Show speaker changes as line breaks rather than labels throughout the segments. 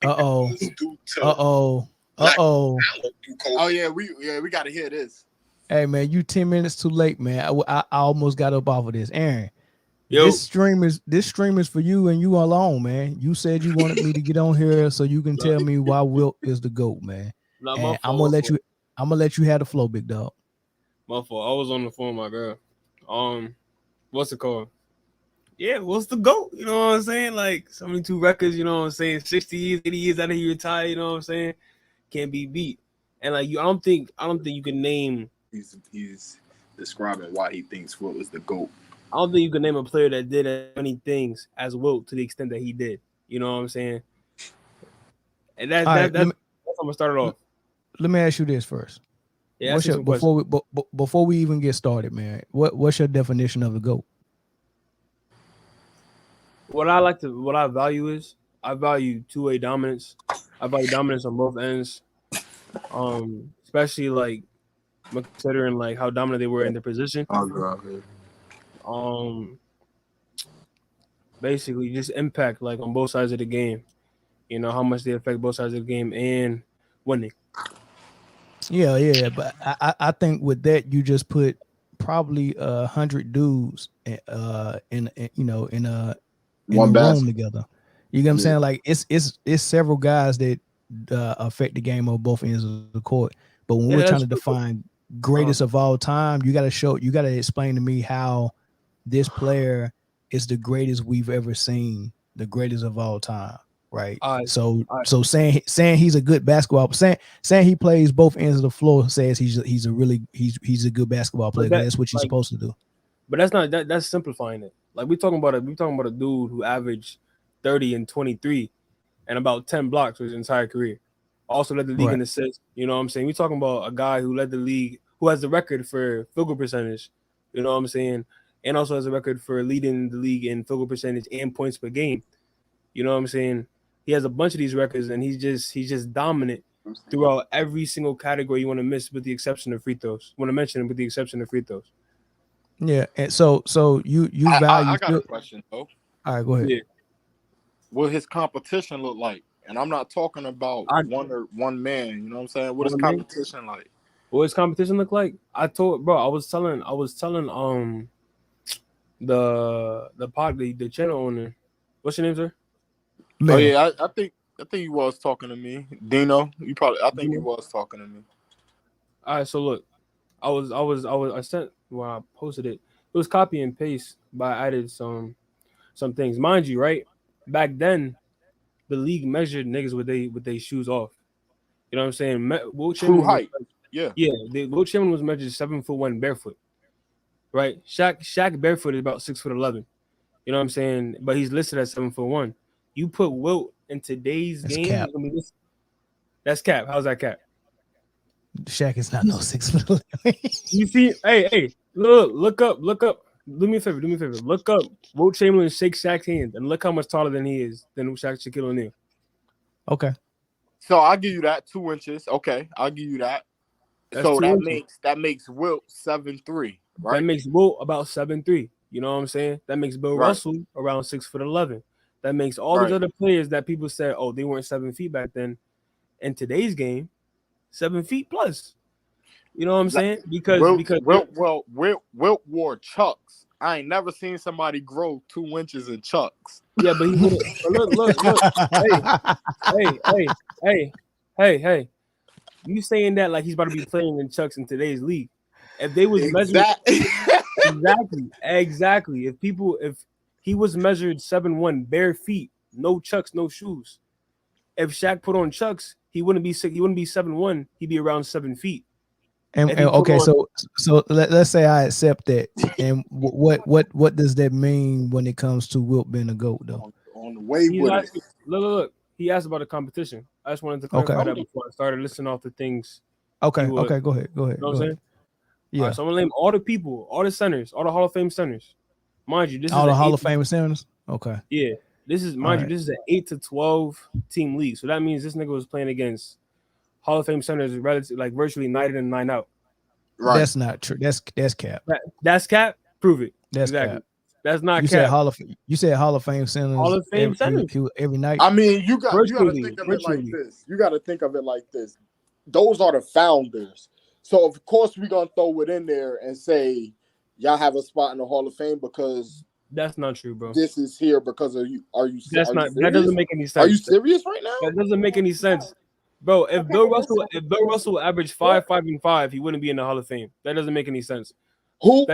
Uh-oh. Uh-oh.
Like,
Uh-oh.
oh yeah, we gotta hear this.
Hey man, you 10 minutes too late, man. I almost got up off of this. Aaron,
Yo,
this stream is for you and you alone, man. You said you wanted me to get on here so you can
nah,
tell me why Wilt is the GOAT, man.
nah,
And I'm gonna let you have the flow, big dog.
my fault. I was on the phone, with my girl. What's it called? Yeah, what's the GOAT? You know what I'm saying? Like 72 records, you know what I'm saying? 60 years, 80 years out of he retired, you know what I'm saying? Can't be beat. And like I don't think you can name.
He's describing why he thinks Wilt is the GOAT.
I don't think you can name a player that did as many things as Wilt to the extent that he did. You know what I'm saying? And that's how I'm gonna start it off.
Let me ask you this first.
Yeah,
before we even get started, man, what's your definition of the GOAT?
What I value is I value two-way dominance. I value dominance on both ends. Especially like considering like how dominant they were in their position. Basically just impact like on both sides of the game. You know how much they affect both sides of the game and winning.
Yeah, but I think with that you just put probably 100 dudes in
One
a room
basket.
together. You get what I'm saying? Like it's several guys that affect the game on both ends of the court. But when we're trying to define greatest of all time, you got to explain to me how this player is the greatest we've ever seen, the greatest of all time, right? So saying he's a good basketball, saying he plays both ends of the floor says he's a good basketball player. That's what you're supposed to do.
But that's not that's simplifying it. Like we're talking about a dude who averaged 30 and 23 and about 10 blocks for his entire career. Also led the league in assists. You know what I'm saying? We're talking about a guy who led the league, who has the record for field goal percentage. You know what I'm saying? And also has a record for leading the league in field goal percentage and points per game. You know what I'm saying? He has a bunch of these records, and he's just dominant throughout every single category you want to miss, with the exception of free throws. Want to mention him with the exception of free throws.
Yeah, and so you value.
I got a question though.
All right, go ahead. Yeah.
What his competition look like? And I'm not talking about one man. You know what I'm saying? What is competition like?
What his competition look like? I was telling the channel owner. What's your name, sir?
Man. Oh yeah, I think you was talking to me, Dino. I think you was talking to me.
All right, so look, I sent when I posted it. It was copy and paste, but I added some things. Mind you, right? Back then, the league measured niggas with they shoes off. You know what I'm saying? Wilt
True height.
Wilt Chamberlain was measured 7'1" barefoot. Right? Shaq barefoot is about 6'11". You know what I'm saying? But he's listed as 7'1". You put Wilt in today's game,
cap.
That's cap. How's that cap?
Shaq is not no 6'11".
You see, hey, look up. Do me a favor. Look up Wilt Chamberlain shake Shaq's hand and look how much taller than he is than Shaquille O'Neal.
Okay.
So I'll give you that 2 inches. Okay, I'll give you that. So that makes Wilt 7'3", right?
That makes Wilt about 7'3". You know what I'm saying? That makes Bill Russell around 6'11". That makes all these other players that people said, oh, they weren't 7 feet back then. In today's game, 7 feet plus. You know what I'm saying? Because
Wilt wore Chucks. I ain't never seen somebody grow 2 inches in Chucks.
Yeah, but he wouldn't. Look. Hey. You saying that like he's about to be playing in Chucks in today's league? If they was measured exactly. If he was measured 7'1", bare feet, no Chucks, no shoes. If Shaq put on Chucks, he wouldn't be 7'1". He'd be around 7 feet.
And okay, so let's say I accept that. And what does that mean when it comes to Wilt being a GOAT though?
On the way with it.
Look. He asked about the competition. I just wanted to clarify that before I started listing off the things.
Okay, go ahead.
You know what I'm saying?
Yeah.
Right, so I'm gonna name all the people, all the centers, all the Hall of Fame centers. Mind you, this
all
is
the Hall of Fame centers. Okay.
Yeah, this is this is an 8 to 12 team league. So that means this nigga was playing against Hall of Fame centers, relatively like virtually night in and night out.
Right. That's not true. That's cap.
That's cap. Prove it.
That's cap.
That's not
You
cap.
said Hall of Fame centers.
Hall of Fame centers
every night.
I mean, you got to think of it like this. You got to think of it like this. Those are the founders. So of course we're gonna throw it in there and say y'all have a spot in the Hall of Fame because
that's not true, bro.
This is here because of you.
That doesn't make any sense.
Are you serious right now?
That doesn't make any sense, bro. If Bill Russell averaged 5, 5, and 5, he wouldn't be in the Hall of Fame. That doesn't make any sense.
Who?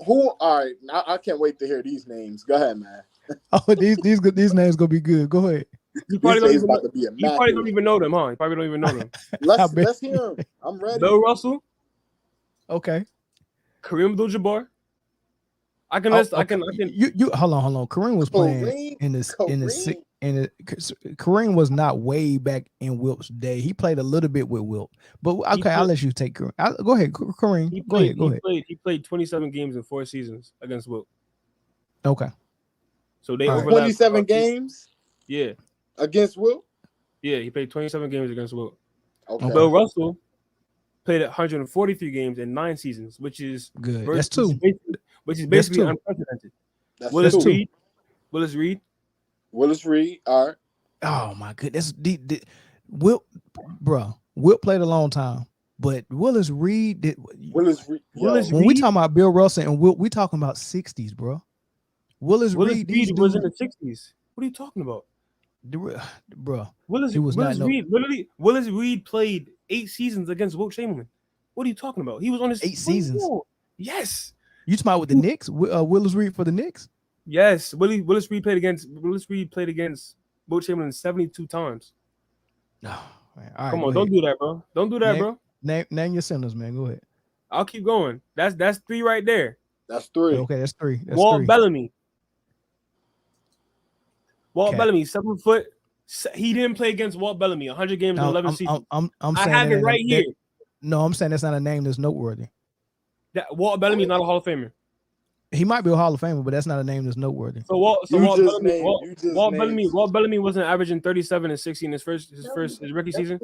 All right, I can't wait to hear these names. Go ahead, man.
Oh, these names gonna be good. Go ahead.
You probably don't even know them, huh? You probably don't even know them.
Let's hear them. I'm ready.
Bill Russell.
Okay.
Kareem Abdul-Jabbar. I can
you hold on. Kareem was playing Kareem was not way back in Wilt's day. He played a little bit with Wilt. But okay, I'll let you take Kareem. Go ahead, Kareem. Go ahead.
He played 27 games in 4 seasons against Wilt.
Okay.
So they
overlapped 27 games?
Yeah.
Against Wilt?
Yeah, he played 27 games against Wilt.
Okay.
Bill Russell played 143 games in 9 seasons, which is
good. That's 2.
Which is basically unprecedented.
Willis
Reed.
All right.
Oh my goodness. Wilt played a long time, but Willis Reed. When we talking about Bill Russell and Wilt, we talking about 60s, bro. Willis Reed
was in the 60s. What are you talking about,
bro?
Willis Reed played 8 seasons against Wilt Chamberlain. What are you talking about? He was on his
8 seasons.
Yes.
You talking about with the Knicks? Willis Reed for the Knicks?
Yes. Willis Reed played against Wilt Chamberlain 72 times.
No. Man. All right,
come on, don't do that, bro. Don't do that, bro.
Name your centers, man. Go ahead.
I'll keep going. That's 3 right there.
That's 3.
Okay, that's 3.
Walt Bellamy. Walt Bellamy, 7 foot. He didn't play against Walt Bellamy 100 games in 11 seasons.
I
have it right here.
No, I'm saying that's not a name that's noteworthy.
Walt Bellamy is not a Hall of Famer.
He might be a Hall of Famer, but that's not a name that's noteworthy.
So Walt Bellamy wasn't averaging 37 and 16 his rookie season.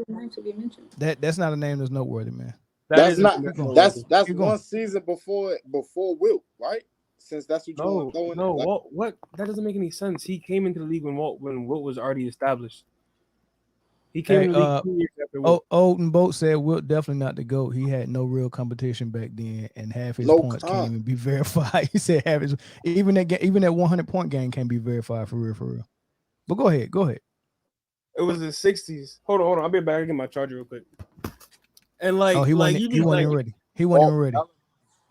That's not a name that's noteworthy, man.
That's 1 season before Wilt, right? Since that's what you throwing.
No, what? That doesn't make any sense. He came into the league when Wilt was already established. He came in the league 2 years after Wilt.
Olden Boat said Wilt definitely not the GOAT. He had no real competition back then, and half his points can't even be verified. He said half his even that 100-point game can't be verified for real. But go ahead.
It was the 60s. Hold on. I'll be back and get my charger real quick. And
he wasn't even ready. He wasn't even ready.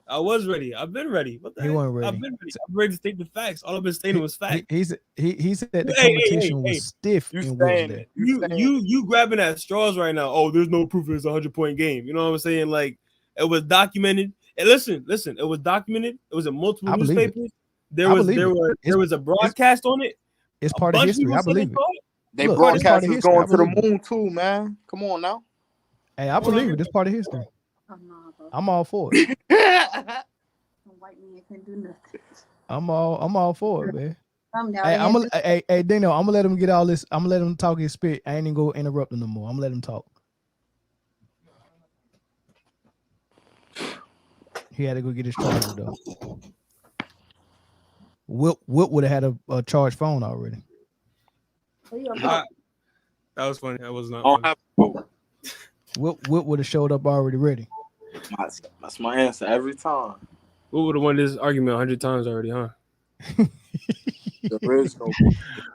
I was ready. I've been ready. What the heck?
Wasn't ready.
I've been ready. I'm ready to state the facts. All I've been stating was facts.
He said the competition was stiff.
You grabbing at straws right now. Oh, there's no proof it's a 100-point game. You know what I'm saying? Like, it was documented. And listen. It was documented. It was in multiple newspapers. There was a broadcast on it.
It's part of history. I believe it.
They broadcast is going to the moon too, man. Come on now.
Hey, I believe it. It's part of history. I'm all for it.
White man can't do nothing.
I'm all for it, man. Hey, Dino, I'm gonna let him get all this. I'm gonna let him talk his spit. I ain't even gonna interrupt him no more. I'm gonna let him talk. He had to go get his charger though. Wilt would have had a charged phone already.
That was funny. That was not funny.
Wilt would have showed up already ready.
That's my answer every time.
Wilt would have won this argument 100 times already, huh?
There is no.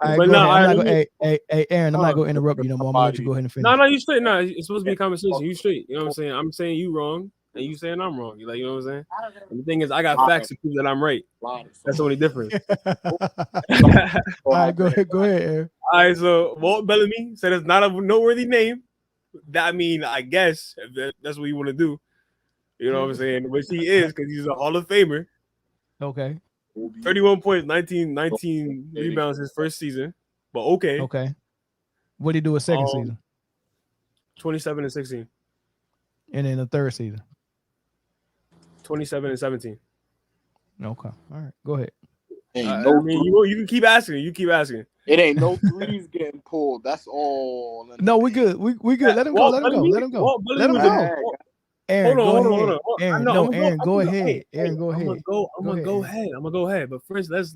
Hey, Aaron, I'm not gonna interrupt you no more. I'm gonna let you go ahead and finish.
No, you straight. No, it's supposed to be a conversation. You straight. You know what I'm saying? I'm saying you wrong, and you saying I'm wrong. You know what I'm saying? And the thing is, I got facts to prove that I'm right. That's the only difference.
All right, go ahead, Aaron.
All right, so Walt Bellamy said it's not a noteworthy name. I mean, I guess if that's what you want to do. You know what I'm saying? Which he is, because he's a Hall of Famer.
Okay.
31 points, 19 rebounds his first season. But okay.
What did he do his second season?
27 and 16.
And then the third season?
27 and 17.
Okay. All right. Go ahead.
You can keep asking.
It ain't no threes getting pulled. That's all.
No, we good. We good. Let him go. Aaron,
hold on.
go ahead. Aaron, no, Aaron, go ahead.
Hey,
Aaron, go ahead.
I'm gonna go ahead. But first, let's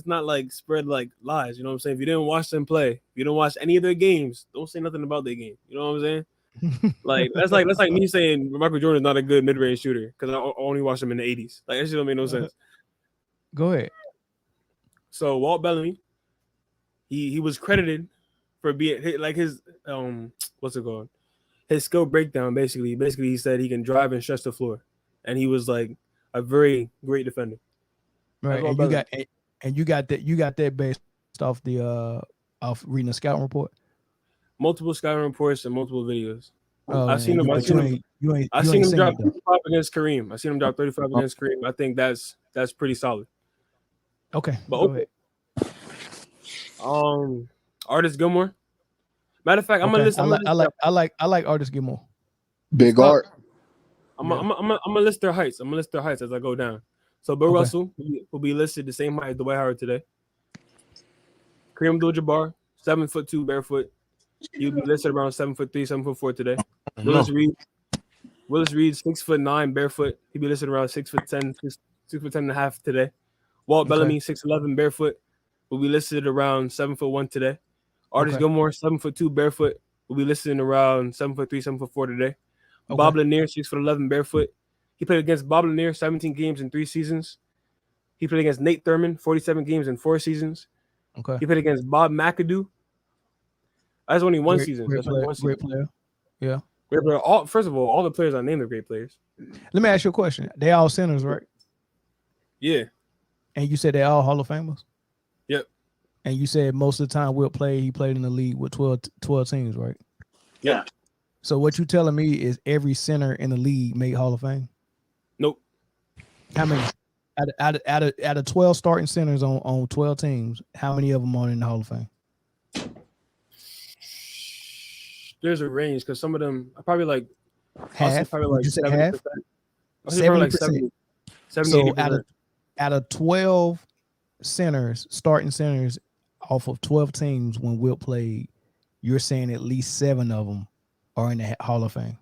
not like spread like lies. You know what I'm saying? If you didn't watch them play, if you didn't watch any of their games, don't say nothing about their game. You know what I'm saying? Like that's like me saying Michael Jordan is not a good mid-range shooter because I only watched him in the 80s. Like that shit don't make no sense.
Go ahead.
So Walt Bellamy, he was credited for being like his what's it called? His skill breakdown. Basically he said he can drive and stretch the floor, and he was like a very great defender.
Right, and you got that based off the off reading the scouting report.
Multiple scouting reports and multiple videos.
I've seen him drop
35 against Kareem. I seen him drop 35 against Kareem. I think that's pretty solid.
Okay,
but
go
ahead. Artist Gilmore. Matter of fact, I'm gonna list.
I like Artist Gilmore.
Big art.
I'm gonna list their heights. I'm gonna list their heights as I go down. So Bill Russell will be listed the same height as Dwight Howard today. Kareem Abdul-Jabbar, 7'2" barefoot. He'll be listed around 7'3", 7'4" today. Willis Reed, 6'9" barefoot. He'll be listed around 6'10", 6'10" and a half today. Walt Bellamy, 6'11" barefoot. Will be listed around 7'1" today. Artist Gilmore, 7'2" barefoot. Will be listed around 7'3", 7'4" today. Bob Lanier, 6'11" barefoot. He played against Bob Lanier 17 games in 3 seasons. He played against Nate Thurman 47 games in 4 seasons.
Okay.
He played against Bob McAdoo. That's only one season.
Great player. Yeah.
Great player. First of all the players I named are great players.
Let me ask you a question. They all centers, right?
Yeah.
And you said they all Hall of Famers?
Yep.
And you said most of the time he played in the league with 12 teams, right?
Yeah.
So what you telling me is every center in the league made Hall of Fame?
Nope.
How many? Out of 12 starting centers on 12 teams, how many of them are in the Hall of Fame?
There's a range because some of them are probably like
half.
Probably like
70%.
70%. 70,
so out of 12 centers, starting centers off of 12 teams when Wilt played, you're saying at least 7 of them are in the Hall of Fame.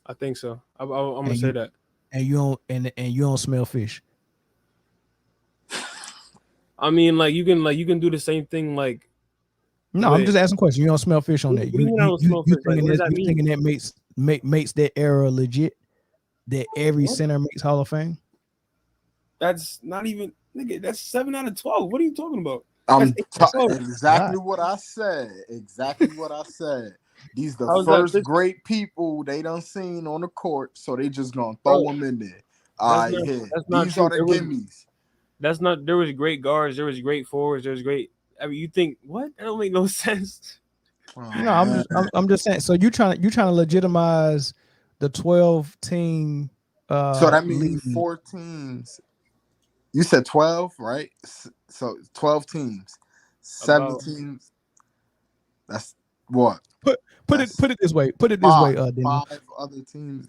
I think so. I'm gonna say that.
And you don't smell fish.
I mean, like you can do the same thing. Like,
no, I'm just asking questions. You don't smell fish on that. You thinking that makes that era legit? That every center makes Hall of Fame?
That's not even, nigga. That's 7 out of 12. What are you talking about?
Exactly what I said. Exactly what I said. These the first great people they done seen on the court, so they just gonna throw them in there. These are the gimmies.
That's not. There was great guards. There was great forwards. There was great. I mean, you think what? That don't make no sense.
No, I'm just saying. So you trying to legitimize the 12 team.
So that means 4 teams. You said 12, right? So 12 teams, 7 teams. That's what.
Put it this way. Put it this way, Dino.
5 other teams.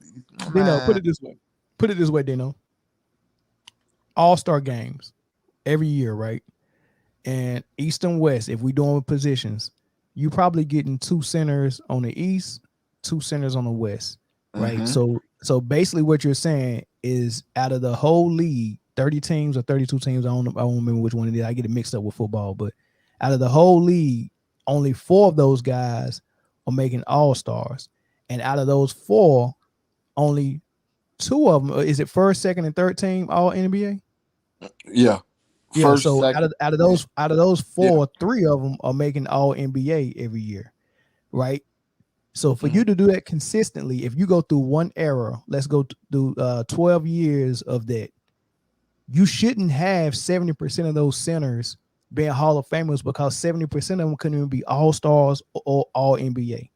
Dino, put it this way. Put it this way, Dino. All-star games every year, right? And East and West, if we doing positions, you probably getting 2 centers on the East, 2 centers on the West, right? Mm-hmm. So basically what you're saying is out of the whole league, 30 teams or 32 teams, I don't remember which one it is. I get it mixed up with football, but out of the whole league, only 4 of those guys are making all-stars. And out of those 4, only 2 of them, is it first, second, and third team all NBA?
Yeah.
First, so second. out of those 4, 3 of them are making all NBA every year, right? So for you to do that consistently, if you go through one era, let's go through 12 years of that, you shouldn't have 70% of those centers being Hall of Famers because 70% of them couldn't even be all-stars or all NBA.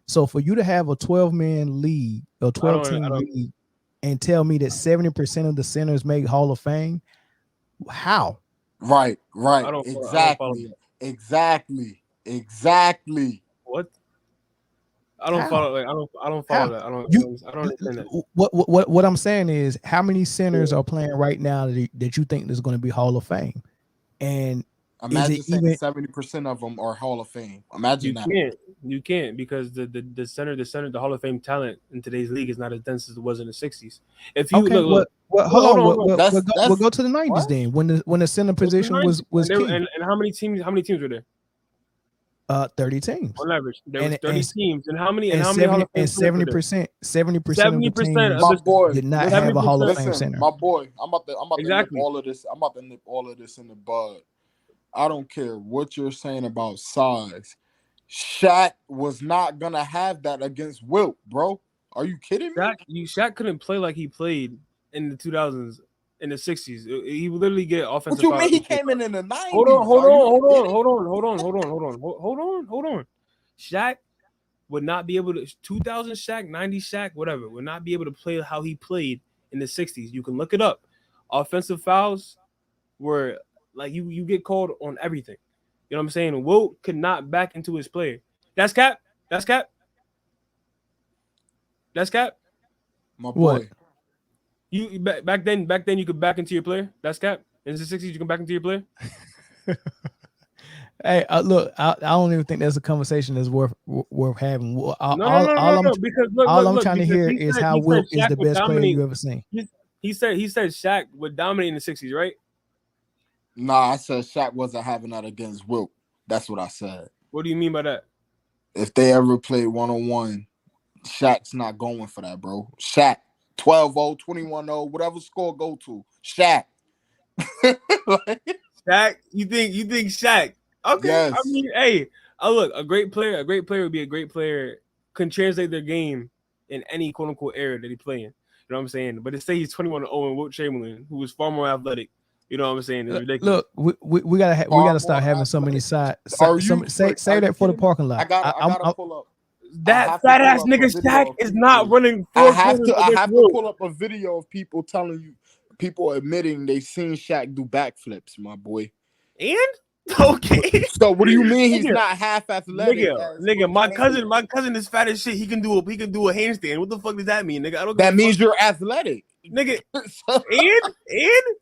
So for you to have a 12-man league or 12-team league and tell me that 70% of the centers make Hall of Fame, how?
Right. Exactly.
What? I don't follow. Like, I don't follow that. I don't understand that.
What I'm saying is, how many centers are playing right now that you think is going to be Hall of Fame? And
imagine saying 70% of them are Hall of Fame. Imagine that.
You can't because the Hall of Fame talent in today's league is not as dense as it was in the '60s. If you look,
hold on,
we'll
go to the '90s then when the center position was king.
And how many teams were there?
30 teams
on average. There was 30 teams, and how many? And
70% of the teams
my boy
did not have a Hall of Fame center.
My boy, I'm about to nip all of this. I'm about to nip all of this in the bud. I don't care what you're saying about size. Shaq was not gonna have that against Wilt, bro. Are you kidding me?
Shaq couldn't play like he played in the 2000s, in the 60s. He would literally get offensive.
What you mean? He came in the 90s.
Hold on. Shaq would not be able to. 2000 Shaq, 90 Shaq, whatever, would not be able to play how he played in the 60s. You can look it up. Offensive fouls were like you get called on everything. You know what I'm saying? Wilt could not back into his player. That's cap.
My boy.
You back then you could back into your player. That's cap. In the 60s, you can back into your player.
Hey, look, I don't even think there's a conversation that's worth having.
No. Because
all I'm trying to hear is how Wilt is the best player you ever seen.
He said Shaq would dominate in the 60s, right?
Nah, I said Shaq wasn't having that against Wilt. That's what I said.
What do you mean by that?
If they ever played 1-on-1, Shaq's not going for that, bro. Shaq, 12-0, 21-0, whatever score go to. Shaq.
Shaq? You think Shaq? Okay.
Yes.
I mean, hey, look, a great player would be a great player, can translate their game in any quote unquote era that he playing. You know what I'm saying? But to say he's 21-0 and Wilt Chamberlain, who was far more athletic, you know what I'm saying? It's ridiculous.
Look, we gotta start having so many sides. Say that for the parking lot.
I gotta pull up.
That fat ass nigga Shaq is not running.
I have to pull up a video of people admitting they seen Shaq do backflips, my boy.
And okay.
So what do you mean he's not half athletic?
Nigga, my cousin is fat as shit. He can do a handstand. What the fuck does that mean, nigga? I don't.
That means you're athletic,
nigga. and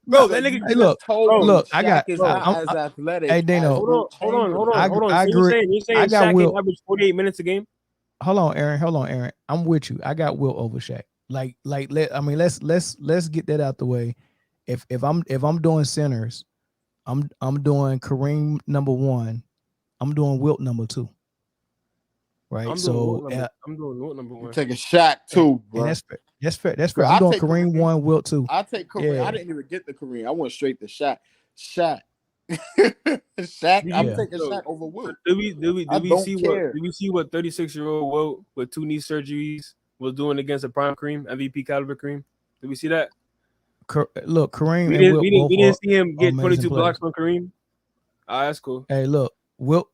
bro, that nigga.
Hey, look, I got.
I'm athletic.
Hey, Dano,
hold on.
I agree.
You're saying Shaq can average 48 minutes a game?
Hold on, Aaron. I'm with you. I got Wilt over Shaq. Let's get that out the way. If I'm doing centers, I'm doing Kareem number 1. I'm doing Wilt number 2. Right. I'm
doing Wilt number 1.
Take a Shaq 2, bro.
That's fair. I'm doing Kareem 1, Wilt 2.
I take Kareem. Yeah. I didn't even get the Kareem. I went straight to Shaq. Shaq. I'm taking Shaq over Wilt.
Did we see what 36-year-old Wilt with 2 knee surgeries was doing against a prime Kareem, MVP caliber Kareem? Did we see that?
Look, Kareem.
We didn't see him get 22 blocks from Kareem. That's cool.
Hey, look, Wilt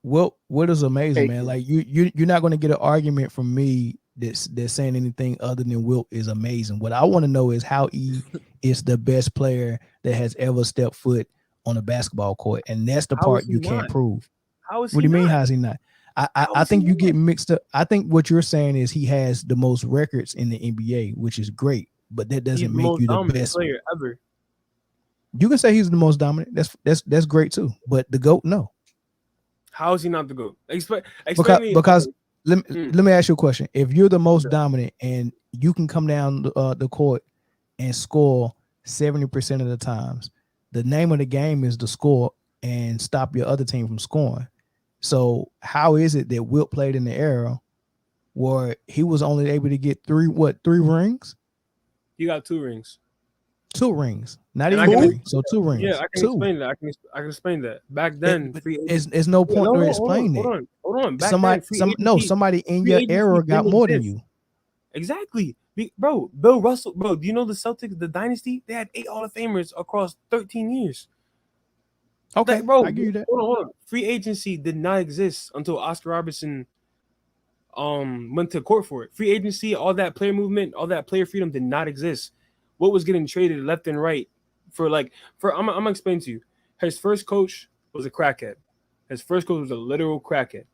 is amazing, man. Like you're not going to get an argument from me that's saying anything other than Wilt is amazing. What I want to know is how he is the best player that has ever stepped foot on a basketball court, and that's the part you can't prove.
How is he?
What do you mean?
Not?
How is he not? I think you get mixed up. I think what you're saying is he has the most records in the NBA, which is great, but that doesn't make you the best
player ever.
You can say he's the most dominant. That's great too. But the GOAT, no.
How is he not the GOAT? Explain
because let me ask you a question. If you're the most dominant and you can come down the court and score 70% of the times, the name of the game is to score and stop your other team from scoring. So how is it that Wilt played in the era where he was only able to get 3 rings?
He got 2 rings.
2 rings, not even 3. So 2 rings.
Yeah, I can explain that. I can explain that. Back then,
it's no point to explain it.
Hold on.
Somebody in your era got more than you.
Exactly. Bro, Bill Russell, bro, do you know the Celtics, the dynasty? They had 8 Hall of Famers across 13 years.
Okay,
bro,
I give you that.
Hold on. Free agency did not exist until Oscar Robertson went to court for it. Free agency, all that player movement, all that player freedom did not exist. What was getting traded left and right I'm gonna explain to you. His first coach was a crackhead. His first coach was a literal crackhead.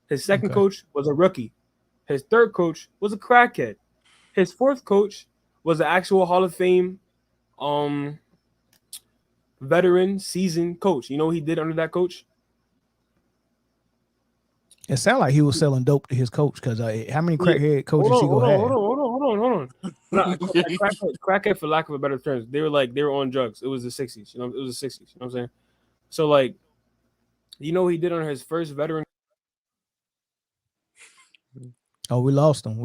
His second coach was a rookie. His third coach was a crackhead. His fourth coach was an actual Hall of Fame veteran seasoned coach. You know what he did under that coach?
It sounded like he was selling dope to his coach because how many crackhead coaches he gonna have?
Hold on. Crackhead, for lack of a better term, they were on drugs. It was the 60s, you know. It was the 60s. You know what I'm saying? So like, you know, what he did on his first veteran.
Oh, we lost him.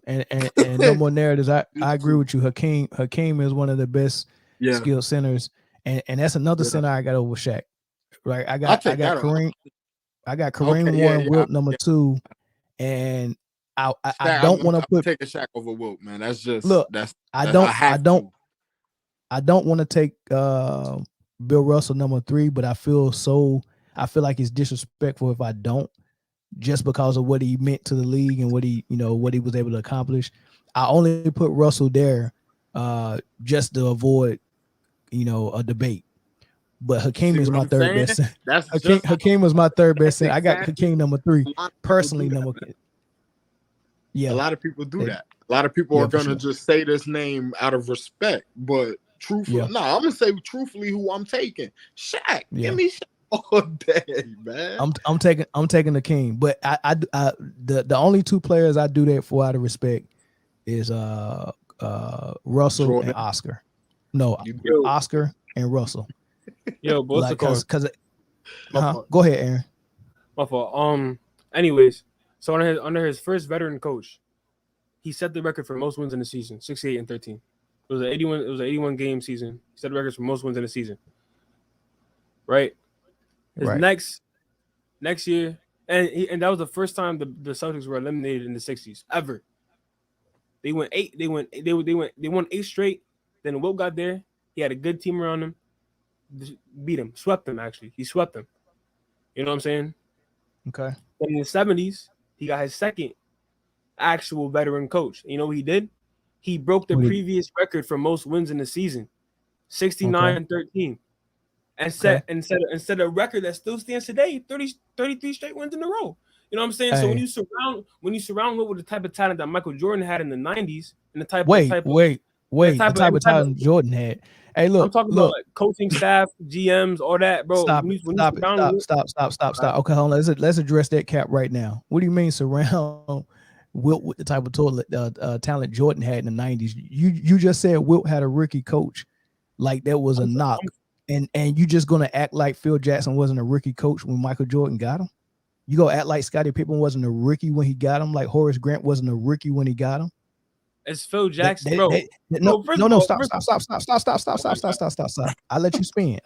And no more narratives. I agree with you. Hakeem is one of the best skilled centers, and that's another center I got over Shaq. Right, I got Kareem. I got Kareem one, Wilt number 2, and I don't want to
take a Shaq over Wilt, man. That's just
I don't want to take Bill Russell number 3, but I feel like it's disrespectful if I don't, just because of what he meant to the league and what he was able to accomplish. I only put Russell there just to avoid a debate. But Hakeem is my third best. Hakeem was my third best. I got Hakeem number 3 personally.
A lot of people do that. A lot of people are gonna just say this name out of respect, but truthfully, I'm gonna say truthfully who I'm taking. Shaq. Give me Shaq all day, man.
I'm taking the king, but the only 2 players I do that for out of respect is Russell
Jordan.
and Oscar. No, Oscar and Russell.
Yo, both
because go ahead, Aaron.
My fault. Anyways, so under his first veteran coach, he set the record for most wins in the season, 68-13. It was an 81 game season. He set the record for most wins in the season. Right. His next year, and that was the first time the Celtics were eliminated in the 60s ever. They went 8. They won 8 straight. Then Wilt got there. He had a good team around him. Beat him, swept him. Actually, he swept him. You know what I'm saying?
Okay.
But in the 70s, he got his second actual veteran coach. You know what he did? He broke the previous record for most wins in the season, 69-13, and set a record that still stands today, 33 straight wins in a row. You know what I'm saying? So when you surround Wilt with the type of talent that Michael Jordan had in the 90s, and the type of
talent Jordan had. Hey, look,
I'm talking about like coaching staff, GMs, all that, bro.
Stop. Okay, hold on. Let's address that cap right now. What do you mean surround Wilt with the type of talent Jordan had in the 90s? You just said Wilt had a rookie coach, like that was a knock, and you just gonna act like Phil Jackson wasn't a rookie coach when Michael Jordan got him? You gonna act like Scottie Pippen wasn't a rookie when he got him, like Horace Grant wasn't a rookie when he got him?
It's Phil Jackson, bro.
No, stop. I let you spin.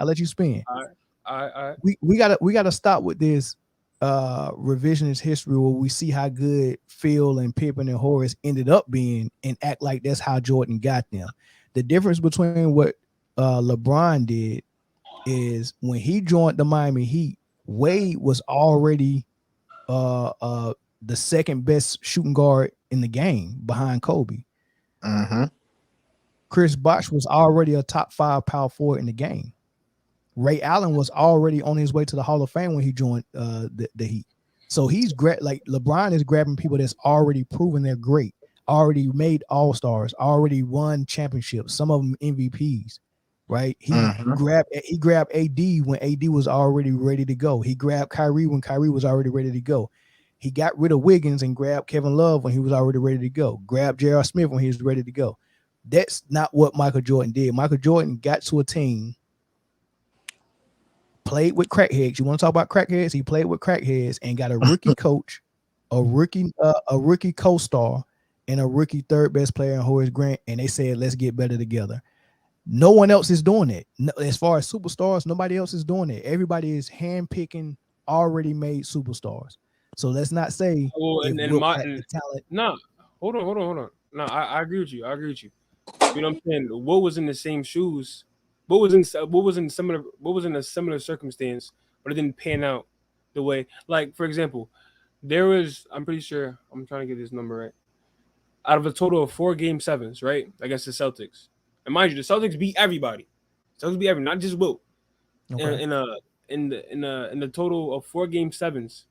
All right.
We gotta stop with this revisionist history where we see how good Phil and Pippen and Horace ended up being and act like that's how Jordan got them. The difference between what LeBron did is when he joined the Miami Heat, Wade was already the second best shooting guard in the game behind Kobe. Chris Bosh was already a top 5 power forward in the game. Ray Allen was already on his way to the Hall of Fame when he joined the Heat. So he's like LeBron is grabbing people that's already proven they're great, already made All-Stars, already won championships, some of them MVPs, right? He grabbed AD when AD was already ready to go. He grabbed Kyrie when Kyrie was already ready to go. He got rid of Wiggins and grabbed Kevin Love when he was already ready to go. Grabbed J.R. Smith when he was ready to go. That's not what Michael Jordan did. Michael Jordan got to a team, played with crackheads. You want to talk about crackheads? He played with crackheads and got a rookie coach, a rookie co-star, and a rookie third best player in Horace Grant. And they said, let's get better together. No one else is doing it. No, as far as superstars, nobody else is doing it. Everybody is handpicking already made superstars. So let's not say talent.
No, hold on. No, I agree with you. You know what I'm saying? What was in the same shoes? What was in a similar circumstance, but it didn't pan out the way. Like, for example, there was, I'm pretty sure, I'm trying to get this number right. Out of a total of 4 game 7s, right, against the Celtics. And mind you, the Celtics beat everybody. Not just Wilt. Okay. In the total of 4 game 7s,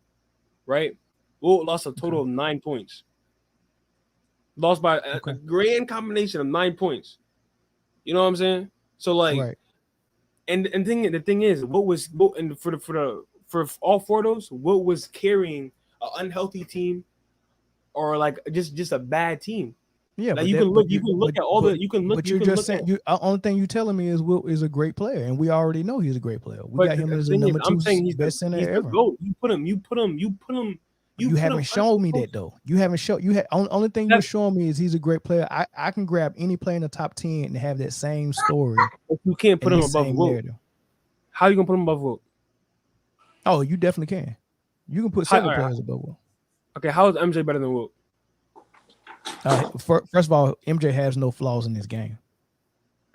right? Wilt lost a total of 9 points. Lost by a grand combination of 9 points. You know what I'm saying? So like, right. and the thing is, for all 4 of those, Wilt was carrying unhealthy team or like just a bad team.
Yeah,
like
but
you can look at all the you can look.
But you're just saying only thing you're telling me is Wilt is a great player, and we already know he's a great player. We got him as the number 2 best center ever.
You put him.
You haven't shown me that though. You haven't shown. Only thing you're showing me is he's a great player. I can grab any player in the top 10 and have that same story.
You can't put him above Wilt. How you gonna put him above Wilt?
Oh, you definitely can. You can put several players above Wilt.
Okay, how is MJ better than Wilt?
First of all, MJ has no flaws in this game.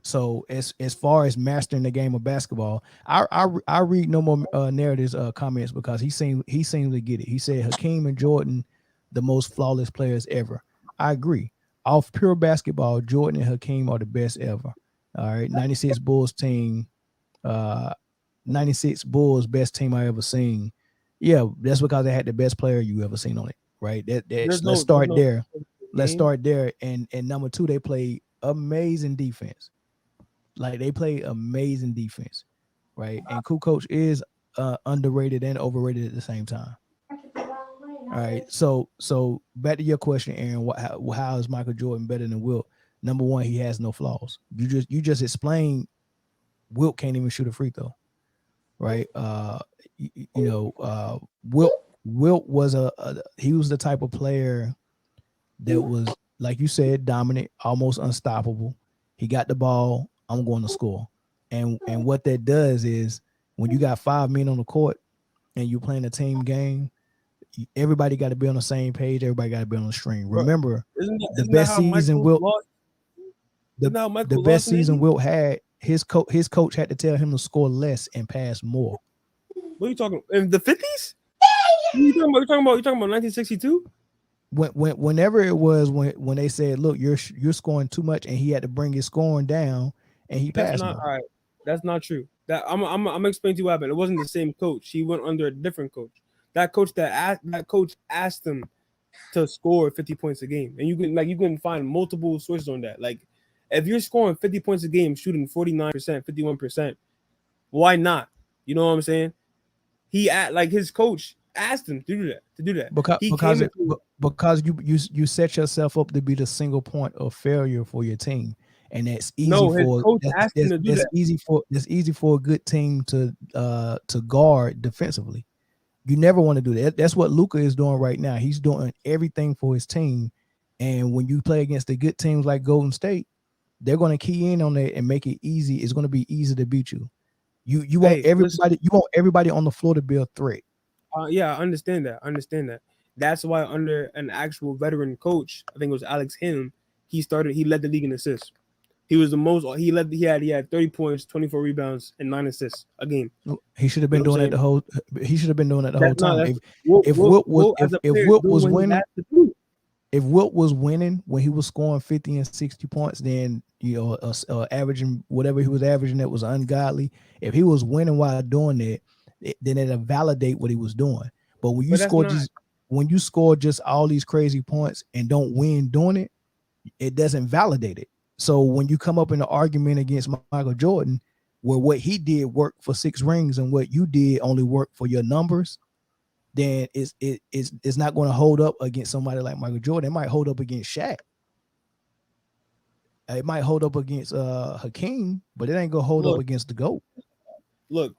So as far as mastering the game of basketball, I read no more narratives comments because he seemed to get it. He said Hakeem and Jordan, the most flawless players ever. I agree. Off pure basketball, Jordan and Hakeem are the best ever. All right, 96 Bulls team, 96 Bulls best team I ever seen. Yeah, that's because they had the best player you ever seen on it. Right. Let's start there. Let's start there. And number 2, they play amazing defense. Like they play amazing defense, right? And Kukoc is underrated and overrated at the same time. All right. So back to your question, Aaron. How is Michael Jordan better than Wilt? Number 1, he has no flaws. You just explained Wilt can't even shoot a free throw, right? Wilt was he was the type of player that was, like you said, dominant, almost unstoppable. He got the ball, I'm going to score. And what that does is when you got 5 men on the court and you're playing a team game, everybody got to be on the same page. Everybody got to be on the string. Remember, the best season Wilt had, his coach had to tell him to score less and pass more.
What are you talking about? In the 50s? You're talking about 1962?
Whenever it was when they said, look, you're scoring too much, and he had to bring his scoring down, and he passed.
All right, that's not true. That I'm gonna explain to you what happened. It wasn't the same coach. He went under a different coach. That coach asked him to score 50 points a game, and you can find multiple sources on that. Like if you're scoring 50 points a game, shooting 49%, 51%, why not? You know what I'm saying? His coach asked him to do that.
Because you set yourself up to be the single point of failure for your team, and that's easy easy for a good team to guard defensively. You never want to do that. That's what Luka is doing right now. He's doing everything for his team, and when you play against the good teams like Golden State, they're going to key in on that and make it easy. It's going to be easy to beat you. You want everybody on the floor to be a threat.
Yeah, I understand that. That's why under an actual veteran coach, I think it was Alex Him, he led the league in assists. He was the most. He had 30 points, 24 rebounds, and 9 assists a game.
He should have been doing that the whole. He should have been doing that the whole time. If Wilt was winning, if Wilt was winning when he was scoring 50 and 60 points, then averaging whatever he was averaging that was ungodly. If he was winning while doing that, then it'll validate what he was doing. But when you score just all these crazy points and don't win doing it, it doesn't validate it. So when you come up in an argument against Michael Jordan, where what he did worked for 6 rings and what you did only worked for your numbers, then it's not going to hold up against somebody like Michael Jordan. It might hold up against Shaq. It might hold up against Hakeem, but it ain't gonna hold up against the GOAT.
Look,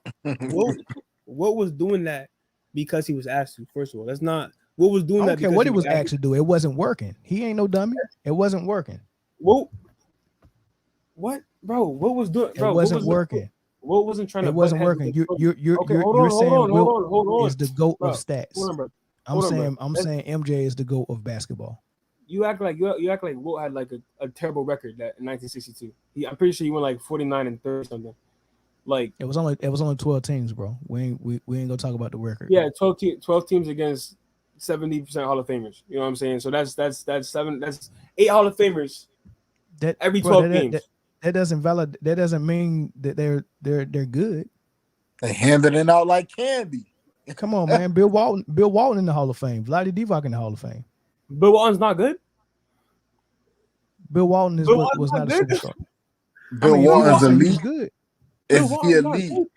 what was doing that because he was asked to. First of all, that's not what was doing that.
Okay, what he was asked to do. It wasn't working. He ain't no dummy. It wasn't working.
What, bro? What was doing? Bro,
it wasn't working.
What wasn't trying to?
It wasn't working. You're saying Wilt is the GOAT of stats. I'm saying MJ is the GOAT of basketball.
You act like Wilt had like a terrible record that in 1962. I'm pretty sure he went like 49 and 30 something. Like
it was only 12 teams, bro. We ain't gonna talk about the record.
Yeah, 12 teams against 70% Hall of Famers. You know what I'm saying? So that's 8 Hall of Famers. That every 12 games.
That doesn't mean that they're good.
They handed it out like candy.
Come on, man. Bill Walton in the Hall of Fame. Vlade Divac in the Hall of Fame.
Bill Walton's not good.
Bill Walton was not a superstar.
Bill Walton's elite.
Good.
Is he elite?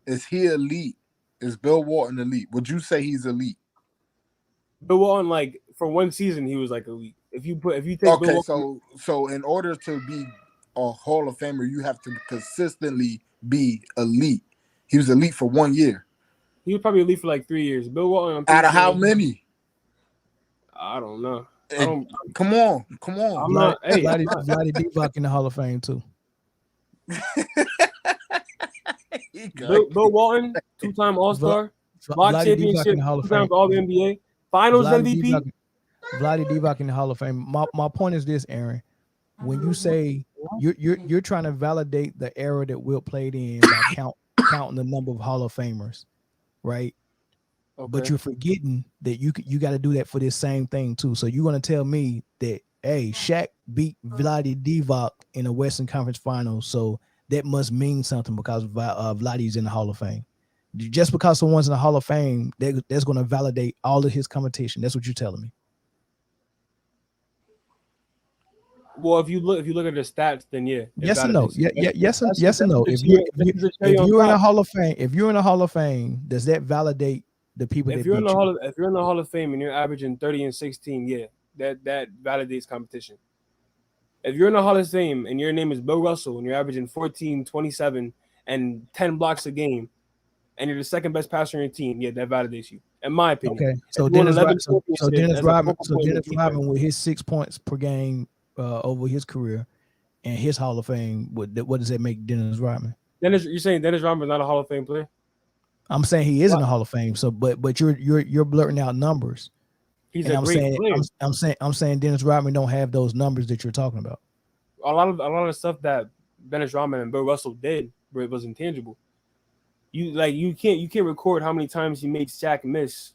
Is he elite? Is Bill Walton elite? Would you say he's elite?
Bill Walton, like for one season, he was like elite. If you take
okay,
Bill Walton,
so in order to be a Hall of Famer, you have to consistently be elite. He was elite for 1 year.
he was probably elite for like 3 years. Bill Walton,
Out of how many?
I don't know.
Come on.
I'm not. Hey,
Vladdy Divac in the Hall of Fame too.
Bill Walton, 2-time All-Star, block championship, 2-time All-NBA, Finals MVP.
Vladdy Divac in the Hall of Fame. My point is this, Aaron. When you say you're trying to validate the era that Wilt played in by counting the number of Hall of Famers, right? Okay. But you're forgetting that you got to do that for this same thing too. So you're going to tell me that, hey, Shaq beat Vladdy Divac in the Western Conference Finals, so that must mean something because Vladdy's in the Hall of Fame. Just because someone's in the Hall of Fame, that's going to validate all of his competition. That's what you're telling me.
Well, if you look at the stats, then yeah.
Yes and no. Yes and no. If you're in a Hall of Fame, does that validate the people that beat you?
If you're in the Hall of Fame and you're averaging 30 and 16, yeah, that validates competition. If you're in the Hall of Fame and your name is Bill Russell and you're averaging 14, 27, and 10 blocks a game, and you're the second best passer on your team, yeah, that validates you, in my opinion.
Okay, so Dennis Rodman with his 6 points per game over his career and his Hall of Fame, what does that make Dennis Rodman?
You're saying Dennis Rodman is not a Hall of Fame player?
I'm saying he is in the Hall of Fame. So, but you're blurting out numbers.
He's a great player.
I'm saying Dennis Rodman don't have those numbers that you're talking about.
A lot of the stuff that Dennis Rodman and Bill Russell did, where it was intangible. You can't record how many times he made Shaq miss.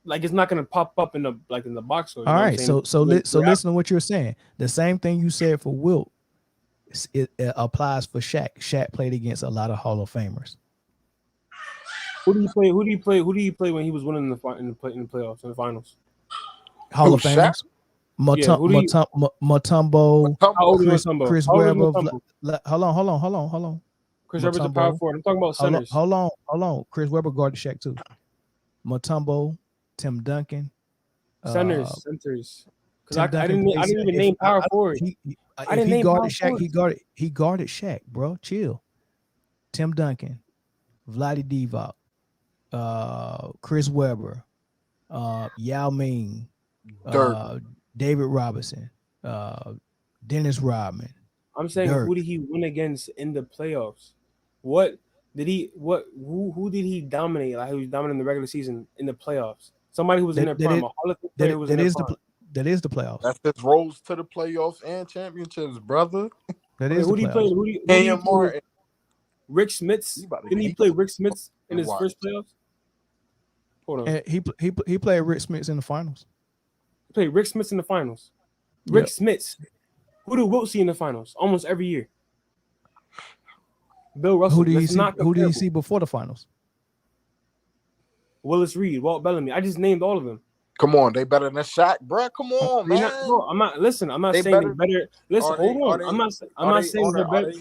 Like it's not gonna pop up in the box score.
All right, so listen to what you're saying. The same thing you said for Wilt, it applies for Shaq. Shaq played against a lot of Hall of Famers.
Who do you play when he was winning in the playoffs, in the finals?
Hall of Famers. Mutombo, Chris Webber. Hold on.
Chris Webber's a power forward. I'm talking about centers.
Hold on. Chris Webber guarded Shaq too. Mutombo, Tim Duncan.
Centers. Because I didn't even name power forward. He
guarded Shaq, bro. Chill. Tim Duncan, Vladdy Divac, Chris Webber, Yao Ming, David Robinson, Dennis Rodman.
I'm saying, who did he win against in the playoffs? Who did he dominate? Like, who was dominating the regular season in the playoffs? Somebody who was in their prime.
That is the playoffs.
That's his roles to the playoffs and championships, brother.
That is
who he played.
Martin.
Rick Smits. Didn't he play Rick Smits in his first playoffs? Hold on.
And he played Rick Smits in the finals.
He played Rick Smits in the finals. Rick Smits. Who do Wilt see in the finals almost every year? Bill Russell.
Who do you see before the finals?
Willis Reed, Walt Bellamy. I just named all of them.
Come on, they better than Shaq, bro. Come on, man.
I'm not saying they're better. Listen, hold on. I'm not saying they're better.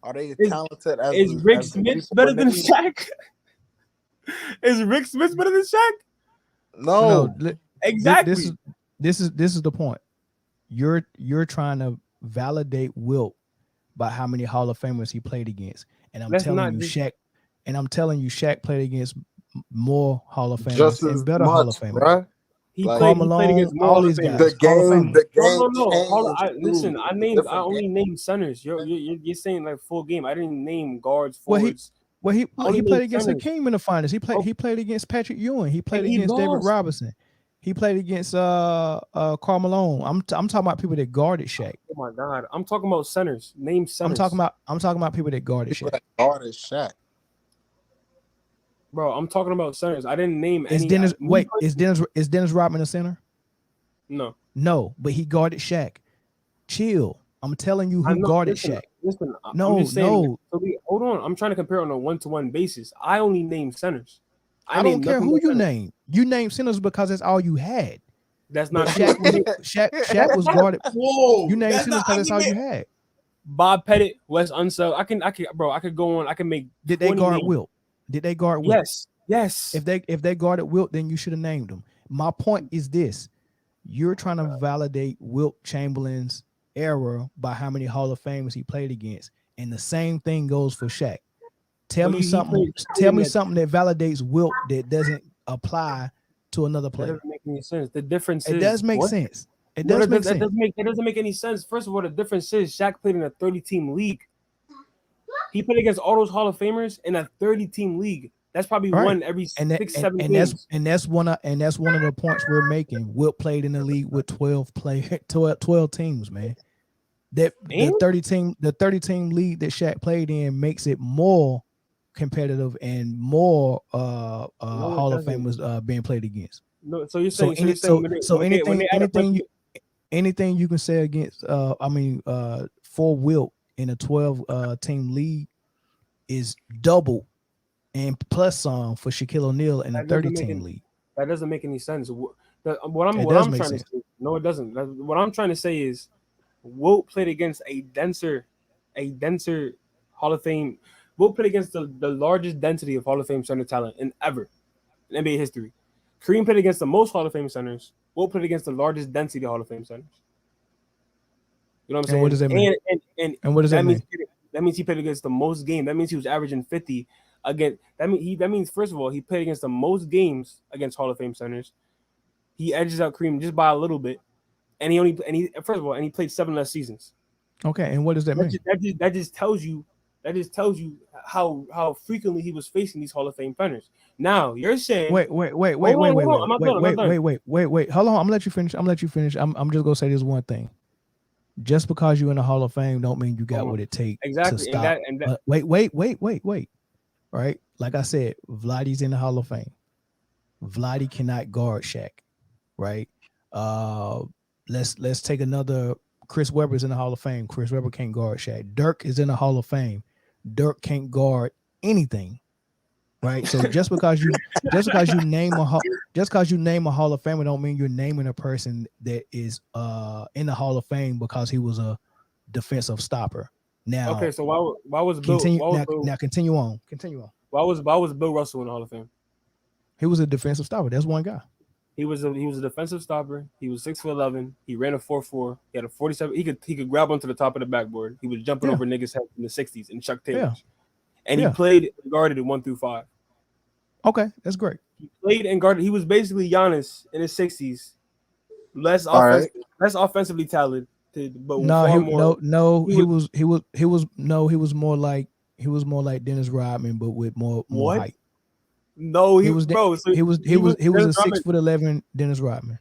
Are they talented?
Is Rick Smits better than Shaq? Is Rick Smits better than Shaq?
No.
Exactly.
This is the point. You're trying to validate Wilt by how many Hall of Famers he played against, and I'm telling you, Shaq played against more Hall of Famers and better Hall of Famers.
Right?
He played against all these guys.
The game.
Listen, I only named centers. You're saying like full game. I didn't name guards, forwards.
He played against Hakeem in the finals. He played against Patrick Ewing. He played against David Robinson. He played against Karl Malone. I'm talking about people that guarded Shaq.
Oh my God, I'm talking about centers. Name centers.
I'm talking about people that guarded Shaq.
Guarded Shaq.
Bro, I'm talking about centers. I didn't name
any. Is Dennis Rodman a center?
No,
but he guarded Shaq. Chill. I'm telling you who guarded Shaq.
Listen,
no.
Hold on. I'm trying to compare on a one-to-one basis. I only name centers.
I don't care who you name. You name centers because that's all you had.
That's not
Shaq was guarded. Whoa, you named centers because that's all you had.
Bob Pettit, Wes Unseld. I could go on. I can make.
Did they guard Wilt? Did they guard Wilt?
Yes.
If they guarded Wilt, then you should have named them. my point is this: you're trying to validate Wilt Chamberlain's era by how many Hall of Famers he played against, and the same thing goes for Shaq. Tell me something that validates Wilt that doesn't apply to another player.
That doesn't make any sense. The difference is
it does make
what?
sense. It does make sense.
It doesn't make any sense. First of all, the difference is Shaq played in a 30-team league. He played against all those Hall of Famers in a 30-team league. That's probably one every 6-7 games.
That's one of the points we're making. Wilt played in the league with 12 teams, man. That the 30-team league that Shaq played in makes it more competitive and more Hall of Famers being played against.
No, so you're saying
anything you can say against for Wilt in a 12 team league is double and plus some for Shaquille O'Neal in a 30-team league.
That doesn't make any sense. What I'm trying to say, no, it doesn't. What I'm trying to say is Wilt played against a denser Hall of Fame. Wilt played against the largest density of Hall of Fame center talent in NBA history. Kareem played against the most Hall of Fame centers. Wilt played against the largest density of Hall of Fame centers. You know what I'm saying?
And what does that mean?
And what does that mean? That means he played against the most games. That means he was averaging 50 again. That means first of all, he played against the most games against Hall of Fame centers. He edges out Kareem just by a little bit. And he played 7 less seasons.
Okay, and what does that mean?
That just tells you how frequently he was facing these Hall of Fame centers. Now you're saying
wait. Hold on. I'm gonna let you finish. I'm just gonna say this one thing. Just because you're in the Hall of Fame don't mean you got what it takes to stop. Wait. Right? Like I said, Vladdy's in the Hall of Fame. Vladdy cannot guard Shaq. Right? Let's take another. Chris Webber's in the Hall of Fame. Chris Webber can't guard Shaq. Dirk is in the Hall of Fame. Dirk can't guard anything. Right? So just because you name a Hall of Famer don't mean you're naming a person that is in the Hall of Fame because he was a defensive stopper. Now,
okay, so why was Bill?
Continue on.
Why was Bill Russell in the Hall of Fame?
He was a defensive stopper. That's one guy.
He was a defensive stopper. He was 6'11". He ran a 4.4. He had a 47. He could grab onto the top of the backboard. He was jumping over niggas' heads in the 60s in Chuck Taylors. Yeah. And he played and guarded in 1 through 5.
Okay, that's great.
He played and guarded. He was basically Giannis in his 60s, less offensively talented. But
he was more like Dennis Rodman, but with more height.
No, he was a
6'11" Dennis Rodman.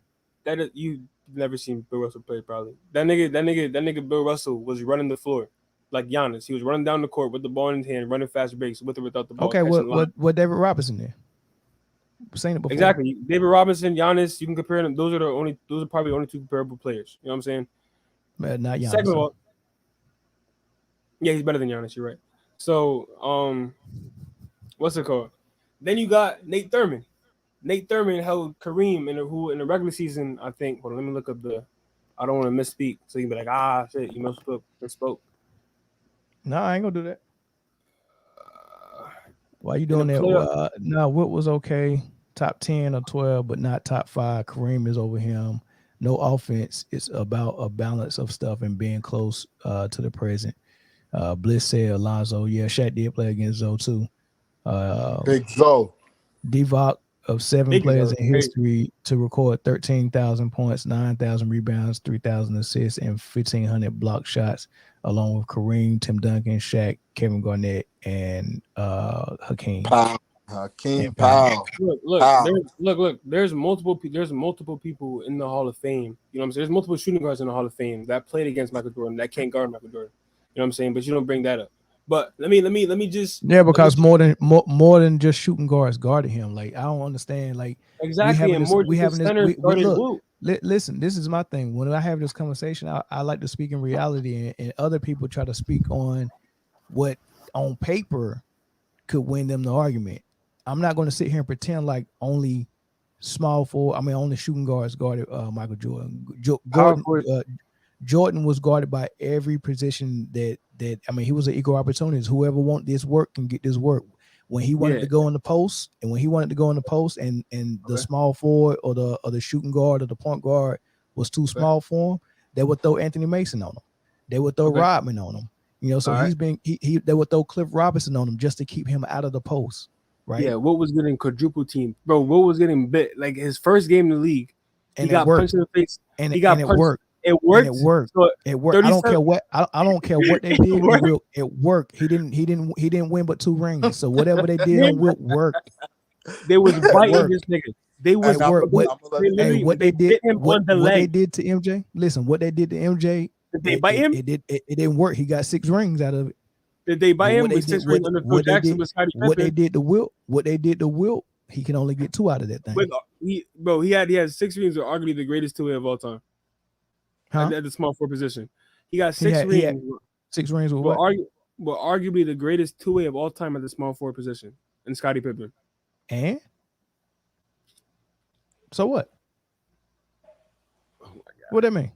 You've never seen Bill Russell play, probably. That nigga Bill Russell was running the floor like Giannis. He was running down the court with the ball in his hand, running fast breaks with or without the ball.
Okay, what David Robinson did? I've seen it before.
Exactly. David Robinson, Giannis, you can compare them. Those are probably the only 2 comparable players. You know what I'm saying?
Man, not Giannis.
Second of all, yeah, he's better than Giannis. You're right. So, what's it called? Then you got Nate Thurman. Nate Thurman held Kareem in the regular season, I think. Hold on, let me look up I don't want to misspeak. So you can be like, shit, you misspoke.
No, I ain't gonna do that. Why you doing that? No, Wilt was okay. Top 10 or 12, but not top 5. Kareem is over him. No offense. It's about a balance of stuff and being close to the present. Bliss said Alonzo. Yeah, Shaq did play against Zoe too.
Big Zoe.
Divock of 7 players in history to record 13,000 points, 9,000 rebounds, 3,000 assists, and 1,500 block shots, along with Kareem, Tim Duncan, Shaq, Kevin Garnett, and Hakeem.
Hakeem Powell.
Look. There's multiple people in the Hall of Fame. You know what I'm saying? There's multiple shooting guards in the Hall of Fame that played against Michael Jordan that can't guard Michael Jordan. You know what I'm saying? But you don't bring that up. But let me just
because more than just shooting guards guarded him. Like I don't understand. Like
exactly,
listen. This is my thing. When I have this conversation, I like to speak in reality, and other people try to speak on what on paper could win them the argument. I'm not going to sit here and pretend like only shooting guards guarded Michael Jordan. Jordan was guarded by every position that he was an equal opportunist. Whoever want this work can get this work. when he wanted to go in the post, and the small forward or the shooting guard or the point guard was too small for him, they would throw Anthony Mason on him. They would throw Rodman on him. You know, so they would throw Cliff Robinson on him just to keep him out of the post. Right.
Yeah, Wilt was getting quadruple team. Bro, Wilt was getting bit. Like his first game in the league, he got punched in the face.
And
he got
punched.
It worked.
It worked. So it worked. I don't care what they did. It worked. He didn't win but 2 rings. So whatever they did on Wilt worked.
They was biting this nigga. They was
what they did to MJ. Listen, what they did to MJ.
Did they bite him?
It didn't work. He got 6 rings out of it.
Did they bite him with 6 rings under Phil Jackson with Scottie Pippen?
What they did to Wilt, he can only get 2 out of that thing.
He had 6 rings, are arguably the greatest 2-way of all time. At the small forward position, he got 6 rings. He had
6 rings with
but arguably the greatest 2-way of all time at the small forward position, in Scottie Pippen.
And so what?
Oh my God!
What that mean?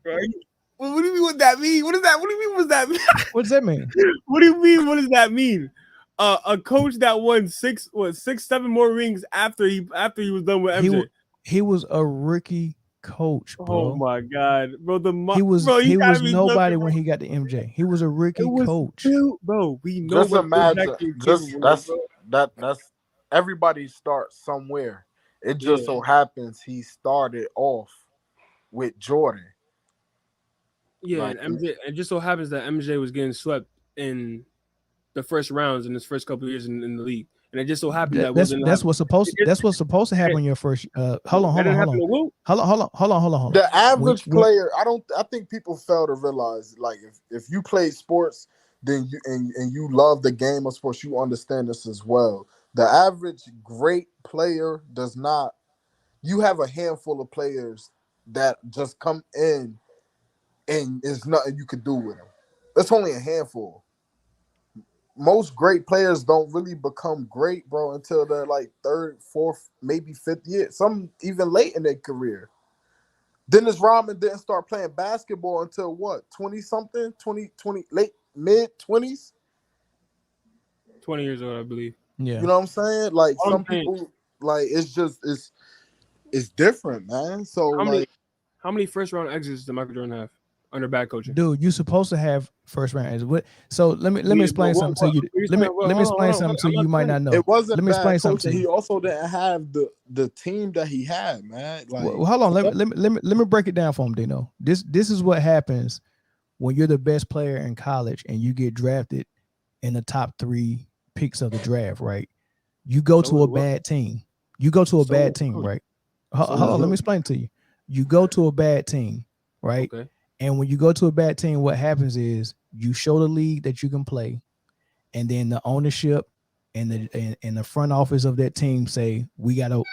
What do you mean? What that mean? What does that? What do you mean? What does that mean?
What does that mean?
What do you mean? What does that mean? A coach that won 6, 7 more rings after he was done with MJ.
He was a rookie coach, bro.
Oh my God, bro!
He was nobody when he got to MJ. He was a rookie coach,
bro. We know.
Just imagine. That's everybody starts somewhere. It just so happens he started off with Jordan.
Yeah, and MJ. It just so happens that MJ was getting swept in the first rounds in his first couple of years in the league, and it just so happened
that's what's supposed to happen in your first. Hold on.
The average player, I think people fail to realize, like, if you play sports, then you love the game of sports, you understand this as well. The average great player does not. You have a handful of players that just come in, and there's nothing you could do with them. That's only a handful. Most great players don't really become great, bro, until they're like 3rd, 4th, maybe 5th year. Some even late in their career. Dennis Rodman didn't start playing basketball until what? 20-something? 20, late, mid-20s?
20 years old, I believe.
Yeah.
You know what I'm saying? Like, some people, like, it's different, man. So,
how many first-round exits did Michael Jordan have under bad coaching?
Dude, you're supposed to have first-round exits. So let me explain something to you. Let me explain something to you might not know.
It wasn't
let me explain something to you.
He also didn't have the team that he had, man. Like,
well, hold on. Let me break it down for him, Dino. This is what happens when you're the best player in college and you get drafted in the top 3 picks of the draft, right? You go to a bad team. Right? Hold on, let me explain to you. You go to a bad team, right?
Okay.
And when you go to a bad team, what happens is you show the league that you can play, and then the ownership and the front office of that team say we got a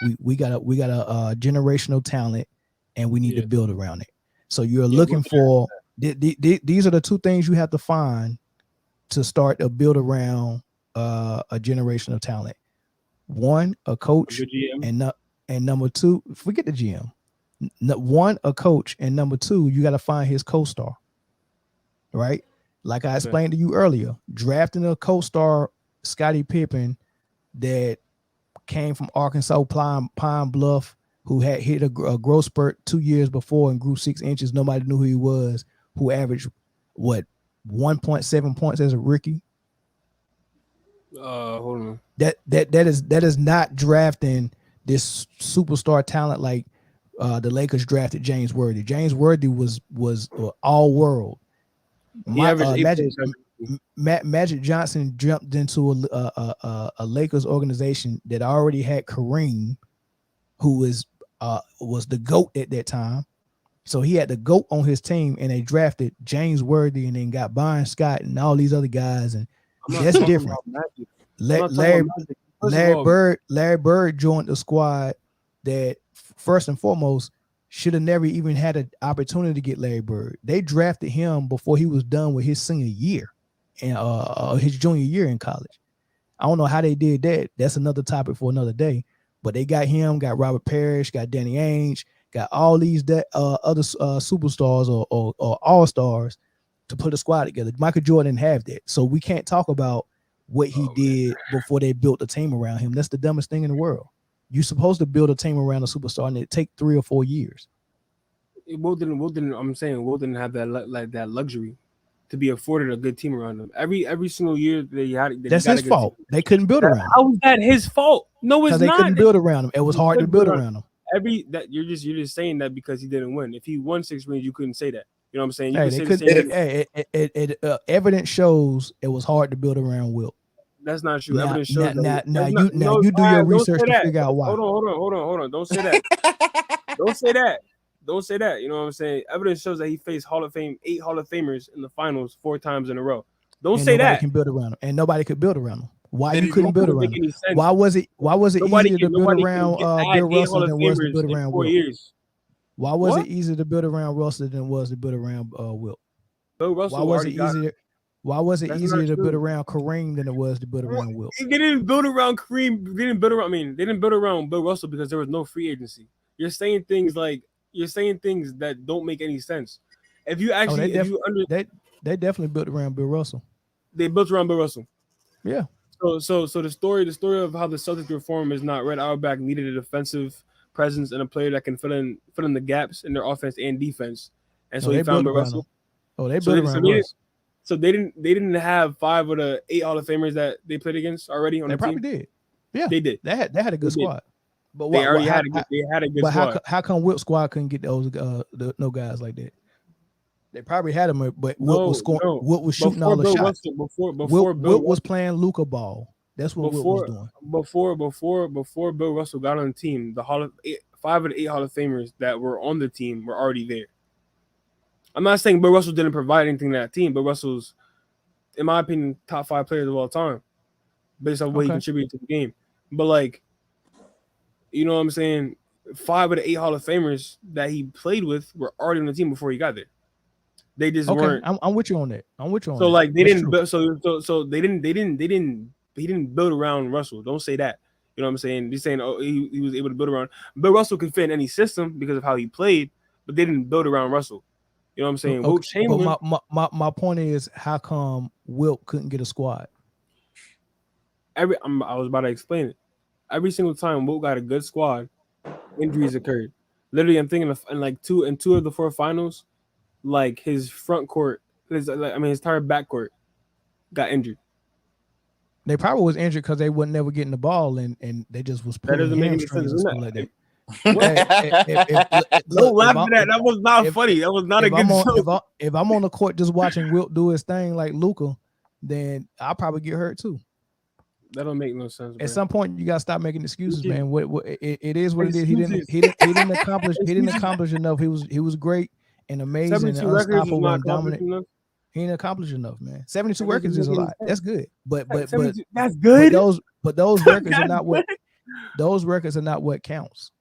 generational talent, and we need to build around it. So you're looking for these are the 2 things you have to find to start to build around a generation of talent. 1, a coach, and number 2, forget the GM. 1, a coach, and number 2, you got to find his co-star, right? Like I explained to you earlier, drafting a co-star, Scottie Pippen, that came from Arkansas Pine Bluff, who had hit a growth spurt 2 years before and grew 6 inches. Nobody knew who he was. Who averaged 1.7 points as a rookie.
Hold on.
That is not drafting this superstar talent like the Lakers drafted James Worthy. James Worthy was all world. Magic Johnson jumped into a Lakers organization that already had Kareem, who was the GOAT at that time. So he had the GOAT on his team, and they drafted James Worthy, and then got Byron Scott and all these other guys, and that's different. Larry Bird joined the squad that, first and foremost, should have never even had an opportunity to get Larry Bird. They drafted him before he was done with his senior year and his junior year in college. I don't know how they did that. That's another topic for another day. But they got him, got Robert Parrish, got Danny Ainge, got all these other superstars or all-stars to put a squad together. Michael Jordan didn't have that. So we can't talk about what he did before they built a team around him. That's the dumbest thing in the world. You're supposed to build a team around a superstar, and it take 3 or 4 years.
Wilt didn't. I'm saying Wilt didn't have that luxury to be afforded a good team around him. Every single year
that's his fault. They couldn't build around him.
How is that his fault? No, it's not.
They couldn't build around him. It was hard to build around him.
You're just saying that because he didn't win. If he won 6 rings, you couldn't say that. You know what I'm saying?
Evidence shows it was hard to build around Wilt.
That's not true. Evidence shows
you do your research to figure out why.
Hold on. Don't say that. Don't say that. You know what I'm saying? Evidence shows that he faced 8 Hall of Famers in the finals 4 times in a row. Don't say that.
Can build around him, and nobody could build around him. Why you couldn't build around him? Why was it easier to build around Bill Russell than was to build around Wilt? Why was it easier to build around Russell than was to build around Wilt?
Bill Russell
Why was it easier to build around Kareem than it was to build around Wilt?
They didn't build around Kareem. They didn't build around Bill Russell because there was no free agency. You're saying things that don't make any sense. If you actually,
they definitely built around Bill Russell.
They built around Bill Russell.
Yeah.
So the story of how the Celtics reform is not Red Auerbach needed a defensive presence and a player that can fill in the gaps in their offense and defense. And so he found Bill Russell.
They built around Russell.
So they didn't have 5 of the 8 Hall of Famers that they played against already on the team.
They probably did. Yeah,
they did.
They had a good squad. But
they already had a good squad.
How come Wilt squad couldn't get those no guys like that? They probably had them, but Wilt was scoring. Wilt was shooting all the shots. Wilt was playing Luka ball. That's what Wilt was doing.
Before Bill Russell got on the team, the 5 of the 8 Hall of Famers that were on the team were already there. I'm not saying Bill Russell didn't provide anything to that team. Bill Russell's, in my opinion, top 5 players of all time, based on what he contributed to the game. But you know what I'm saying? 5 of the 8 Hall of Famers that he played with were already on the team before he got there. They just weren't.
I'm with you on that.
So they didn't build. So they didn't. He didn't build around Russell. Don't say that. You know what I'm saying? They're saying he was able to build around. Bill Russell could fit in any system because of how he played, but they didn't build around Russell. You know what I'm saying? Wilt Chamberlain.
But my point is, how come Wilt couldn't get a squad?
I was about to explain it. Every single time Wilt got a good squad, injuries occurred. Literally, I'm thinking of in two of the 4 finals, his front court, his entire backcourt got injured.
They probably was injured because they wasn't never getting the ball and they just was pulling hamstrings and stuff like that.
Don't laugh at that. That was not funny. That was not a good joke.
If I'm on the court just watching Wilt do his thing like Luka, then I'll probably get hurt too.
That don't make no sense.
At some point, you gotta stop making excuses, man. It is what it is. He didn't accomplish enough. He was great and amazing and unstoppable and dominant. He didn't accomplish enough, man. 72 records is a lot. That's good, but
that's good.
But those records are not what. Those records are not what counts.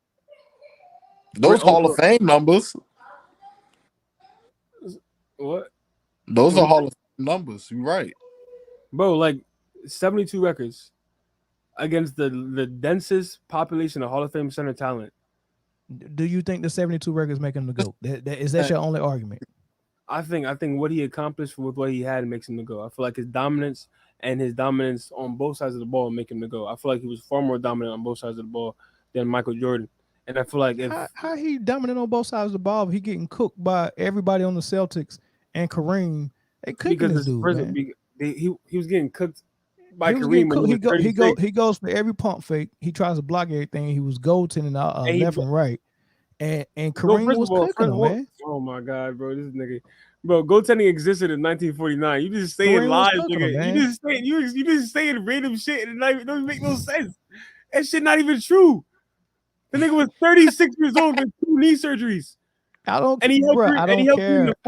Those Hall of Fame numbers.
What?
Those are Hall of Fame numbers. You're right,
bro. 72 records against the densest population of Hall of Fame center talent.
Do you think the 72 records make him the GOAT? Is that your only argument?
I think what he accomplished with what he had makes him the GOAT. I feel like his dominance on both sides of the ball make him the GOAT. I feel like he was far more dominant on both sides of the ball than Michael Jordan. And I feel like
how he dominant on both sides of the ball, if he getting cooked by everybody on the Celtics and Kareem, they cooking this dude, man.
He was getting cooked by Kareem.
He goes for every pump fake. He tries to block everything. He was goaltending left and right. And Kareem was cooking him, man.
Oh my God, bro, this nigga, bro, goaltending existed in 1949. You just saying lies, nigga. You just saying random shit and it don't make no sense. That shit not even true. The nigga was 36 years old with 2 knee surgeries.
I don't care, man. I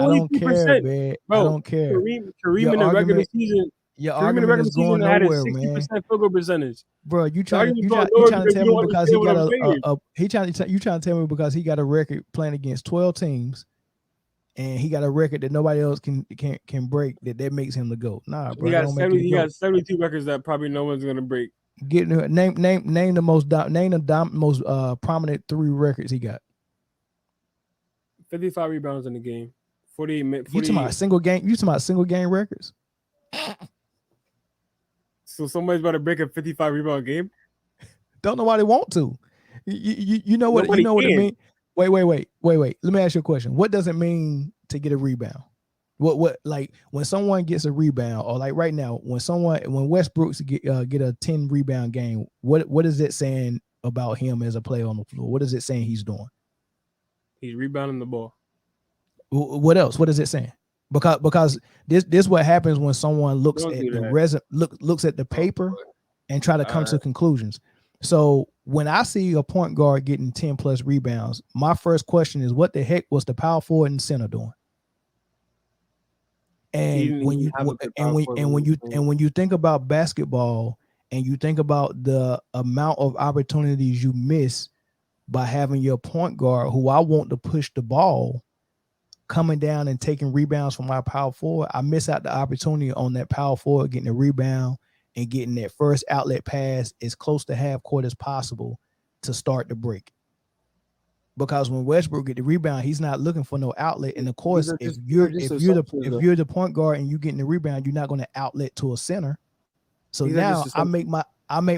don't care.
Kareem in the regular season.
Your argument is going nowhere, man.
60% field goal percentage.
Bro, you trying to tell me because he got a record playing against 12 teams, and he got a record that nobody else can break. That makes him the GOAT. Nah, bro.
He got 72 records that probably no one's gonna break.
Name the most prominent 3 records he got.
55 rebounds in the game. 48.
You talking about single game? You talking about single game records?
So somebody's about to break a 55 rebound game.
Don't nobody want to. You know what?
Nobody
You know what it
can.
mean? Wait. Let me ask you a question. What does it mean to get a rebound? What like when someone gets a rebound, or like right now when Westbrook get a 10 rebound game, what is it saying about him as a player on the floor? What is it saying he's doing?
He's rebounding the ball.
What else? What is it saying? Because this what happens when someone looks
Don't
at
do
the
that.
looks at the paper and try to come to conclusions. So when I see a point guard getting 10 plus rebounds, my first question is, what the heck was the power forward and center doing? And when you think about basketball and you think about the amount of opportunities you miss by having your point guard, who I want to push the ball, coming down and taking rebounds from my power forward, I miss out the opportunity on that power forward getting a rebound and getting that first outlet pass as close to half court as possible to start the break. Because when Westbrook get the rebound, he's not looking for no outlet. And of course, if you're the point guard and you getting the rebound, you're not going to outlet to a center. So now I make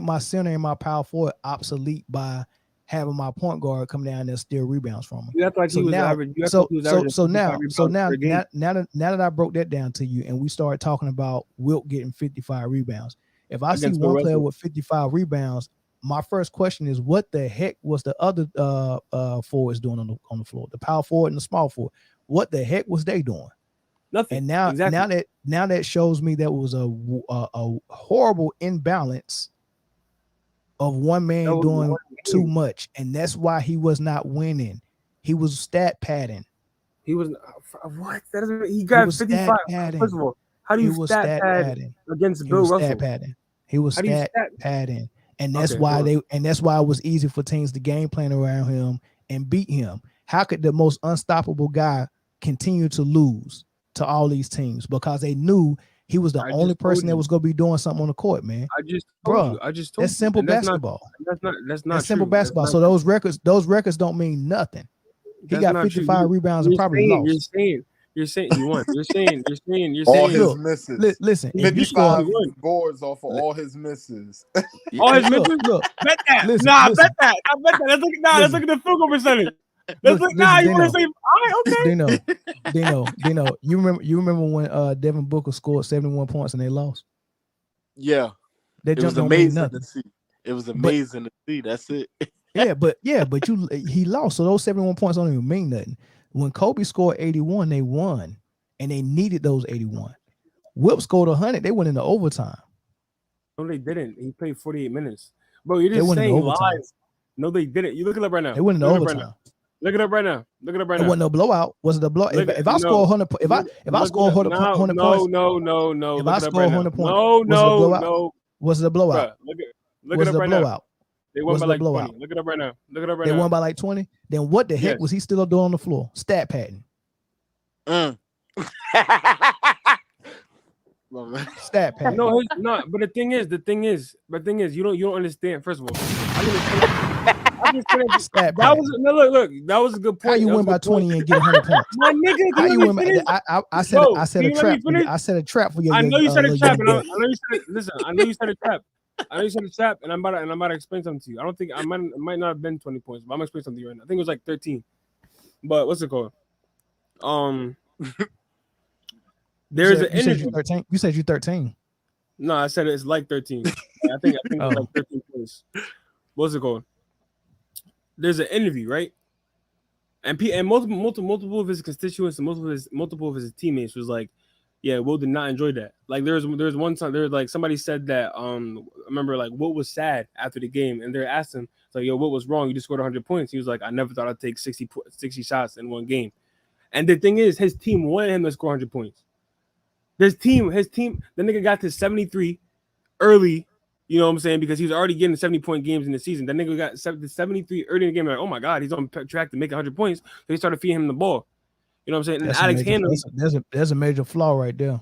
my center and my power forward obsolete by having my point guard come down and steal rebounds from him.
You act like he was average.
So now that I broke that down to you, and we started talking about Wilt getting 55 rebounds. If I see one player with 55 rebounds, my first question is, what the heck was the other forwards doing on the floor? The power forward and the small forward. What the heck was they doing?
Nothing.
And now that shows me that was a horrible imbalance of one man doing too much, and that's why he was not winning. He was stat padding.
He was what? That doesn't. He got 55. First of all, how do you stat pad against Bill Russell?
He was stat padding. And that's why it was easy for teams to game plan around him and beat him. How could the most unstoppable guy continue to lose to all these teams? Because they knew he was the only person that was going to be doing something on the court, man.
I just told you.
That's simple basketball.
That's not
simple basketball. So those records don't mean nothing. He got 55 rebounds and probably lost.
You're saying you won. You're saying
all his misses.
Listen,
55 boards off of all his misses.
All his misses. Look, bet that. I bet that. Let's look at the field goal percentage. You want to say? All right,
okay. Dino. You remember when Devin Booker scored 71 points and they lost?
Yeah,
that was amazing
to see. It was amazing to see. That's it.
but he lost. So those 71 points don't even mean nothing. When Kobe scored 81, they won, and they needed those 81. Wilt scored 100. They went into overtime.
No, they didn't. He played 48 minutes. Bro, you're just saying lies. No, they didn't. You look it up right now.
They went into overtime.
Look it up right now. It
wasn't no blowout. Was it a blowout? If I score 100, if I score 100 points,
no.
If I score 100 points, was it a blowout?
Look it up right now. They won by like
20.
Look it up right now.
They won by like 20. Then what the heck was he still doing on the floor? Stat padding. Stat padding.
No, but the thing is, you don't understand. First of all, that was a good point.
How you win by 20 and get 100 points?
My nigga,
how you win by, I said a trap. I said a trap for you.
I know you said a trap, and I know you said listen. I know you said a trap. And I'm about to explain something to you. I don't think it might not have been 20 points, but I'm gonna explain something to you right now. I think it was like 13. But what's it called? There's an interview.
You said you 13.
No, I said it's like 13. I think it was like 13 points. What's it called? There's an interview, right? And multiple of his constituents and multiple of his teammates was like, yeah, Wilt did not enjoy that. Like there's one time like somebody said that I remember like Wilt was sad after the game, and they asked him like, yo, what was wrong? You just scored 100 points. He was like, I never thought I'd take 60 shots in one game. And the thing is, his team wanted him to score 100 points. His team, the nigga got to 73 early. You know what I'm saying? Because he was already getting 70-point games in the season. That nigga got 73 early in the game. Like, oh my god, he's on track to make 100 points. So he started feeding him the ball. You know what I'm saying? And Alex Hannum,
there's a major flaw right there.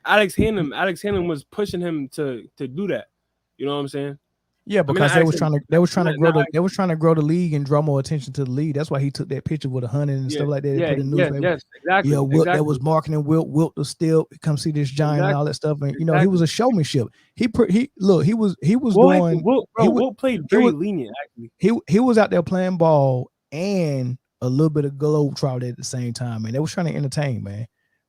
Alex Hannum was pushing him to do that. You know what I'm saying?
Yeah, because they was trying to grow the league and draw more attention to the league. That's why he took that picture with 100 and stuff like that. Put in the newspaper.
Yes, exactly.
Yeah, Wilt, that was marketing Wilt was still come see this giant and all that stuff. And you know, he was a showmanship. Wilt
played very lenient actually.
He was out there playing ball and a little bit of globetrotter at the same time, man. They was trying to entertain, man.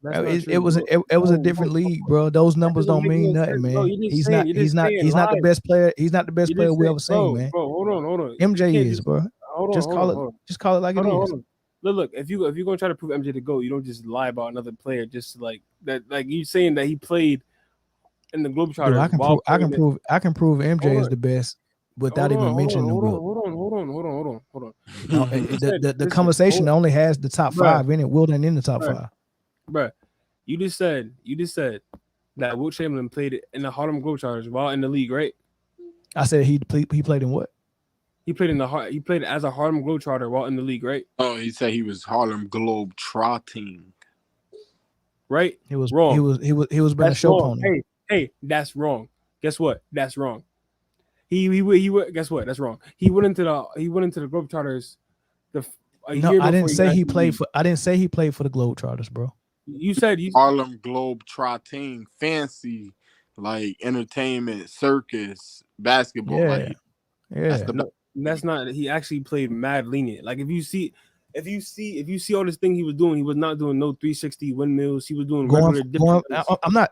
It was a different league, bro. Those numbers don't mean nothing, man. He's not the best player. He's not the best player we ever seen, man.
Bro, hold on.
MJ is, bro. Just call it like it is.
Look, if you're gonna try to prove MJ the GOAT, you don't just lie about another player just like that. Like you saying that he played in the Globetrotters.
I can prove MJ is the best without even mentioning the Wilt.
Hold on.
The conversation only has the top five in it. Wilt ain't in the top five.
Bruh, you just said that Wilt Chamberlain played in the Harlem Globetrotters while in the league, right?
I said he played in what?
He played as a Harlem Globetrotter while in the league, right?
Oh, he said he was Harlem Globetrotting.
Right?
He was
wrong.
He was been a show pony.
Hey, that's wrong. Guess what? That's wrong. He guess what? That's wrong. He went into the Globetrotters. I didn't say he played for the Globetrotters, bro. You said
Harlem Globetrotting, fancy, like entertainment, circus, basketball.
Yeah.
That's not. He actually played mad lenient. Like if you see all this thing he was doing, he was not doing no 360 windmills. He was doing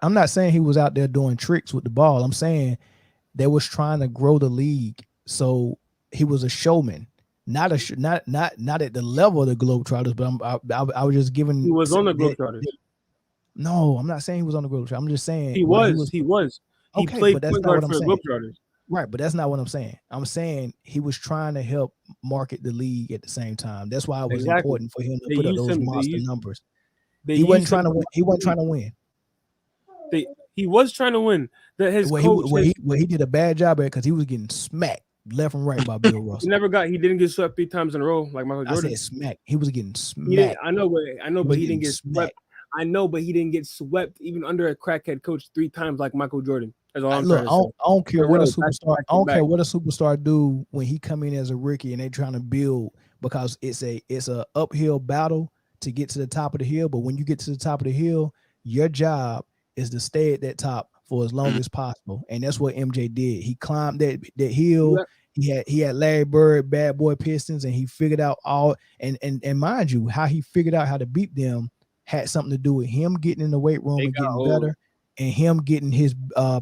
I'm not saying he was out there doing tricks with the ball. I'm saying they was trying to grow the league, so he was a showman. Not at the level of the Globetrotters, but I was just giving.
He was on the Globetrotters.
No, I'm not saying he was on the Globetrotters. I'm just saying
he was. He played
point guard for the
Globetrotters.
Right, but that's not what I'm saying. I'm saying he was trying to help market the league at the same time. That's why it was important for him to put up those monster numbers. He wasn't trying to win. He wasn't trying to win.
He was trying to win.
He did a bad job at it because he was getting smacked left and right by Bill Russell.
He didn't get swept 3 times in a row like Michael Jordan.
I said smacked. He was getting smacked.
I know, but he didn't get swept. I know, but he didn't get swept even under a crackhead coach 3 times like Michael Jordan. That's all I'm trying to say. I don't care what a superstar. I don't care what a superstar do when he come in as a rookie and they trying to build, because it's a uphill battle to get to the top of the hill. But when you get to the top of the hill, your job is to stay at that top for as long as possible, and that's what MJ did. He climbed that hill. Yep. He had Larry Bird, Bad Boy Pistons, and he figured out all. And mind you, how he figured out how to beat them had something to do with him getting in the weight room and getting better, and him getting his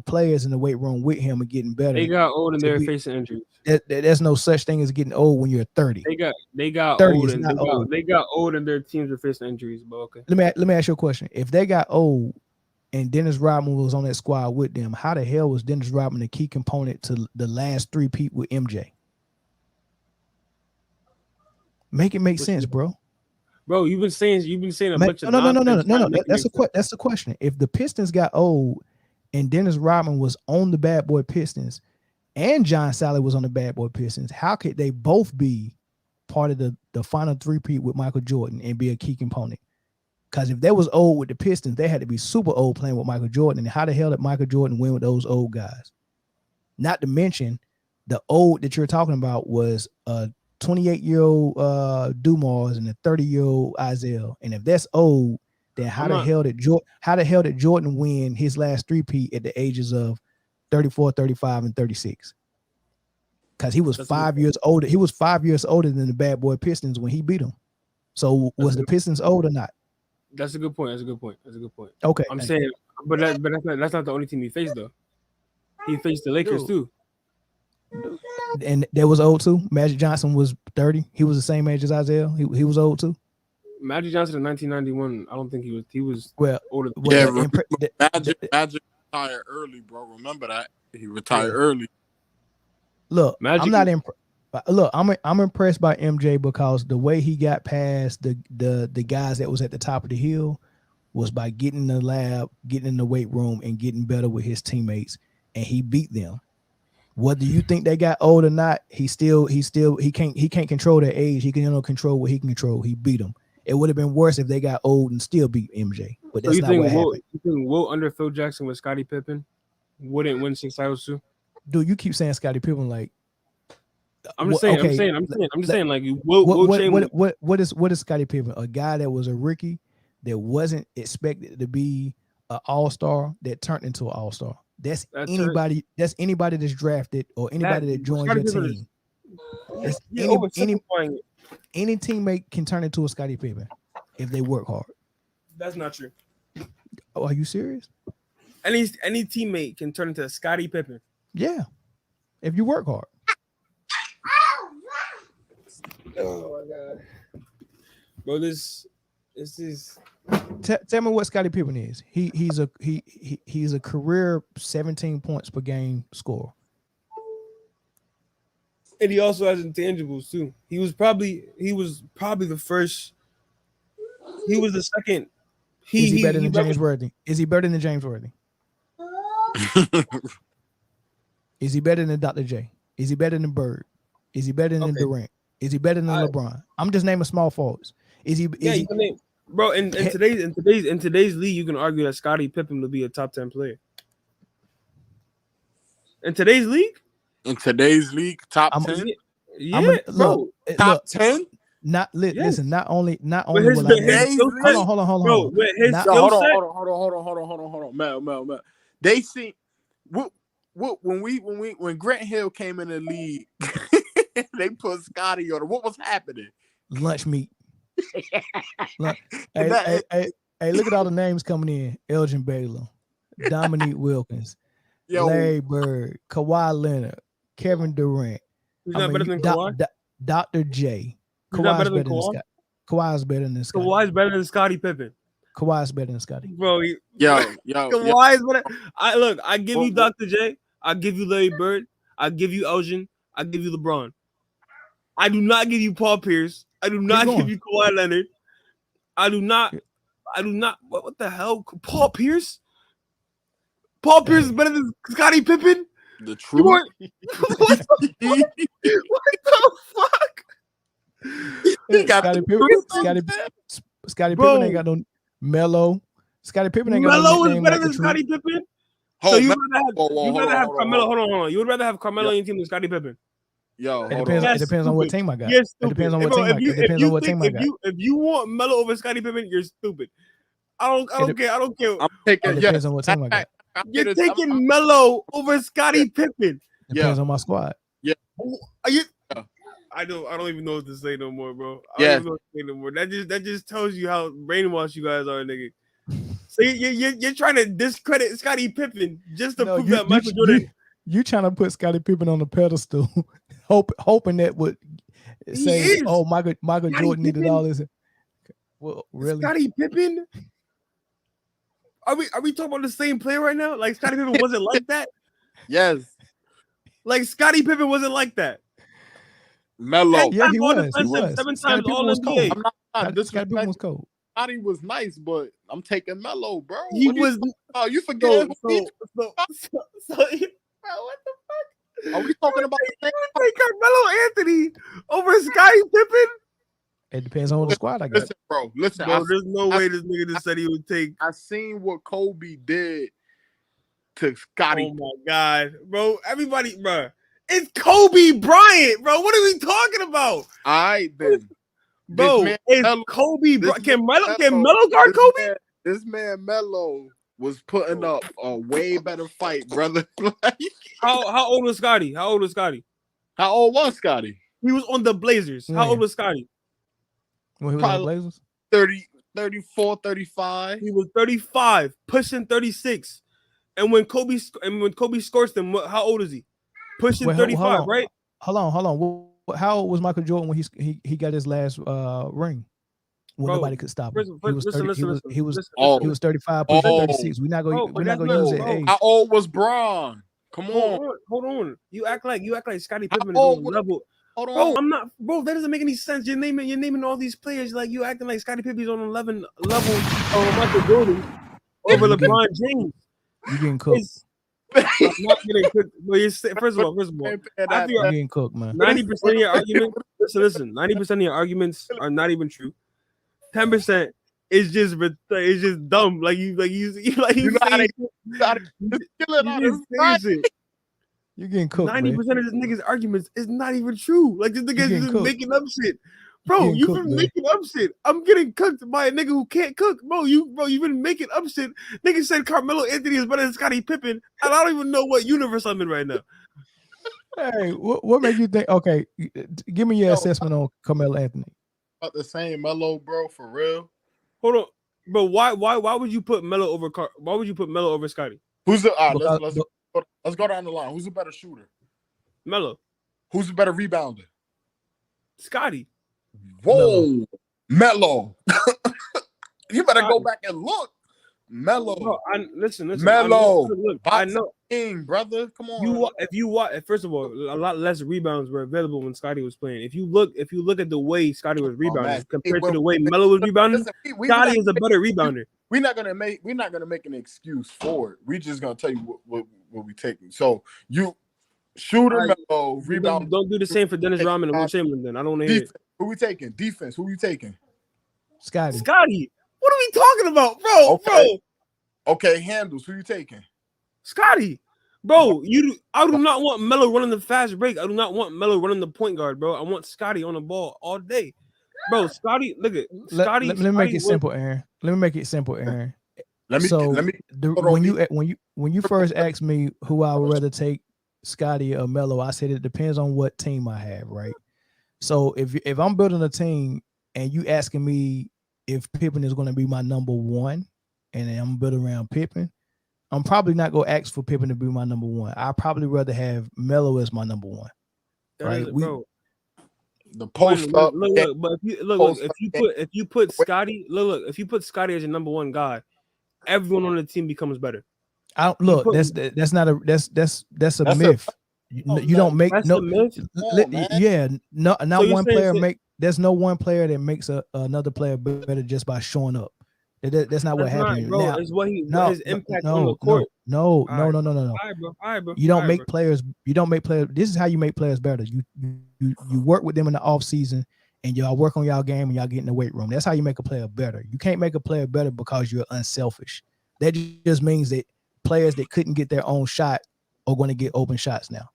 players in the weight room with him and getting better. They got old and they're facing injuries.
There's no such thing as getting old when you're 30.
They got old and they got old and their teams are facing injuries. But okay,
let me ask you a question. If they got old and Dennis Rodman was on that squad with them, how the hell was Dennis Rodman the key component to the last 3-peat with MJ? Make it make sense, bro.
Bro, you've been saying a bunch of
no. That's the question. If the Pistons got old and Dennis Rodman was on the Bad Boy Pistons and John Sally was on the Bad Boy Pistons, how could they both be part of the final 3-peat with Michael Jordan and be a key component? Because if they was old with the Pistons, they had to be super old playing with Michael Jordan. And how the hell did Michael Jordan win with those old guys? Not to mention, the old that you're talking about was a 28-year-old Dumars and a 30-year-old Isaiah. And if that's old, then how the hell did Jordan win his last 3-peat at the ages of 34, 35, and 36? Because he was 5 years older. He was 5 years older than the Bad Boy Pistons when he beat them. So was the Pistons old or not?
That's a good point.
Okay,
I'm saying, but that's not the only team he faced though. He faced the Lakers too.
And that was old too. Magic Johnson was 30. He was the same age as Isaiah. He was old too.
Magic Johnson in 1991. I don't think he was. He was older.
Magic retired early, bro. Remember that he retired early.
Look, I'm not impressed. Look, I'm impressed by MJ because the way he got past the guys that was at the top of the hill was by getting in the lab, getting in the weight room, and getting better with his teammates, and he beat them. Whether you think they got old or not, he can't control their age. He can only control what he can control. He beat them. It would have been worse if they got old and still beat MJ. But that's not what happened.
You think Wilt under Phil Jackson with Scottie Pippen wouldn't win 6 titles too?
Dude, you keep saying Scottie Pippen like.
I'm just saying. Like,
what is Scottie Pippen? A guy that was a rookie that wasn't expected to be an all-star that turned into an all-star. That's anybody that's drafted or anybody that joins your team. Any teammate can turn into a Scottie Pippen if they work hard.
That's not true.
Oh, are you serious?
Any teammate can turn into a Scottie Pippen.
Yeah, if you work hard.
Oh my god, bro! This is.
Tell me what Scottie Pippen is. He's a career 17 points per game scorer.
And he also has intangibles too. He was probably the first. He was the second.
Is he better than James Worthy? Is he better than James Worthy? Is he better than Dr. J? Is he better than Bird? Is he better than Durant? Is he better than LeBron? I'm just naming small forwards. You can name,
bro. In today's league, you can argue that Scottie Pippen would be a top 10 player. In today's league,
top 10.
Yeah, bro.
Top 10.
Listen. Not only. Hold on.
Bro, with his skill set.
Hold on. Mel. They see when Grant Hill came in the league. They put Scotty on. What was happening?
Lunch meat. Hey, look at all the names coming in. Elgin Baylor, Dominique Wilkins, Larry Bird, Kawhi Leonard, Kevin Durant.
He's not better than Kawhi?
Dr. J.
Kawhi's better than Kawhi?
Kawhi's better than Scottie.
Kawhi's better than Scottie Pippen.
Kawhi's better than Scottie.
Bro, Kawhi's better. I give you Dr. J. I give you Larry Bird. I give you Elgin. I give you LeBron. I do not give you Paul Pierce. I do not give you Kawhi Leonard. I do not. What the hell? Paul Pierce? Paul Pierce is better than Scottie Pippen?
The truth.
What the fuck?
Scottie Pippen ain't got no Melo. Scottie Pippen ain't got no
Melo is better than Scottie Pippen? So you would rather have Carmelo. Hold on. You would rather have Carmelo in your team than Scottie Pippen?
Yo,
it depends on what team I got.
It
depends on what team I got.
If you want Melo over Scottie Pippen, you're stupid. I don't care.
I'm taking.
It depends on what team I got.
You're taking Melo over Scottie Pippen.
Depends on my squad.
Yeah.
Are you? I don't even know what to say no more, bro. I don't know what to say no more. That just tells you how brainwashed you guys are, nigga. So you're trying to discredit Scottie Pippen just to prove that Michael Jordan.
You trying to put Scottie Pippen on the pedestal, hoping that would say, "Oh, Michael Jordan needed all this." Well, really,
Scottie Pippen? Are we talking about the same player right now? Like Scottie Pippen wasn't like that.
Yes,
like Scottie Pippen wasn't like that.
Melo,
yeah, he was.
7 times All NBA.
I'm not.
Scottie Pippen was cold.
Scottie was nice, but I'm taking Melo, bro.
He was.
Oh, you forget?
Bro, what the fuck?
Are we talking about
take Carmelo Anthony over Scottie Pippen?
It depends on the squad I got.
Listen,
bro, there's no way this nigga just said he would take.
I seen what Kobe did to Scottie.
Oh my god, bro! Everybody, bro, it's Kobe Bryant, bro. What are we talking about?
All right, then,
bro, it's Kobe. Can Melo guard Kobe?
This man Melo was putting up a way better fight, brother.
How old was Scottie?
How old was Scottie?
He was on the Blazers. How old was Scottie?
When he was on the Blazers?
34, 35.
He was 35, pushing 36. And when Kobe scorched him, how old is he? Pushing 35, right?
Hold on. How old was Michael Jordan when he got his last ring? When nobody could stop him. He was 35, pushing 36. We're not gonna use it.
How old was Bron? Come on.
Hold on. You act like Scottie Pippen is on the level.
Hold on.
Bro, I'm not. Bro, that doesn't make any sense. You're naming all these players like you acting like Scottie Pippen's on 11 level of Michael Jordan over LeBron James.
You getting cooked.
I'm not getting cooked. First of all, I feel
getting cooked, man.
90% of your arguments. Listen. 90% of your arguments are not even true. 10% is just dumb. Like you say shit.
You're getting cooked,
90% of this nigga's arguments is not even true. Like this nigga's just making up shit. Bro, you've been making up shit. I'm getting cooked by a nigga who can't cook. You've been making up shit. Nigga said Carmelo Anthony is better than Scottie Pippen, and I don't even know what universe I'm in right now.
Hey, what make you think? Okay, give me your assessment on Carmelo Anthony.
About the same Melo, bro, for real.
Hold on, bro. Why would you put Melo over Why would you put Melo over Scottie?
Who's the let's go down the line. Who's a better shooter?
Melo.
Who's a better rebounder?
Scottie.
Whoa, Melo. You better go back and look. Melo.
Bro, listen.
Melo.
I know.
King, brother. Come on.
If you watch, first of all, a lot less rebounds were available when Scottie was playing. If you look at the way Scottie was rebounding compared to the way Melo was rebounding, Scottie is a better rebounder.
We're not gonna make an excuse for it. We're just gonna tell you what we taking. So you shooter, Melo, rebound.
Don't do the same for Dennis Rodman and Will Chamberlain. Then I don't want to hear it.
Who we taking? Defense. Who you taking?
Scottie.
What are we talking about, bro?
Okay, handles. Who you taking?
Scottie. Bro, I do not want Melo running the fast break. I do not want Melo running the point guard, bro. I want Scottie on the ball all day. Bro, Scottie, look at Scottie.
Let me make it simple, Aaron. When you first asked me who I would rather take, Scottie or Melo, I said it depends on what team I have, right? So if I'm building a team and you asking me if Pippen is going to be my number one, and I'm building around Pippen, I'm probably not going to ask for Pippen to be my number one. I'd probably rather have Melo as my number one. Right?
The post up.
Look, but if you put Scottie, if you put Scottie as your number one guy, everyone on the team becomes better.
That's a myth. You don't make no myth? Not one player make. There's no one player that makes another player better just by showing up. That's not what happened.
Bro, it's what his impact on the court.
No.
All right, bro.
You don't make players. You don't make players. This is how you make players better. You work with them in the off season, and y'all work on y'all game, and y'all get in the weight room. That's how you make a player better. You can't make a player better because you're unselfish. That just means that players that couldn't get their own shot are going to get open shots now.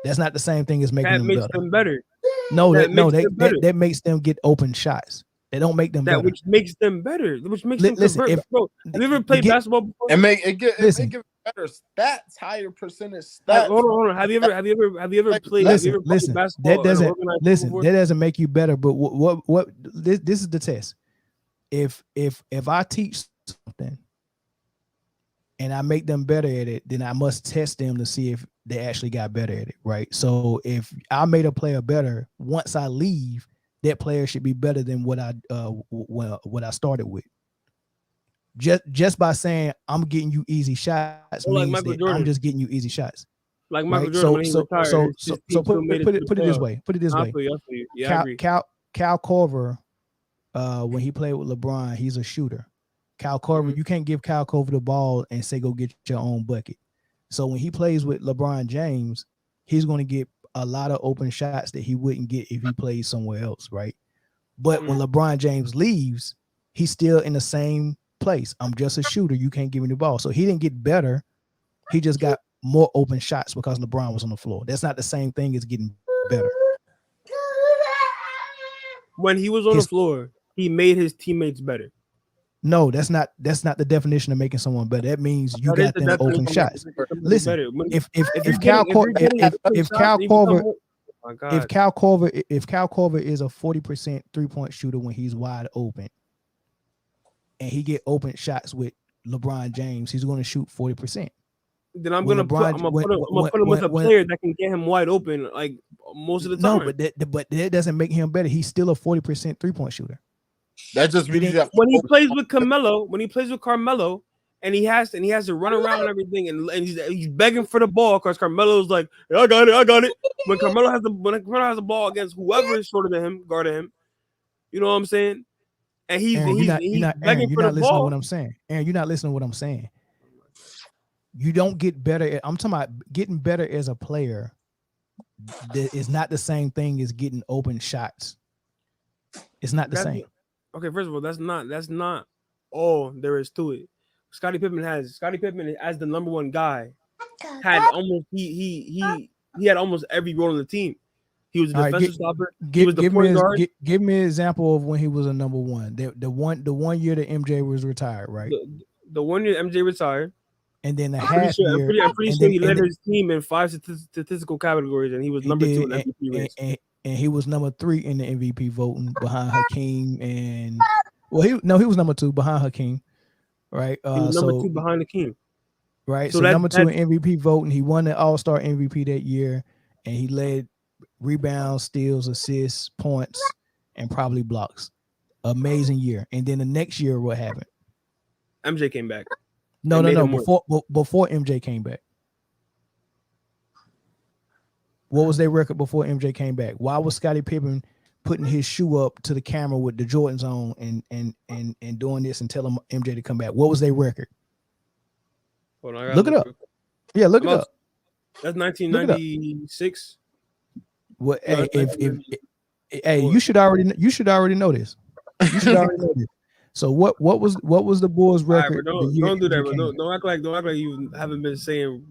That's not the same thing as making them better. No, that makes them get open shots. They don't make them better.
Which makes them better. Which makes them convert. Bro, have you ever played basketball before?
It gives better stats, higher percentage stats.
Hold on. Have you ever played basketball?
That doesn't make you better. But what this is the test. If I teach something and I make them better at it, then I must test them to see if they actually got better at it, right? So if I made a player better, once I leave, that player should be better than what I started with. Just by saying I'm getting you easy shots means that I'm just getting you easy shots.
Like Michael Jordan when he retired.
So put it this way. Put it this way.
Yeah,
Cal Korver, when he played with LeBron, he's a shooter. Cal Korver, you can't give Cal Korver the ball and say go get your own bucket. So when he plays with LeBron James, he's going to get a lot of open shots that he wouldn't get if he plays somewhere else, right? But when LeBron James leaves, he's still in the same place. I'm just a shooter. You can't give me the ball. So he didn't get better. He just got more open shots because LeBron was on the floor. That's not the same thing as getting better.
When he was on the floor, he made his teammates better.
No, that's not the definition of making someone better. That means you got them open shots. Listen, if Cal Korver is a 40% 3-point shooter when he's wide open, and he get open shots with LeBron James, he's going to shoot 40%.
Then I'm gonna put him with a player that can get him wide open like most of the time.
No, but that doesn't make him better. He's still a 40% 3-point shooter.
That just means
when he plays with Carmelo, and he has to run around and everything, and he's begging for the ball because Carmelo's like, I got it. When Carmelo has the ball against whoever is shorter than him, guarding him, you know what I'm saying? And he's begging for the ball.
To what I'm saying, Aaron, you're not listening to what I'm saying. You don't get better. I'm talking about getting better as a player. That is not the same thing as getting open shots. It's not the same.
Okay, first of all, that's not all there is to it. Scottie Pippen as the number one guy had almost he had almost every role in the team. He was a defensive stopper. He was the point guard.
Give me an example of when he was a number one. The one year that MJ was retired, right?
The 1 year MJ retired.
And then the half year.
I'm pretty sure he led his team in 5 statistical categories, and he was number 2 in the MVP race.
And he was number 3 in the MVP voting behind Hakeem and he was number 2 behind Hakeem, right?
He was number 2 behind Hakeem,
right? So number 2 in MVP voting. He won the All-Star MVP that year, and he led rebounds, steals, assists, points, and probably blocks. Amazing year. And then the next year, what happened?
MJ came back.
No. Before MJ came back. What was their record before MJ came back? Why was Scottie Pippen putting his shoe up to the camera with the Jordans on and doing this and telling MJ to come back? What was their record? Look it up. Yeah, look it up.
That's 1996.
What? Hey, you should already know this. You should already know this. So what was the Bulls' record?
Right, don't do that, bro. Don't act like you haven't been saying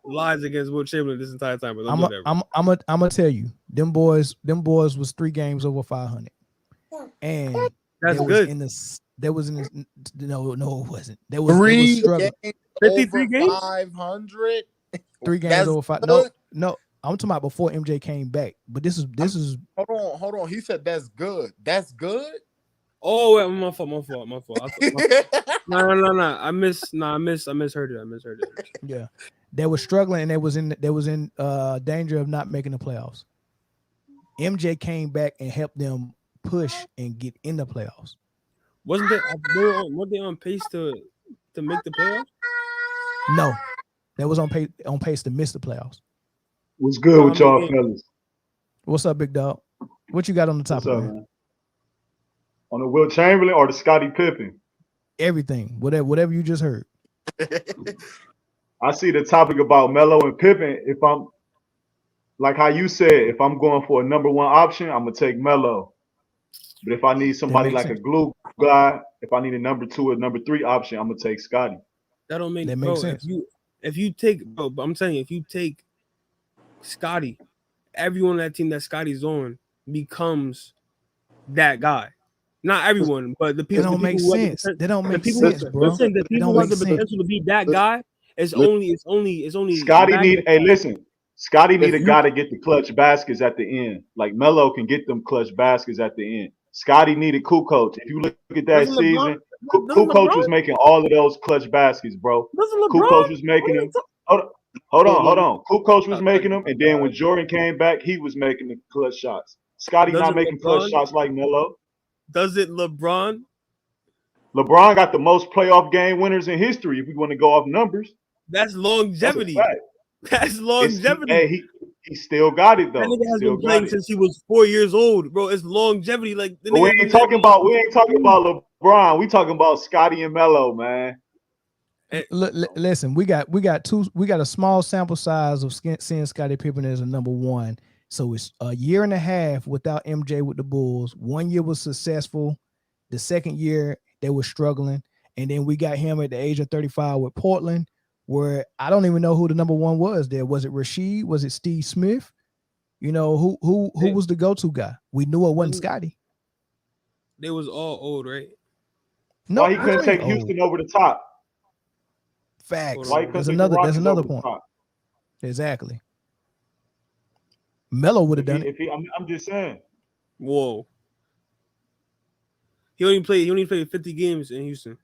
lies against Wilt Chamberlain this entire time. But
I'm gonna tell you, them boys was 3 games over 500, and
that's good.
No, it wasn't. There was
53 games,
500,
3 games over 5. No, I'm talking about before MJ came back. But this is.
Hold on. He said that's good. That's good.
Oh, wait, my fault. No. I misheard it.
Yeah, they were struggling and they was in danger of not making the playoffs. MJ came back and helped them push and get in the playoffs.
Weren't they on pace to make the playoffs?
No, they was on pace to miss the playoffs.
What's good with y'all fellas?
What's up, big dog? What you got on the top of it?
On the Wilt Chamberlain or the Scottie Pippen?
Everything, whatever you just heard.
I see the topic about Melo and Pippen. If I'm like how you said, if I'm going for a number 1 option, I'm gonna take Melo. But if I need somebody like a glue guy, if I need a number 2 or number 3 option, I'm gonna take Scottie.
That don't make sense. If you take, bro, I'm saying if you take Scottie, everyone on that team that Scottie's on becomes that guy. Not everyone, but the people.
They don't make sense. They don't make sense, bro.
Listen, the people who have the potential to be that guy is only.
Scottie need. Hey, listen. Scottie need a guy to get the clutch baskets at the end. Like Melo can get them clutch baskets at the end. Scottie needed Kukoc. If you look at that season, Kukoc was making all of those clutch baskets, bro. Kukoc was making them. Hold on. Kukoc was making them, and then when Jordan came back, he was making the clutch shots. Scottie not making clutch shots like Melo.
Does it LeBron?
LeBron got the most playoff game winners in history. If we want to go off numbers,
that's longevity. That's longevity.
He still got it though.
That nigga has been playing since he was 4 years old, bro. It's longevity. Like
we ain't talking about LeBron. We talking about Scottie and Melo, man.
Listen, we got a small sample size of seeing Scottie Pippen as a number 1. So it's a year and a half without MJ with the Bulls. 1 year was successful. The second year they were struggling, and then we got him at the age of 35 with Portland, where I don't even know who the number 1 was there. Was it Rasheed? Was it Steve Smith? You know, who was the go-to guy? We knew it wasn't Scottie.
They was all old, right?
No, he couldn't take Houston over the top.
Facts. There's another point. Exactly. Melo would have done it.
I'm just saying.
Whoa. He only played 50 games in Houston.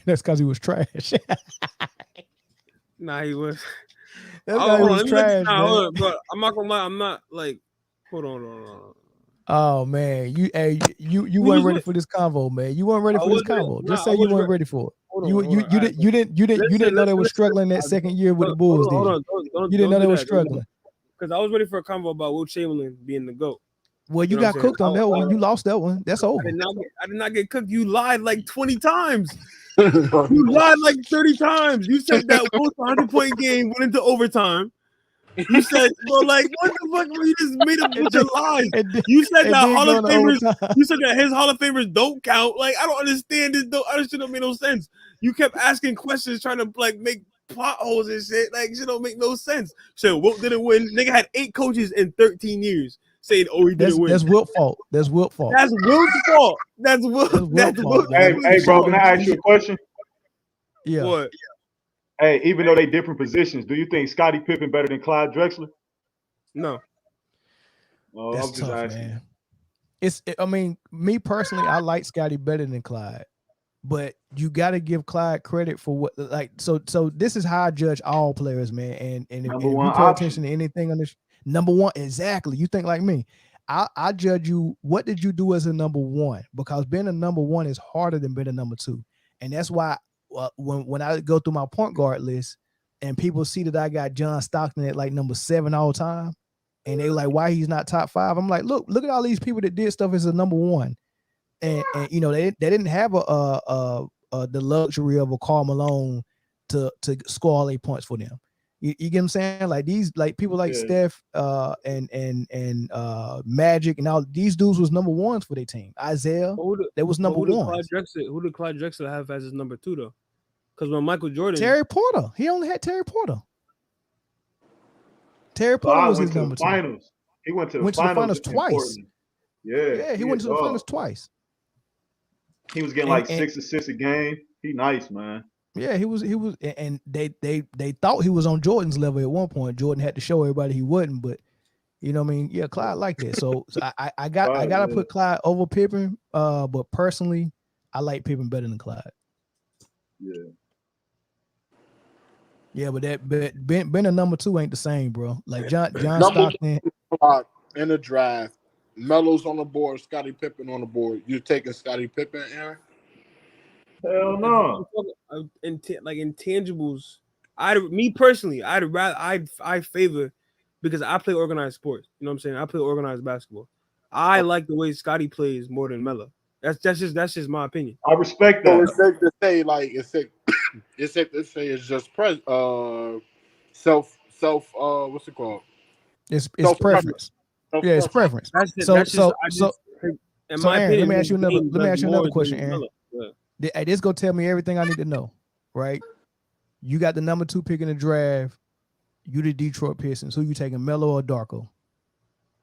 That's because he was trash.
Nah, he was.
That's because he was trash, man.
Bro, I'm not gonna lie. I'm not like. Hold on.
Oh man, you weren't ready for this convo, man. You weren't ready for this convo. Just say you weren't ready for it. You didn't know they were struggling that second year with the Bulls. You didn't know they were struggling.
Because I was ready for a convo about Wilt Chamberlain being the GOAT.
Well, you got cooked on that one. You lost that one. That's over.
I did not get cooked. You lied like 20 times. You lied like 30 times. You said that Wilt's 100-point game went into overtime. You said, bro, like, what the fuck? You just made a bunch of lies. You said that Hall of Famers. You said that his Hall of Famers don't count. Like, I don't understand this. This shit don't make no sense. You kept asking questions, trying to like make plot holes and shit. Like, shit don't make no sense. So Wilt didn't win. Nigga had 8 coaches in 13 years. Saying, oh, he didn't win.
That's Wilt's fault. That's Wilt's fault.
That's Wilt's fault. That's Wilt's fault.
Hey, bro, can I ask you a question?
Yeah.
What?
Hey, even though they different positions, do you think Scottie Pippen better than Clyde Drexler?
No.
Oh,
that's tough, man. I mean, me personally, I like Scottie better than Clyde, but you got to give Clyde credit for what, like, so this is how I judge all players, man. And if you pay attention to anything on this. Number one, exactly. You think like me. I judge you. What did you do as a number one? Because being a number one is harder than being a number two. And that's why when I go through my point guard list and people see that I got John Stockton at like number 7 all time, and they like, why he's not top 5? I'm like, look at all these people that did stuff as a number one. And you know, they didn't have the luxury of a Karl Malone to score all 8 points for them. You get what I'm saying? Like these, like people like Steph and Magic and all these dudes was number ones for their team. Isaiah, that was number one.
Who did Clyde Drexler have as his number 2 though? Because when Michael Jordan,
Terry Porter, he only had Terry Porter. Terry Porter was his number 2.
Finals. He went to the
finals twice.
Yeah,
he went to the finals twice.
He was getting like 6 assists a game. He nice, man.
Yeah, he was, and they thought he was on Jordan's level at one point. Jordan had to show everybody he wasn't, but you know what I mean? Yeah, Clyde like that. So I gotta put Clyde over Pippen. But personally, I like Pippen better than Clyde.
Yeah.
Yeah, but being a number 2 ain't the same, bro. Like John Stockton
in the draft, Melo's on the board, Scottie Pippen on the board. You taking Scottie Pippen, Aaron?
Hell no.
Like intangibles, me personally, I favor, because I play organized sports. You know what I'm saying? I play organized basketball. I like the way Scottie plays more than Melo. That's just my opinion.
I respect that.
So it's safe to say, like it's safe to say it's just self what's it called?
It's preference. Yeah, it's preference.
In my opinion,
let me ask you another question, Aaron. This gonna tell me everything I need to know, right? You got the number 2 pick in the draft. You the Detroit Pistons. Who you taking, Melo or Darko?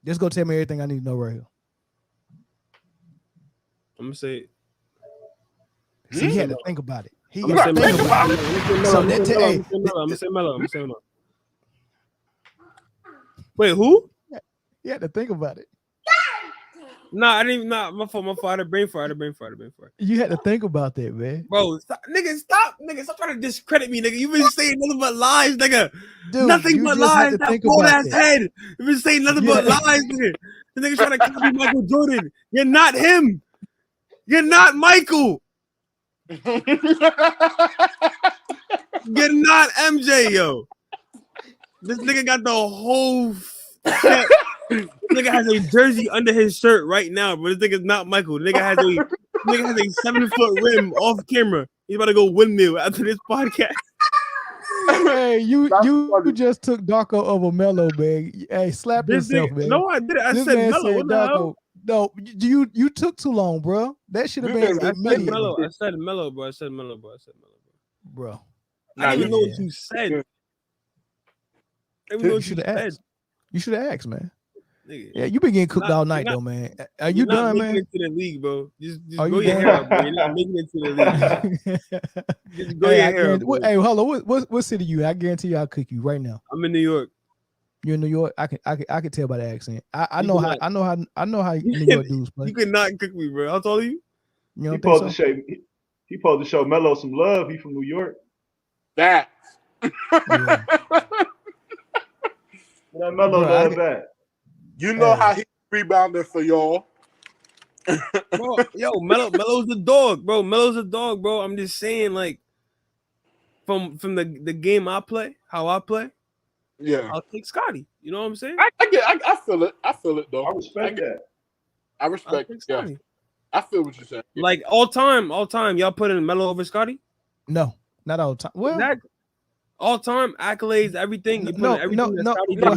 This gonna tell me everything I need to know right here.
I'm gonna say.
See, he had to think about it. He had to think about it.
I'm gonna say Melo. Wait, who?
He had to think about it.
Nah, I didn't even. Nah, my fault. I had a brain fart.
You had to think about that, man.
Bro, stop trying to discredit me, nigga. You've been saying nothing but lies, nigga.
Dude,
nothing but lies. That old ass head. You've been saying nothing but lies, nigga. The nigga trying to copy Michael Jordan. You're not him. You're not Michael. You're not MJ, yo. This nigga got the whole. Nigga has a jersey under his shirt right now, but this nigga's not Michael. Nigga has a 7-foot rim off camera. He's about to go windmill after this podcast.
Hey, you just took Darko over Melo, man. Hey, slap yourself, man.
No, I didn't. I said Melo. What the hell?
No, you took too long, bro. That should have been
Melo. I said Melo, bro.
Bro.
I didn't even know what you said.
You should have asked. You should have asked, man. Nigga, yeah, you been getting cooked all night, though, man. Are you done, man?
Into the league, bro. Just go your hair up, bro. You're not making it to the league. Just go your hair up, bro.
Hey, hold on. What city you? I guarantee you, I'll cook you right now.
I'm in New You're
in New York. I can tell by the accent. I know how New York dudes play.
You could not cook me, bro. I'll tell you.
You don't think so?
He supposed to show Melo some love. He from New York.
That.
Yeah. Melo love that.
You know how he rebounded for y'all.
Bro, yo, Melo's the dog, bro. Melo's a dog, bro. I'm just saying, like, from the game I play, how I play,
yeah,
I'll take Scottie. You know what I'm saying?
I feel it. I feel it, though.
I respect that.
I respect it. Yeah. I feel what you're saying.
Like all time, y'all put in Melo over Scottie?
No, not all the time. Well,
All time accolades, everything.
No. But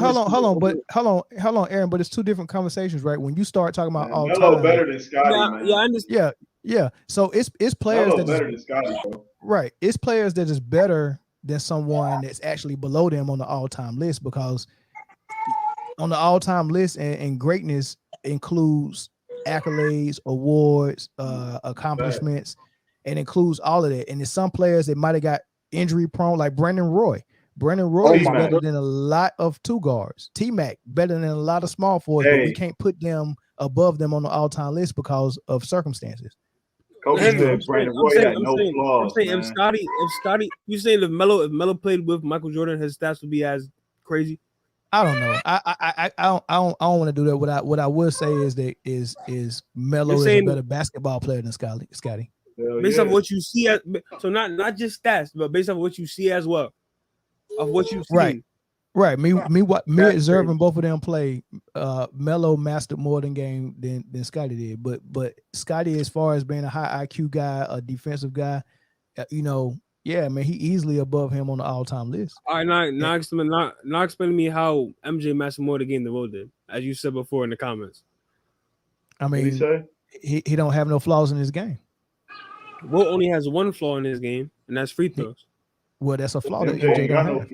hold on, Aaron. But it's two different conversations, right? When you start talking about all
Melo
time,
better than Scotty, man.
Yeah, I understand.
Yeah. So it's players
Melo
that
better than Scotty, bro.
Right. It's players that is better than someone that's actually below them on the all-time list, because on the all-time list and greatness includes accolades, awards, accomplishments, and includes all of that. And there's some players that might have got injury prone, like Brandon Roy. Brandon Roy is better than a lot of two guards. T-Mac better than a lot of small forwards, but we can't put them above them on the all-time list because of circumstances.
Kobe said Brandon Roy had no flaws.
I'm saying if Scotty, you saying if Melo played with Michael Jordan, his stats would be as crazy?
I don't know. I don't want to do that. What I will say is that is Melo is a better basketball player than Scotty.
Based off what you see, so not just stats, but based off what you see as well, of what you see.
Right. Me observing both of them play. Melo mastered more game than Scotty did. But Scotty, as far as being a high IQ guy, a defensive guy, yeah, man, he easily above him on the all-time list.
All right, now explain to me how MJ mastered more the game than Wilt did, as you said before in the comments.
I mean, he don't have no flaws in his game.
Wilt only has one flaw in his game, and that's free throws.
Well, that's a flaw that MJ don't have.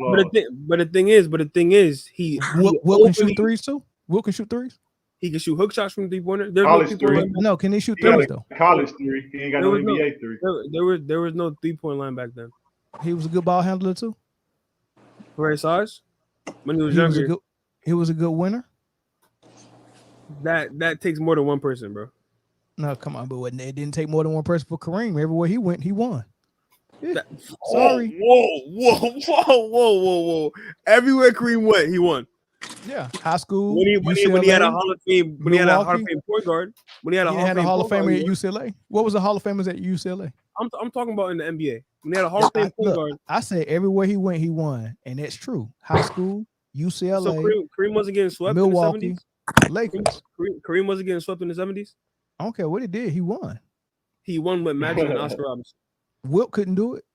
But the thing is,
Wilt can shoot threes too. Wilt can shoot threes.
He can shoot hook shots from 3-pointer.
No, can he shoot threes though?
College three. He ain't got no NBA three.
There was no 3-point line back then.
He was a good ball handler too.
For his size, when he was younger,
he was a good winner.
That takes more than one person, bro.
No, come on, but it didn't take more than one person for Kareem. Everywhere he went, he won. Yeah. Sorry.
Whoa. Everywhere Kareem went, he won.
Yeah. High school.
When he had a Hall of Fame, point guard. When he had a
Hall of Famer at UCLA. What was the Hall of Famers at UCLA?
I'm talking about in the NBA. When he had a Hall of Fame point guard.
I said everywhere he went, he won. And that's true. High school, UCLA.
So Kareem wasn't getting swept
Milwaukee,
in the 70s?
Lakers.
Kareem wasn't getting swept in the 70s?
I don't care what he did. He won.
He won with Magic and Oscar Robinson.
Wilt couldn't do it.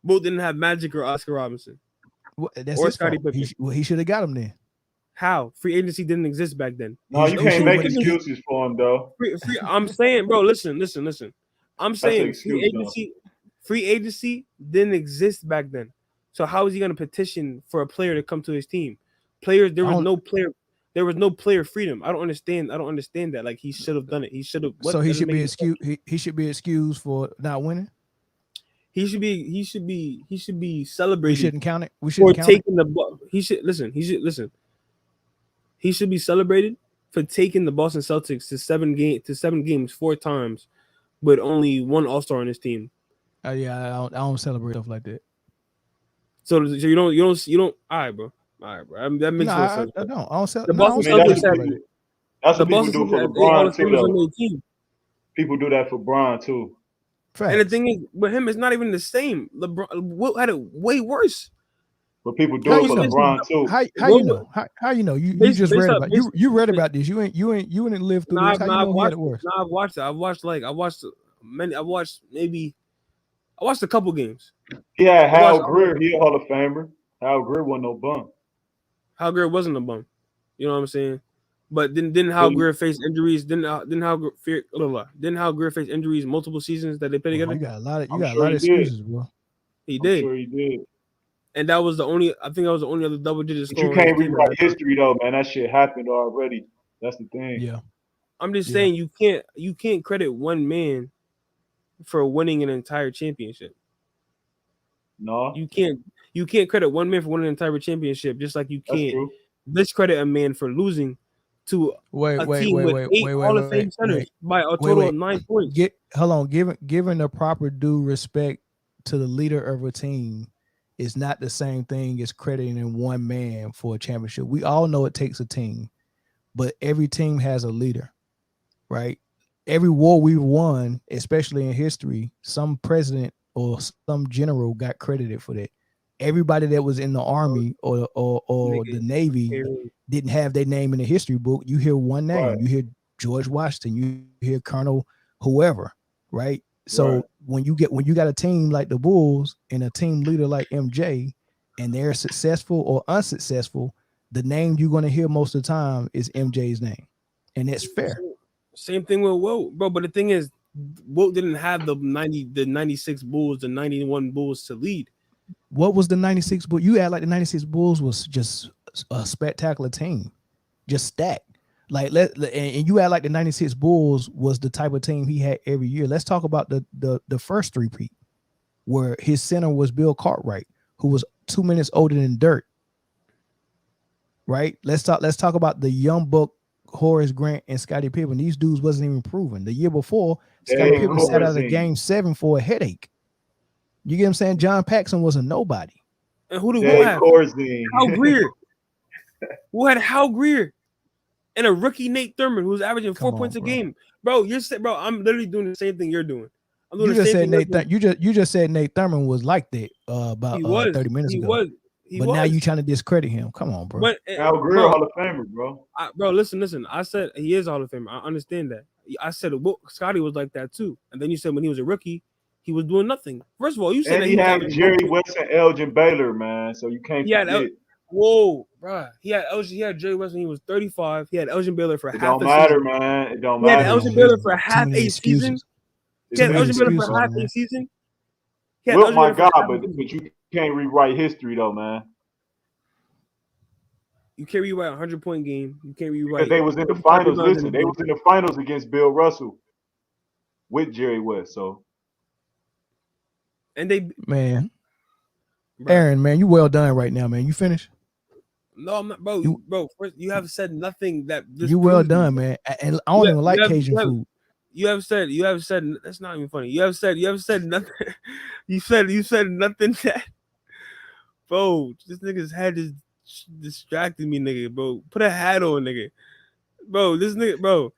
Wilt didn't have Magic or Oscar Robinson.
That's or Scottie Pippen. He should have got him then.
How? Free agency didn't exist back then.
No, you can't make excuses for him though.
I'm saying, bro, listen. I'm saying free agency didn't exist back then. So how is he going to petition for a player to come to his team? There was no player freedom. I don't understand that. Like, he should have done it. He should have.
So he should be excused. He should be excused for not winning.
He should be celebrated.
We shouldn't count it. We shouldn't count
taking the. He should listen. He should be celebrated for taking the Boston Celtics to 7 games 4 times, with only one All-Star on his team.
Yeah, I don't celebrate stuff like that.
So you don't. All right, bro. That makes no sense.
I don't celebrate.
The Boston Celtics.
That's what people do for LeBron too, though. People do that for Bron too.
Facts.
And the thing is, with him, it's not even the same. LeBron Wilt had it way worse.
But people do it for LeBron too.
How you know? How you know? You just read about you read about this. You ain't lived through this. How you know he had it worse?
I've watched it. I watched a couple games.
Yeah, Hal Greer, he a Hall of Famer. Hal Greer wasn't no bum.
Hal Greer wasn't a bum. You know what I'm saying? But didn't Hal Greer face injuries? Didn't Hal Greer face injuries multiple seasons that they played together?
You got a lot of excuses, bro.
He did.
I'm sure he did.
And that was the only. I think that was the only other double-digit score.
You can't rewrite history though, man. That shit happened already. That's the thing.
Yeah.
I'm just saying you can't credit one man for winning an entire championship.
No,
you can't credit one man for winning an entire championship, just like you can't discredit a man for losing to a team with 8 Hall of Fame centers by a total of 9 points.
Giving the proper due respect to the leader of a team is not the same thing as crediting one man for a championship. We all know it takes a team, but every team has a leader, right? Every war we've won, especially in history, some president or some general got credited for that. Everybody that was in the Army or the Navy didn't have their name in the history book. You hear one name, right. You hear George Washington, you hear Colonel whoever, right? So when you got a team like the Bulls and a team leader like MJ, and they're successful or unsuccessful, the name you're going to hear most of the time is MJ's name, and that's fair.
Same thing with Wilt, bro. But the thing is, Wilt didn't have the 96 Bulls, the 91 Bulls to lead.
What was the 96 Bulls? You act like the 96 Bulls was just a spectacular team, just stacked. Like and you act like the 96 Bulls was the type of team he had every year. Let's talk about the first three-peat, where his center was Bill Cartwright, who was 2 minutes older than Dirk. Right? Let's talk about the young buck Horace Grant and Scottie Pippen. These dudes wasn't even proven. The year before, Scottie Pippen sat out of Game 7 for a headache. You get what I'm saying? John Paxson was a nobody.
And who did Wilt have? Hal Greer. Who had Hal Greer? And a rookie Nate Thurman who was averaging 4 points a game. Bro, I'm literally doing the same thing you're doing. I'm doing
you just said Nate. You just said Nate Thurman was like that about 30 minutes ago. But now you trying to discredit him. Come on, bro.
But Al Greer, Hall of Famer, bro.
Bro, listen. I said he is Hall of Famer. I understand that. I said Scottie was like that too. And then you said when he was a rookie, he was doing nothing. First of all, you said
he had Jerry West and Elgin Baylor, man. So you can't forget.
Whoa, bro. He had Jerry West when he was 35. He had Elgin Baylor for half a season.
It don't matter, man. It don't matter.
He had Elgin Baylor for half a season. He had Elgin Baylor for half a season.
Well, my God, but you can't rewrite history, though, man.
You can't rewrite a 100-point game. You can't rewrite.
They was in the finals. Listen, they was in the finals against Bill Russell with Jerry West. So,
and they
man, Aaron, man, you well done right now, man. You finished?
No, I'm not, bro. Bro, first, you have said nothing that.
You well done, man. And I don't even like Cajun food.
You have said that's not even funny. You have said nothing. you said nothing that, bro. This nigga's head is distracting me, nigga. Bro, put a hat on, nigga. Bro, this nigga, bro.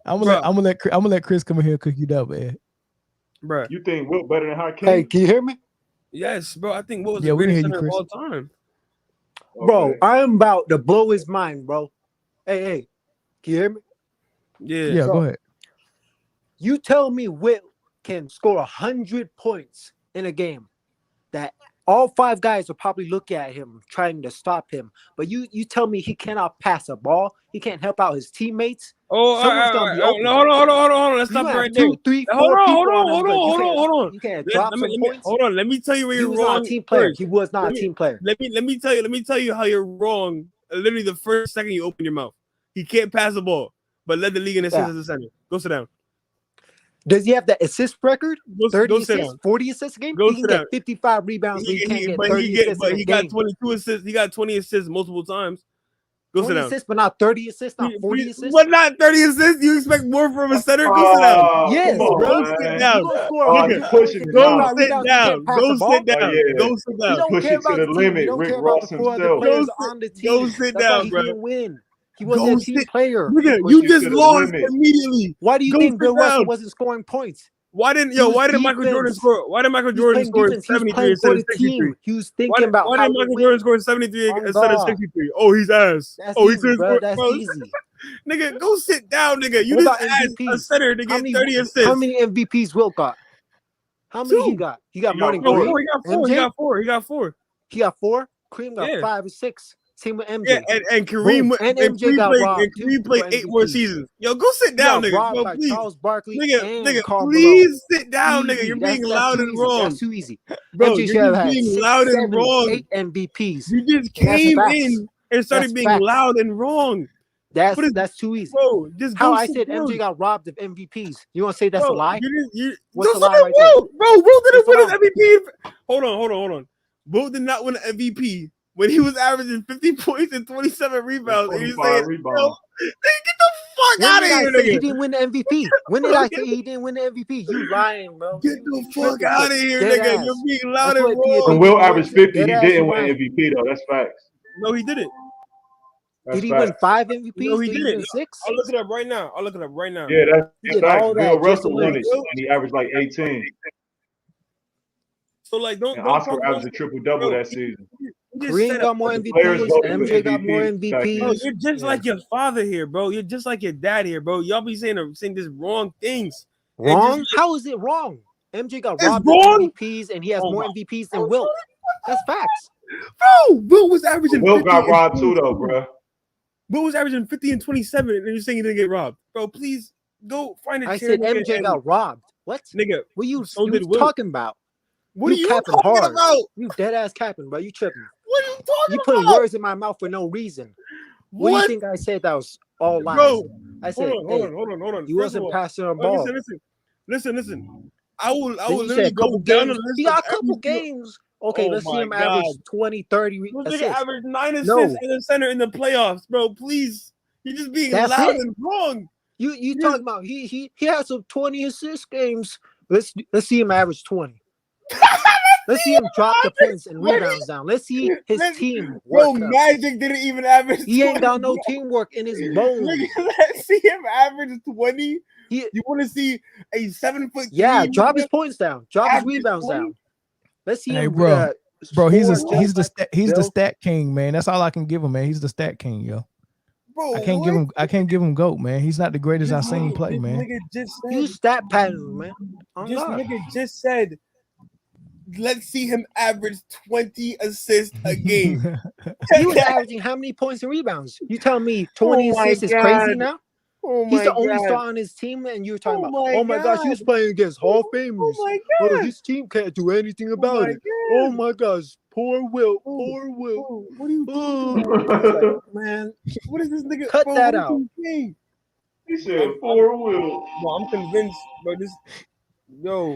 I'm gonna let Chris come in here and cook you up, man.
Bro,
you think Wilt better than Hakeem?
Hey, can you hear me?
Yes, bro. I think Wilt was the greatest center of all time.
Okay. Bro, I'm about to blow his mind, bro. Hey, can you hear me?
Yeah,
go ahead.
You tell me Wilt can score 100 points in a game that all five guys will probably look at him trying to stop him. But you tell me he cannot pass a ball. He can't help out his teammates.
Oh,
someone's gonna be open.
Hold on. Let's stop right there.
2, 3, 4
Hold on.
You can't drop some points.
Hold on. Let me tell you where you're wrong.
He was not a team player.
Let me tell you how you're wrong. Literally the first second you open your mouth. He can't pass the ball, but led the league in assists as a center. Go sit down.
Does he have the assist record? 30
go
assists, 40 assists a game?
Go
he can get 55 rebounds, but he can't get 30 assists in a game.
He got 22 assists. He got 20 assists multiple times. Go sit
20
down.
assists, but not 30 assists, not 40 assists.
What, not 30 assists? You expect more from a center? Go sit down.
Yes,
bro. Sit down.
Go sit down.
Go sit down.
Push it to the limit. Rick Ross himself.
Go sit down, bro.
He didn't win. He wasn't a team player.
You just lost immediately.
Why do you think Bill Russell wasn't scoring points?
Why didn't Michael Jordan score? Why did Michael Jordan score 73 instead of 63?
He was thinking about
why did Michael Jordan score 73 instead of 63? Oh, he's ass.
That's easy, bro. That's
bro.
easy.
Nigga, go sit down, nigga. You just asked a center to get 30 assists.
How many MVPs Wilt got? How many he got? He got more than Kareem.
He got four.
He got 4? Kareem got 5 or 6. Same with MJ.
Yeah, and Kareem
and MJ got robbed.
And Kareem played 8 more seasons. Yo, go sit down, nigga. Bro, please.
Charles Barkley
nigga, please sit down, nigga. You're being loud and wrong.
That's too easy.
Bro, you're being loud and wrong.
8 MVPs.
You just came in and started being loud and wrong.
That's too easy.
Bro, just
how I said MJ got robbed of MVPs. You want to say that's a lie?
What's the lie right there? Bro, Wilt didn't win an MVP. Hold on. Wilt did not win an MVP when he was averaging 50 points and 27 rebounds. And he's saying, get the fuck out of here, nigga.
He didn't win the MVP. When did I say he didn't win the MVP? You lying, bro.
Get the fuck out of here, nigga. You're being loud and wrong.
When Wilt averaged 50, he didn't win MVP, though. That's facts.
No, he didn't.
Did he win 5 MVPs?
No, he didn't.
6?
I'll look it up right now.
Yeah, that's facts. Bill Russell won it, and he averaged like 18.
So, like, don't
Oscar averaged a triple-double that season.
Kareem got more MVPs. MJ got more MVPs.
Bro, you're just like your father here, bro. You're just like your dad here, bro. Y'all be saying this wrong things.
Wrong? How is it wrong? MJ got robbed of MVPs, and he has more MVPs than Wilt. That's facts.
Bro, Wilt was averaging.
Wilt got robbed too, though, bro.
Wilt was averaging 50 and 27, and you're saying he didn't get robbed, bro. Please go find a chair.
I said MJ got robbed. What?
Nigga,
what you
talking
about?
What are you talking
hard.
about?
You dead ass capping, bro. You tripping.
What are you talking about?
You putting words in my mouth for no reason. What do you think I said that was all lies? Bro, I said,
hold on.
You wasn't passing a ball.
Listen. I will
literally go down the list. He got a couple games. Okay, let's see him average 20, 30 assists.
Average 9 assists in the center in the playoffs, bro. Please. You're just being loud and wrong.
You talking about he had some 20 assist games. Let's see him average 20. Let's see him drop the points and rebounds down. Let's see his team work.
Bro, Magic didn't even average 20.
He ain't got no teamwork in his bones.
Let's see him average 20. You want to see a 7-foot?
Yeah, drop his points down. Drop his rebounds down. Let's see him.
Bro, he's the stat king, man. That's all I can give him, man. He's the stat king, yo.
Bro,
I can't give him GOAT, man. He's not the greatest I've seen play, man.
You stat patterns, man.
Nigga just said, let's see him average 20 assists a game.
He was averaging how many points and rebounds? You tell me 20 assists is crazy now? He's the only star on his team, and you're talking about, oh my gosh, he was playing against Hall of Famers. Oh, his team can't do anything about it. Oh my gosh, poor Wilt, poor Wilt.
What are you doing? Man, what is this nigga?
Cut that out.
He said poor Wilt.
No, I'm convinced, bro.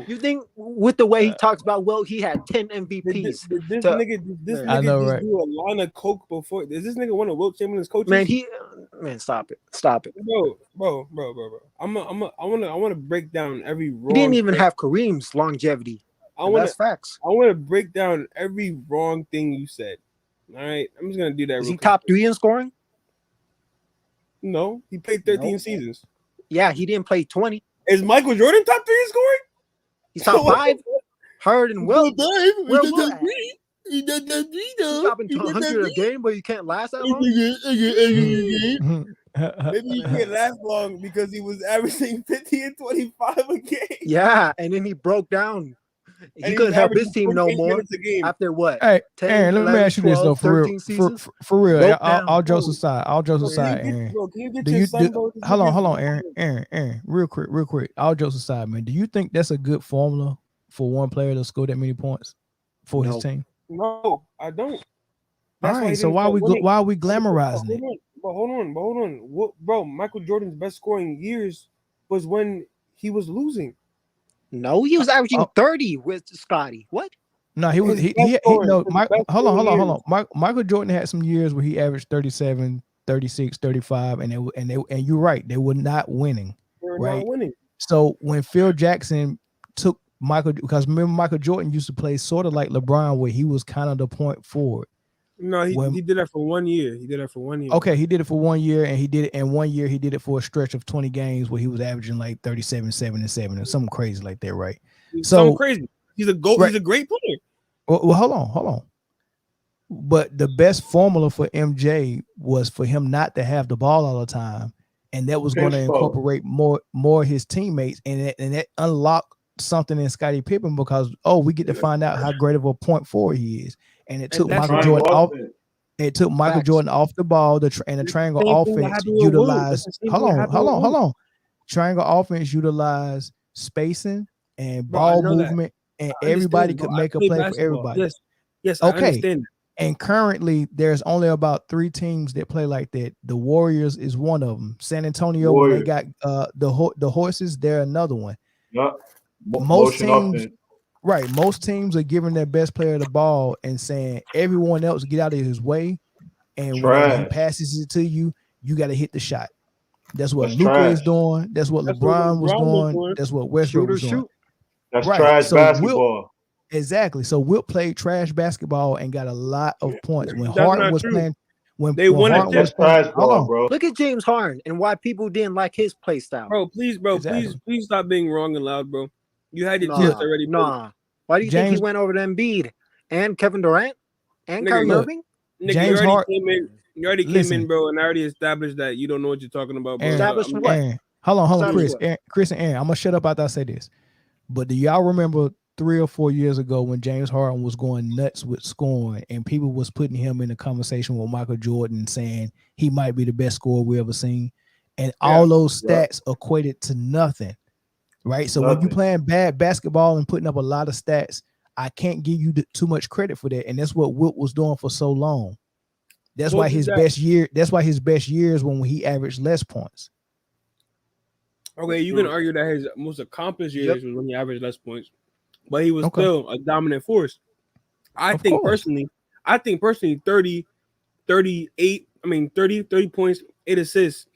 You think with the way he talks about Wilt, he had 10 MVPs?
This nigga
I know, right?
do a line of coke before. Is this nigga one of Wilt Chamberlain's coaches?
Man, stop it,
bro. I want to break down every wrong.
He didn't even have Kareem's longevity. That's facts.
I want to break down every wrong thing you said. All right, I'm just gonna do that.
Is he top 3 in scoring?
No, he played 13 seasons.
Yeah, he didn't play 20.
Is Michael Jordan top 3 in scoring?
He's top 5. Heard and Wilt.
He does that.
He's dropping 100 a game, but you can't last that long.
Maybe he can't last long because he was averaging 50 and 25 a game.
Yeah, and then he broke down. He couldn't help his team no more. After what?
Hey,
10,
Aaron, let
11,
me ask you
12,
this though, for real. All jokes aside, Aaron. Hold on, Aaron, real quick. All jokes aside, man. Do you think that's a good formula for one player to score that many points for his team?
No, I don't.
All right, so why are we glamorizing it?
But hold on. Bro, Michael Jordan's best scoring years was when he was losing.
No, he was averaging 30 with Scotty. What?
No, he was. Hold on. Michael Jordan had some years where he averaged 37, 36, 35, and you're right, they were not winning. Not winning. So when Phil Jackson took Michael, because remember Michael Jordan used to play sort of like LeBron, where he was kind of the point forward.
No, he did that for 1 year.
Okay, he did it for 1 year, and he did it in 1 year. He did it for a stretch of 20 games where he was averaging like 37, 7, and 7, or something crazy like that, right?
Something crazy. He's a GOAT. Right. He's a great player.
Well, hold on. But the best formula for MJ was for him not to have the ball all the time, and that was going to incorporate more his teammates, and that unlocked something in Scottie Pippen because we get to find out how great of a point forward he is. And it took Michael Jordan off. It took Michael Jordan off the ball. And the triangle offense utilized. Hold on. Triangle offense utilized spacing and ball movement, and everybody could make a play for everybody.
Yes, I understand.
And currently, there's only about 3 teams that play like that. The Warriors is one of them. San Antonio, they got the Horses. They're another one.
Yep.
Most teams are giving their best player the ball and saying everyone else get out of his way, and when he passes it to you, you got to hit the shot. That's what Luka is doing. That's what LeBron was doing. That's what Westbrook was doing.
That's trash basketball.
Exactly. So Wilt played trash basketball and got a lot of points when Harden was playing. When Harden was playing,
bro.
Look at James Harden and why people didn't like his play style.
Bro, please stop being wrong and loud, bro. You had your chance already.
Why do you think he went over to Embiid and Kevin Durant and Kyrie Irving?
James Harden.
You already came in, bro, and I already established that you don't know what you're talking about, bro.
Established what?
Hold on, Chris and Aaron. I'm gonna shut up after I say this. But do y'all remember 3 or 4 years ago when James Harden was going nuts with scoring and people was putting him in a conversation with Michael Jordan saying he might be the best scorer we ever seen. And all those stats equated to nothing, right? So when you playing bad basketball and putting up a lot of stats, I can't give you too much credit for that. And that's what Wilt was doing for so long. That's why his best year. That's why his best years when he averaged less points.
Okay, you can argue that his most accomplished years was when he averaged less points, but he was still a dominant force. I think personally 30 points, 8 assists,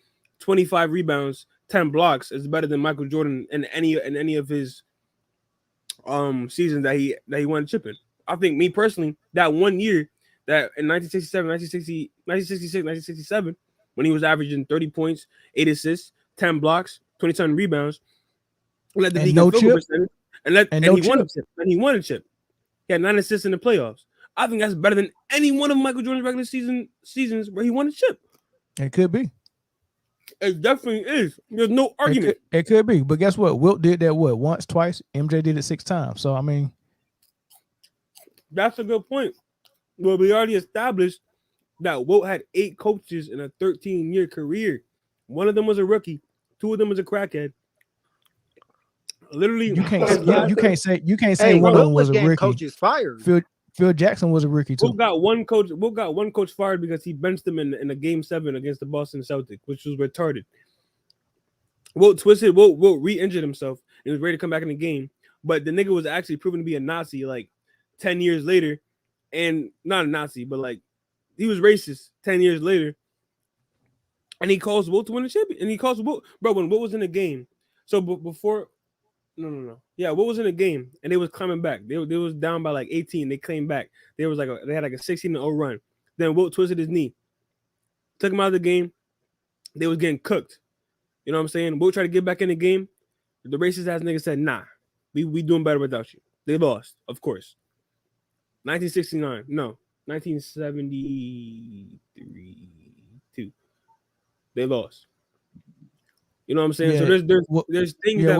25 rebounds, 10 blocks is better than Michael Jordan in any of his seasons that he won chip in. I think me personally, that one year that in 1966, 1967, when he was averaging 30 points, 8 assists, 10 blocks, 27 rebounds, led the league in field goal percentage, and he won a chip. He had 9 assists in the playoffs. I think that's better than any one of Michael Jordan's regular seasons where he won a chip.
It could be.
It definitely is. There's no argument.
It could be. But guess what? Wilt did that once, twice. MJ did it 6 times. So I mean,
that's a good point. Well, we already established that Wilt had 8 coaches in a 13-year career. One of them was a rookie. 2 of them was a crackhead. Literally,
you can't say one of them was a rookie.
Coaches fired.
Phil Jackson was a rookie too.
Wilt got one coach fired because he benched him in a game 7 against the Boston Celtics, which was retarded. Wilt re-injured himself and was ready to come back in the game, but the nigga was actually proven to be a Nazi like 10 years later, and not a Nazi, but like he was racist 10 years later, and he calls Wilt to win the champion. And he calls Wilt, bro, when Wilt was in the game. So before. No. Yeah, what was in the game? And they was coming back. They was down by like 18. They came back. They had like a 16-0 run. Then Wilt twisted his knee. Took him out of the game. They was getting cooked. You know what I'm saying? Wilt tried to get back in the game. The racist ass nigga said, nah, we doing better without you. They lost, of course. 1969. No. 1973. They lost. You know what I'm saying?
Yeah.
So there's things that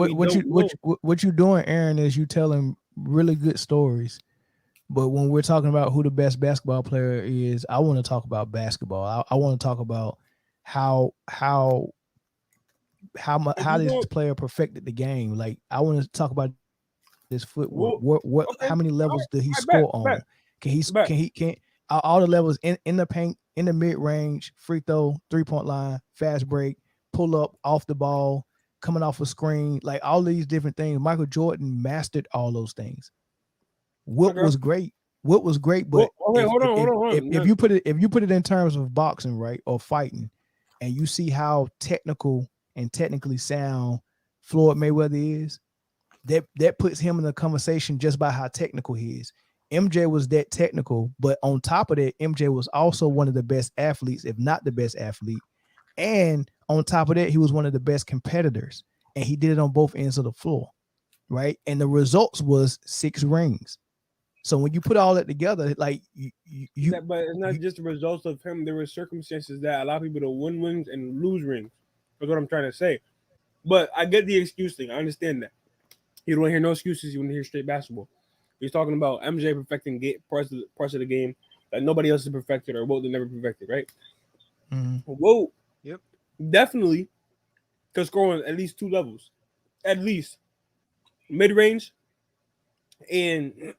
what you doing, Aaron, is you telling really good stories. But when we're talking about who the best basketball player is, I want to talk about basketball. I want to talk about how this player perfected the game. Like I want to talk about his footwork. How many levels did he score on? Can all the levels in the paint, in the mid range, free throw, 3-point line, fast break, pull up, off the ball, coming off a screen, like all these different things. Michael Jordan mastered all those things. Wilt was great. Wilt was great, but
hold on.
If you put it in terms of boxing, right, or fighting, and you see how technical and technically sound Floyd Mayweather is, that puts him in the conversation just by how technical he is. MJ was that technical, but on top of that, MJ was also one of the best athletes, if not the best athlete. And on top of that, he was one of the best competitors, and he did it on both ends of the floor, right? And the results was 6 rings. So when you put all that together, like
but it's not just the results of him. There were circumstances that allow people to win rings and lose rings. That's what I'm trying to say. But I get the excuse thing. I understand that. You don't want to hear no excuses. You want to hear straight basketball. He's talking about MJ perfecting parts of the game that nobody else has perfected or Wilt never perfected, right?
Mm-hmm.
Wilt, definitely could score on at least 2 levels, at least mid-range and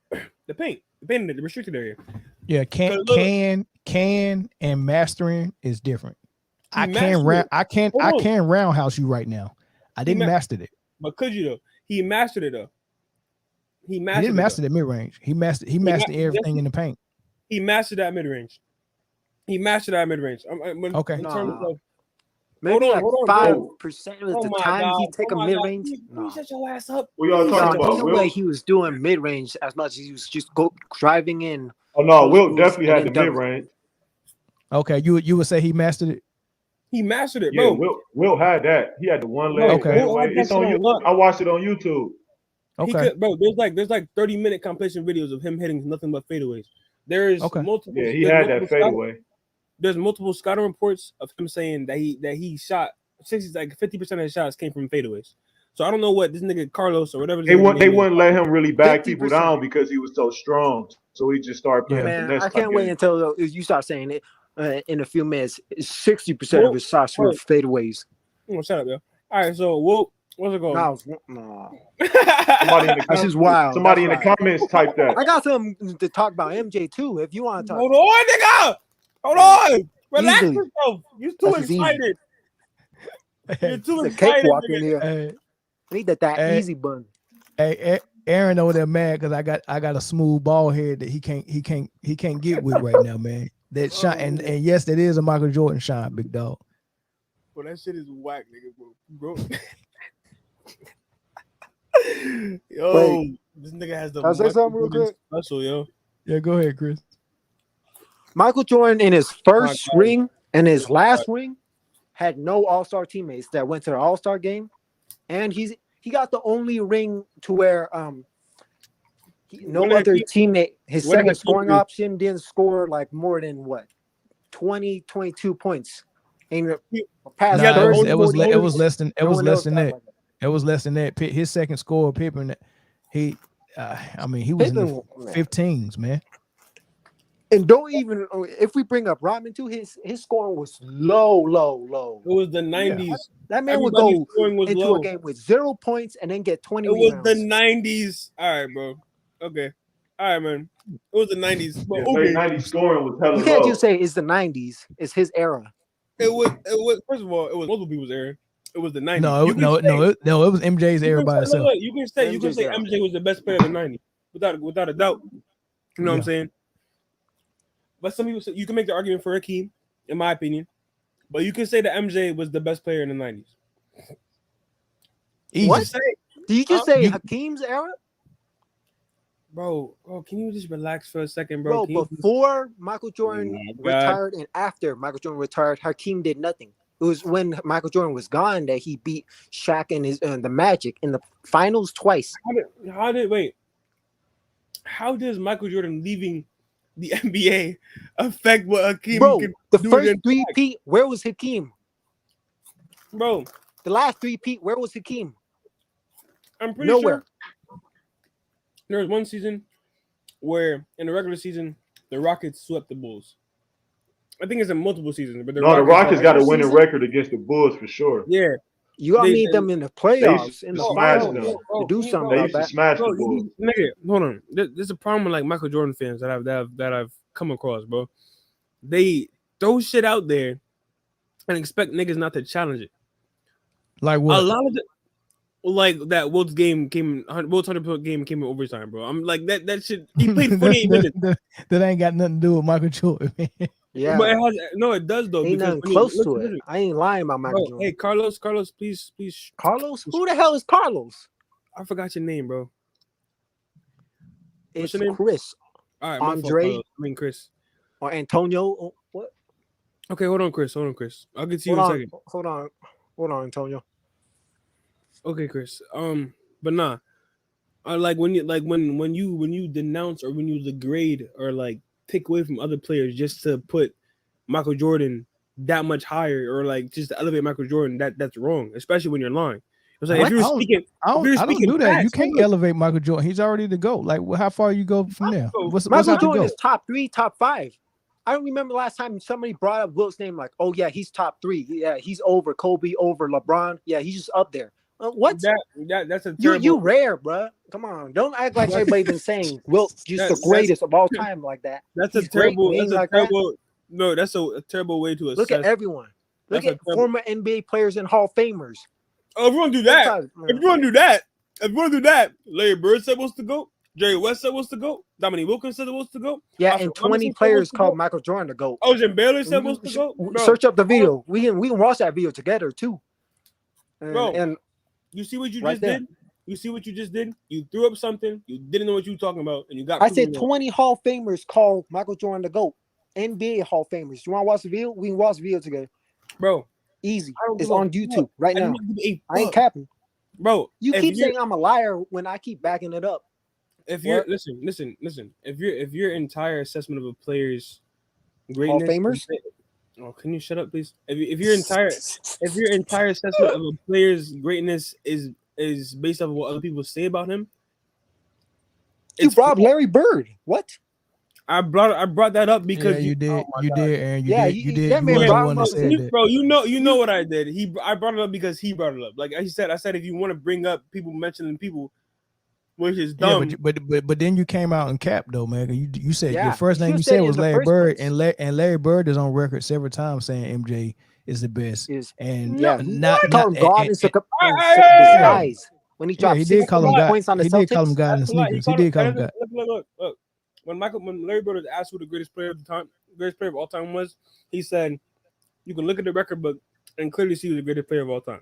the paint, the restricted area.
Yeah, can and mastering is different. I can roundhouse you right now. I didn't master it.
But could you though? He mastered it though. He
didn't master the mid range. He mastered everything in the paint.
He mastered that mid range.
Okay.
Maybe like 5% of the time he take a mid range.
Shut your ass up.
We all talking about
no way he was doing mid range as much as he was just driving in.
Oh no, Wilt definitely had the mid range.
Okay, you would say he mastered it.
He mastered it, bro.
Yeah, Wilt had that. He had the one leg.
Okay.
It's on you. I watched it on YouTube.
Okay,
there's like 30-minute compilation videos of him hitting nothing but fadeaways. There's multiple.
Yeah, he had that fadeaway.
There's multiple scouting reports of him saying that he shot 50% of his shots came from fadeaways. So I don't know what this nigga Carlos or whatever.
They wouldn't let him really back people down because he was so strong. So he just started playing
Man, I can't wait until you start saying it in a few minutes. 60% of his shots were fadeaways.
Shut up, yo. All right, so what's it called?
No.
That's just wild. Somebody in the comments type that.
I got something to talk about MJ too. If you want to talk.
Hold on, nigga. Hold on. Relax yourself. You're too excited. You're too excited.
Cakewalk in here. Need that easy bun.
Hey, Aaron over there mad because I got a smooth ball head that he can't get with right now, man. That shot and yes, that is a Michael Jordan shot, big dog.
Well, that shit is whack, nigga, bro. Yo, wait, this nigga has the special, yo.
Yeah, go ahead, Chris.
Michael Jordan in his first ring and his last ring had no All-Star teammates that went to the All-Star game, and he got the only ring to where no other teammate, his second scoring option didn't score like more than 20, 22 points. And
it was less than that. It was less than that. His second score, Pippen, he was in the 15s, man.
And don't even if we bring up Rodman too, his scoring was low.
It was the 90s.
Yeah. That man would go into a game with 0 points and then get 20 rebounds.
Was the 90s. All right, bro. Okay. All right, man. It was the 90s. But
okay. 90s scoring was hella low.
You can't just say it's the 90s. It's his era.
It was. First of all, it was multiple people's era. It was the 90s.
No, it was MJ's era by itself.
You can say MJ was the best player in the 90s without a doubt. You know what I'm saying? But some people say you can make the argument for Hakeem, in my opinion. But you can say that MJ was the best player in the 90s.
What? Did you just say Hakeem's era?
Bro, can you just relax for a second, bro?
Before Michael Jordan retired and after Michael Jordan retired, Hakeem did nothing. It was when Michael Jordan was gone that he beat Shaq and the Magic in the finals twice.
How does Michael Jordan leaving the NBA affect what Hakeem
could do? The first three-peat, where was Hakeem?
Bro.
The last three-peat, where was Hakeem?
I'm pretty sure there was one season where in the regular season the Rockets swept the Bulls. I think it's in multiple seasons, but the
Rockets got a winning record against the Bulls for sure.
Yeah,
you gotta need them in the playoffs, in the finals to do something about that.
Smash the Bulls.
Nigga, hold on. There's a problem with like Michael Jordan fans that I've come across, bro. They throw shit out there and expect niggas not to challenge it.
Like what?
A lot of like that Wilt's 100-point game came in overtime, bro. I'm like that shit. He played 48 minutes.
That ain't got nothing to do with Michael Jordan, man.
Yeah,
but it does though.
Ain't nothing close to it. I ain't lying about Michael Jordan.
Hey, Carlos, please.
Carlos? Who the hell is Carlos?
I forgot your name, bro.
It's your name? Chris.
All right,
Andre.
Chris.
Or Antonio. What?
Okay, hold on, Chris. I'll get to you in a second.
Hold on, Antonio.
Okay, Chris. But nah. Like when you denounce or when you degrade or like take away from other players just to put Michael Jordan that much higher or like just to elevate Michael Jordan, that's wrong, especially when you're lying. It's like if you're speaking,
I don't do that. You can't elevate Michael Jordan. He's already the GOAT. Like, how far you go from there?
Michael Jordan is top 3, top 5. I don't remember last time somebody brought up Wilt's name. Like, oh yeah, he's top 3. Yeah, he's over Kobe, over LeBron. Yeah, he's just up there. What?
That's a terrible...
you rare, bro. Come on, don't act like everybody been saying Wilt's just the greatest of all time like that.
That's a terrible. No, that's a terrible way to assess.
Look at everyone. Look at former NBA players and Hall of Famers.
Oh, if you want to do that, Larry Bird said wants to go. Jerry West said wants to go. Dominique Wilkins said wants to go.
Yeah, and 20 players called Michael Jordan to go.
Elgin Baylor said wants to go.
Bro. Search up the video. We can watch that video together too. And
you see what you just did? You see what you just did? You threw up something. You didn't know what you were talking about, and you got.
I said 20 Hall of Famers called Michael Jordan to go. NBA Hall of Famers. You want to watch the video? We can watch the video together,
bro.
Easy. It's on YouTube right now. I ain't capping,
bro.
You keep saying I'm a liar when I keep backing it up.
If you're listen. If your entire assessment of a player's greatness,
Hall of Famers.
Oh, can you shut up, please? If your entire assessment of a player's greatness is is based off of what other people say about him.
You robbed Larry Bird. What?
I brought that up because
you did, Aaron. You did.
That
You
man
were the
robbed
one that said that,
bro. You know what I did. I brought it up because he brought it up. Like I said, if you want to bring up people mentioning people, which is dumb.
Yeah, but then you came out and capped though, man. You said your first name you
said
said was Larry Bird,
place.
and Larry Bird is on record several times saying MJ is the best.
And
not
called him God in disguise when he dropped
he did call him God.
points on the
He
Celtics.
did call him God in sneakers. He did call him God.
Look. When Larry Bird was asked who the greatest player of all time was, he said, "You can look at the record book and clearly see who the greatest player of all time,"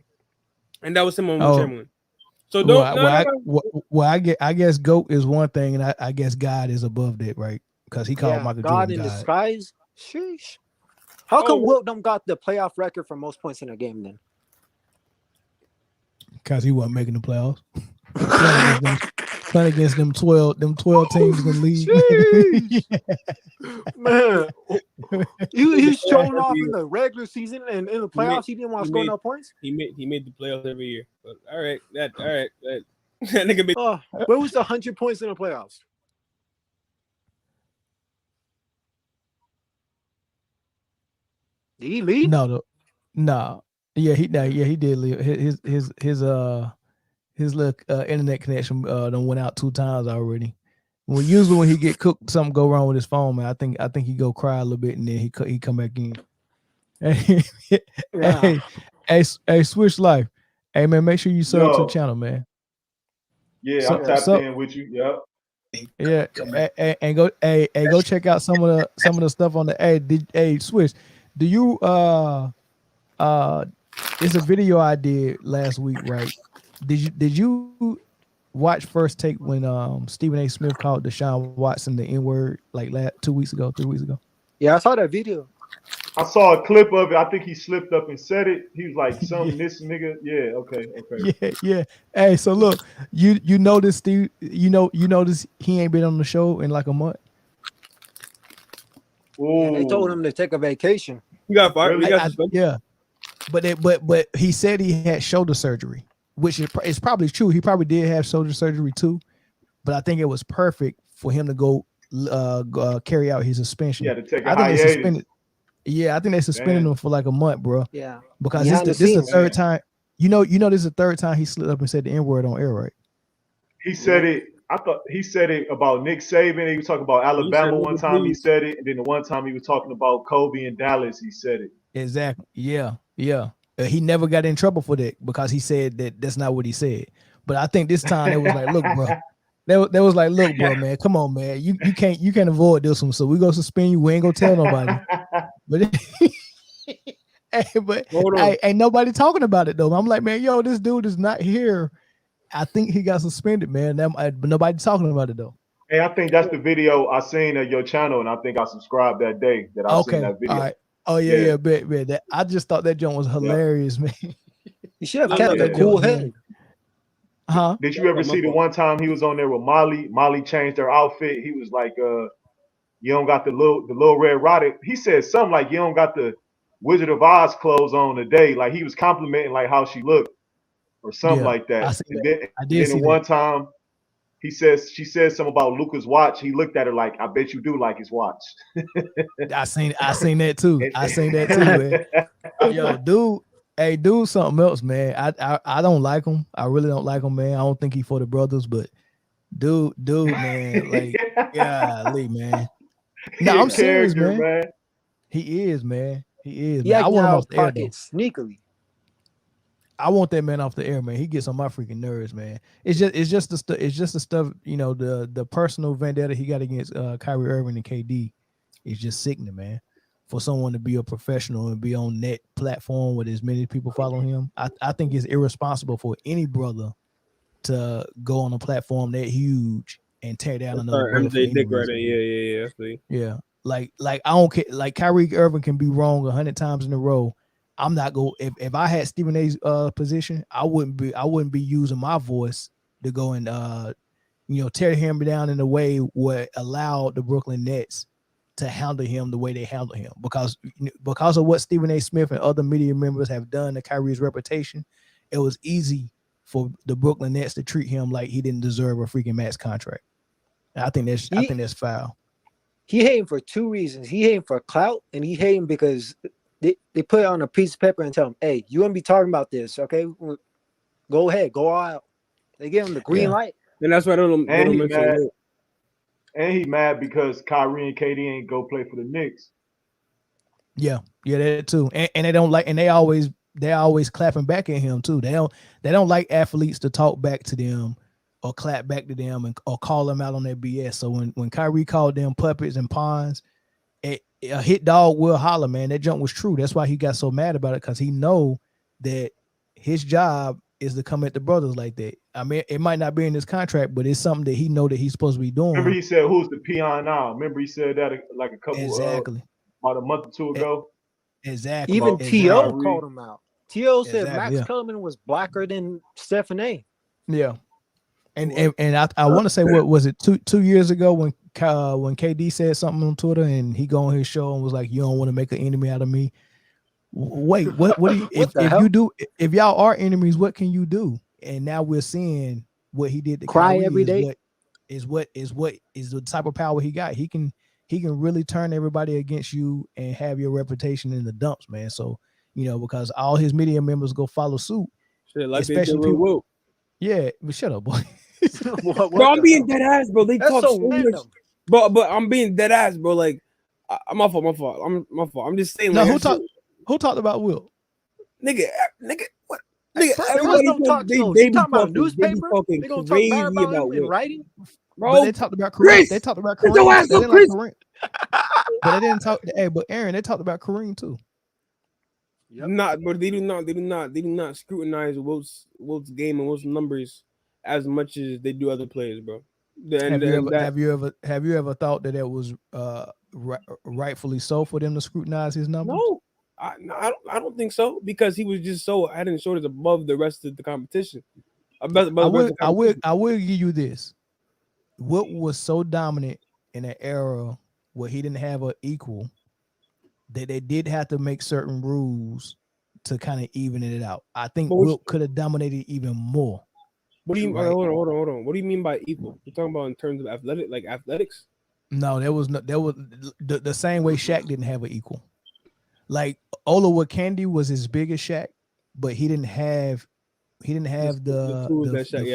and that was him on Will Chamberlain. So
I guess GOAT is one thing, and I guess God is above that, right? Because he called Michael
God
Jordan
in
God.
disguise. Sheesh. How come Wilt don't got the playoff record for most points in a game then?
Because he wasn't making the playoffs. Playing against them 12 teams in the league.
Man, he's showing off in the regular season and in the playoffs. He didn't want to score no points.
He made the playoffs every year. But all right. That nigga made.
Where was the 100 points in the playoffs? Did he lead?
No. Yeah, he did leave. His little internet connection done went out 2 times already. Usually when he get cooked, something go wrong with his phone, man. I think he go cry a little bit and then he come back in. Hey, Switch Life. Hey man, make sure you sub to the channel, man.
Yeah, I'm tapped in with you. Yep.
Yeah, and go check out some of the stuff on the Switch. Do you it's a video I did last week, right? Did you watch First Take when Stephen A. Smith called Deshaun Watson the N-word like 3 weeks ago?
Yeah, I saw that video.
I saw a clip of it. I think he slipped up and said it. He was like, this nigga. Yeah, okay.
Yeah. Hey, so look, you notice Steve, you notice he ain't been on the show in like a month.
Yeah, they told him to take a vacation.
You got fired.
Yeah. But he said he had shoulder surgery, which is probably true. He probably did have shoulder surgery too, but I think it was perfect for him to go carry out his suspension.
Yeah, to take a hiatus.
I think they suspended him for like a month, bro.
Yeah,
because this is the third time. You know, this is the third time he slipped up and said the N-word on air, right?
He said it. I thought he said it about Nick Saban. He was talking about Alabama one time. He said it, and then the one time he was talking about Kobe and Dallas. He said it.
Exactly. Yeah. He never got in trouble for that because he said that's not what he said. But I think this time it was like, look, bro. They was like, look, bro, man, come on, man. You can't avoid this one. So we gonna suspend you. We ain't gonna tell nobody. But ain't nobody talking about it though. I'm like, man, yo, this dude is not here. I think he got suspended, man. But nobody's talking about it though.
Hey, I think that's the video I seen at your channel, and I think I subscribed that day that I seen that video.
All right. Oh yeah, bet. That I just thought that joint was hilarious, man.
You should have kept a cool head.
Huh?
Did you ever see the one time he was on there with Molly? Molly changed her outfit. He was like, you don't got the little red rodder. He said something like, you don't got the Wizard of Oz clothes on today. Like he was complimenting like how she looked or something like that. Then one time she said something about Luka's watch. He looked at her like, I bet you do like his watch.
I seen that too. Man. Yo, dude. Hey, dude, something else, man. I don't like him. I really don't like him, man. I don't think he for the brothers, but dude, man, like, golly, man. No, I'm serious, man. He is, man.
Yeah, I want him off the air, though. Sneakily.
I want that man off the air, man. He gets on my freaking nerves, man. It's just the stuff, you know, the personal vendetta he got against Kyrie Irving and KD is just sickening, man. For someone to be a professional and be on that platform with as many people following him, I think it's irresponsible for any brother to go on a platform that huge and tear down another brother. Yeah. Like I don't care. Like Kyrie Irving can be wrong 100 times in a row. I'm not going. If I had Stephen A's position, I wouldn't be using my voice to go and tear him down in a way where allowed the Brooklyn Nets to handle him the way they handle him, because of what Stephen A. Smith and other media members have done to Kyrie's reputation. It was easy for the Brooklyn Nets to treat him like he didn't deserve a freaking max contract. I think that's foul.
He hating for two reasons. He hating for clout, and he hating because they put it on a piece of paper and tell him, "Hey, you gonna be talking about this, okay? Go ahead, go all out." They give him the green light,
and that's why they don't mention it.
And he mad because Kyrie and KD ain't go play for the Knicks.
Yeah, that too. And they don't like, and they always clapping back at him too. They don't like athletes to talk back to them or clap back to them or call them out on their BS. So when Kyrie called them puppets and pawns, a hit dog will holler, man. That jump was true. That's why he got so mad about it, because he know that his job is to come at the brothers like that. I mean, it might not be in his contract, but it's something that he know that he's supposed to be doing.
Remember he said, "Who's the peon now?" Remember he said that like a couple about a month or two ago.
Exactly.
Even T.O. called him out. T.O. said Max Kellerman was blacker than Stephen A.
Yeah. And I want to say, what was it, 2 years ago when KD said something on Twitter and he go on his show and was like, "You don't want to make an enemy out of me." Wait, what do you, if y'all are enemies, what can you do? And now we're seeing what he did to
cry
Kyrie
every day.
Is the type of power he got. He can really turn everybody against you and have your reputation in the dumps, man. So, because all his media members go follow suit.
Shit, like especially people. Wilt.
Yeah, but shut up, boy.
Bro, I'm being dead ass, bro. They talk so much. But I'm being dead ass, bro. Like, I'm my fault. I'm just saying.
No, who talked about Wilt?
Nigga, what? Nigga, everybody they talking about newspaper. They gonna talk bad about him in writing, bro.
But they talked about Kareem. They talked about Kareem. But they didn't talk. Hey, but Aaron, they talked about Kareem too.
Yep. But they do not scrutinize Wilt's game and Wilt's numbers as much as they do other players, bro.
Have you ever thought that it was rightfully so for them to scrutinize his numbers?
No, I don't think so, because he was just so head and shoulders above the rest of the competition.
I will give you this. Wilt was so dominant in an era where he didn't have an equal that they did have to make certain rules to kind of even it out. I think Wilt could have dominated even more.
What do you mean? Hold on. What do you mean by equal? You're talking about in terms of athletics?
No, there was the same way Shaq didn't have an equal. Olowokandi was as big as Shaq, but he didn't have the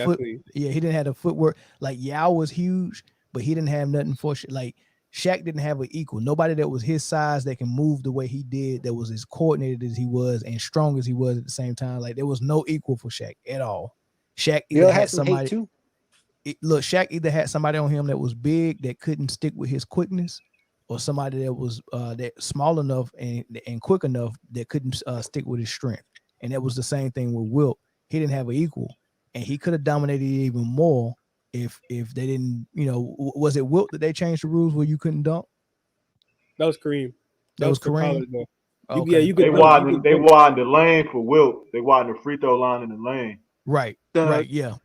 foot. Yeah, he didn't have the footwork. Like Yao was huge, but he didn't have nothing for Shaq. Like Shaq didn't have an equal. Nobody that was his size that can move the way he did, that was as coordinated as he was and strong as he was at the same time. Like there was no equal for Shaq at all. Shaq either had somebody. Shaq either had somebody on him that was big that couldn't stick with his quickness, or somebody that was that small enough and quick enough that couldn't stick with his strength. And that was the same thing with Wilt. He didn't have an equal, and he could have dominated even more if they didn't. Was it Wilt that they changed the rules where you couldn't dunk?
That was Kareem.
That was Kareem.
Okay. Yeah, they widened the lane for Wilt. They widened the free throw line in the lane.
Right. Yeah.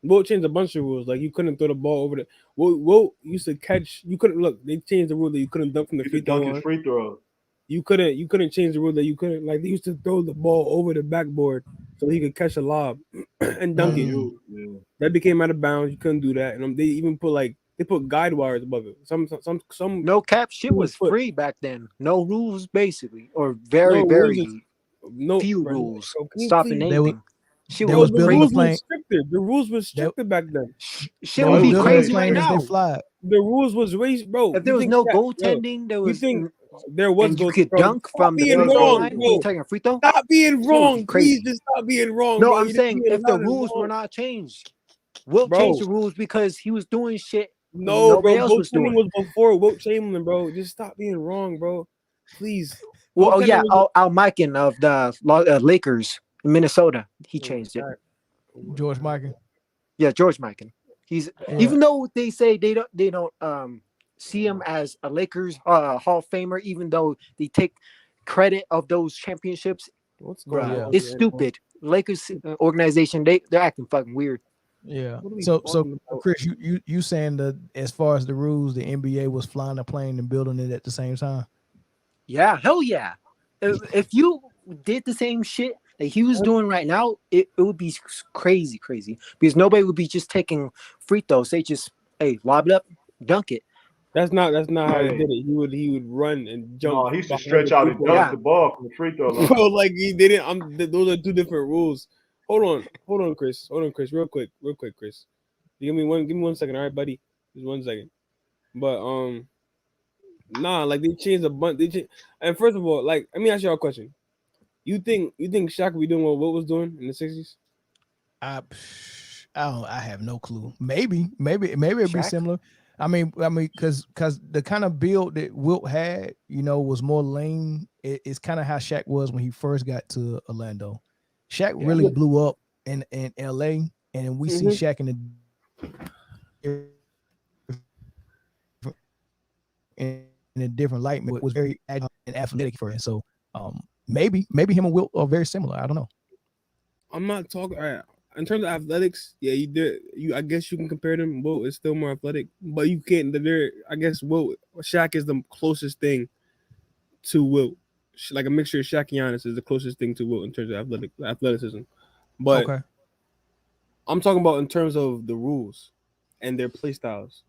Wilt changed a bunch of rules. Like you couldn't throw the ball over the. Wilt used to catch. You couldn't look. They changed the rule that you couldn't dunk from the free throw line.
Free throw.
You couldn't change the rule that you couldn't. Like they used to throw the ball over the backboard so he could catch a lob and dunk it. Yeah. That became out of bounds. You couldn't do that. And they even put guide wires above it. Some
no cap shit was free back then. No rules basically, or very few rules stopping anything. The
rules were stricter back then.
Shit would be crazy right now.
The rules was raised, bro.
If there was no goaltending, there was.
There was
you could dunk from the line. You're taking a free throw.
Stop being wrong, please. Just stop being wrong.
No, I'm saying if the rules were not changed, Wilt changed the rules because he was doing shit.
No, bro. Wilt Chamberlain was before Wilt Chamberlain, bro. Just stop being wrong, bro. Please.
Well, Al Michael of the Lakers in Minnesota, he changed it.
George Michael.
Yeah, George Michael. He's even though they say they don't see him as a Lakers Hall of Famer, even though they take credit of those championships. It's stupid. Lakers organization, they're acting fucking weird.
Yeah. So Chris, you saying that as far as the rules, the NBA was flying a plane and building it at the same time?
Yeah, hell yeah. If you did the same shit he was doing right now, it would be crazy because nobody would be just taking free throws. They just lob it up, dunk it.
That's not how he did it. He would run and jump.
No, he used to stretch out and dunk the ball from the free throw line.
Bro, like he didn't. Those are two different rules. Hold on, Chris. Real quick, Chris. Give me 1 second, all right, buddy. Just 1 second. But nah, like they changed a bunch. And first of all, like let me ask y'all a question. You think Shaq would be doing what Wilt was doing in the 60s?
I have no clue. Maybe it'd be similar. I mean, because the kind of build that Wilt had, was more lean. It's kind of how Shaq was when he first got to Orlando. Shaq really blew up in LA, and then we see Shaq in a different light. It was very agile and athletic for him. So maybe him and Wilt are very similar. I don't know.
I'm not talking. All right. In terms of athletics, yeah, you did. I guess you can compare them. Wilt is still more athletic, but you can't. I guess Shaq is the closest thing to Wilt. Like a mixture of Shaq and Giannis is the closest thing to Wilt in terms of athleticism. But
okay.
I'm talking about in terms of the rules and their play styles.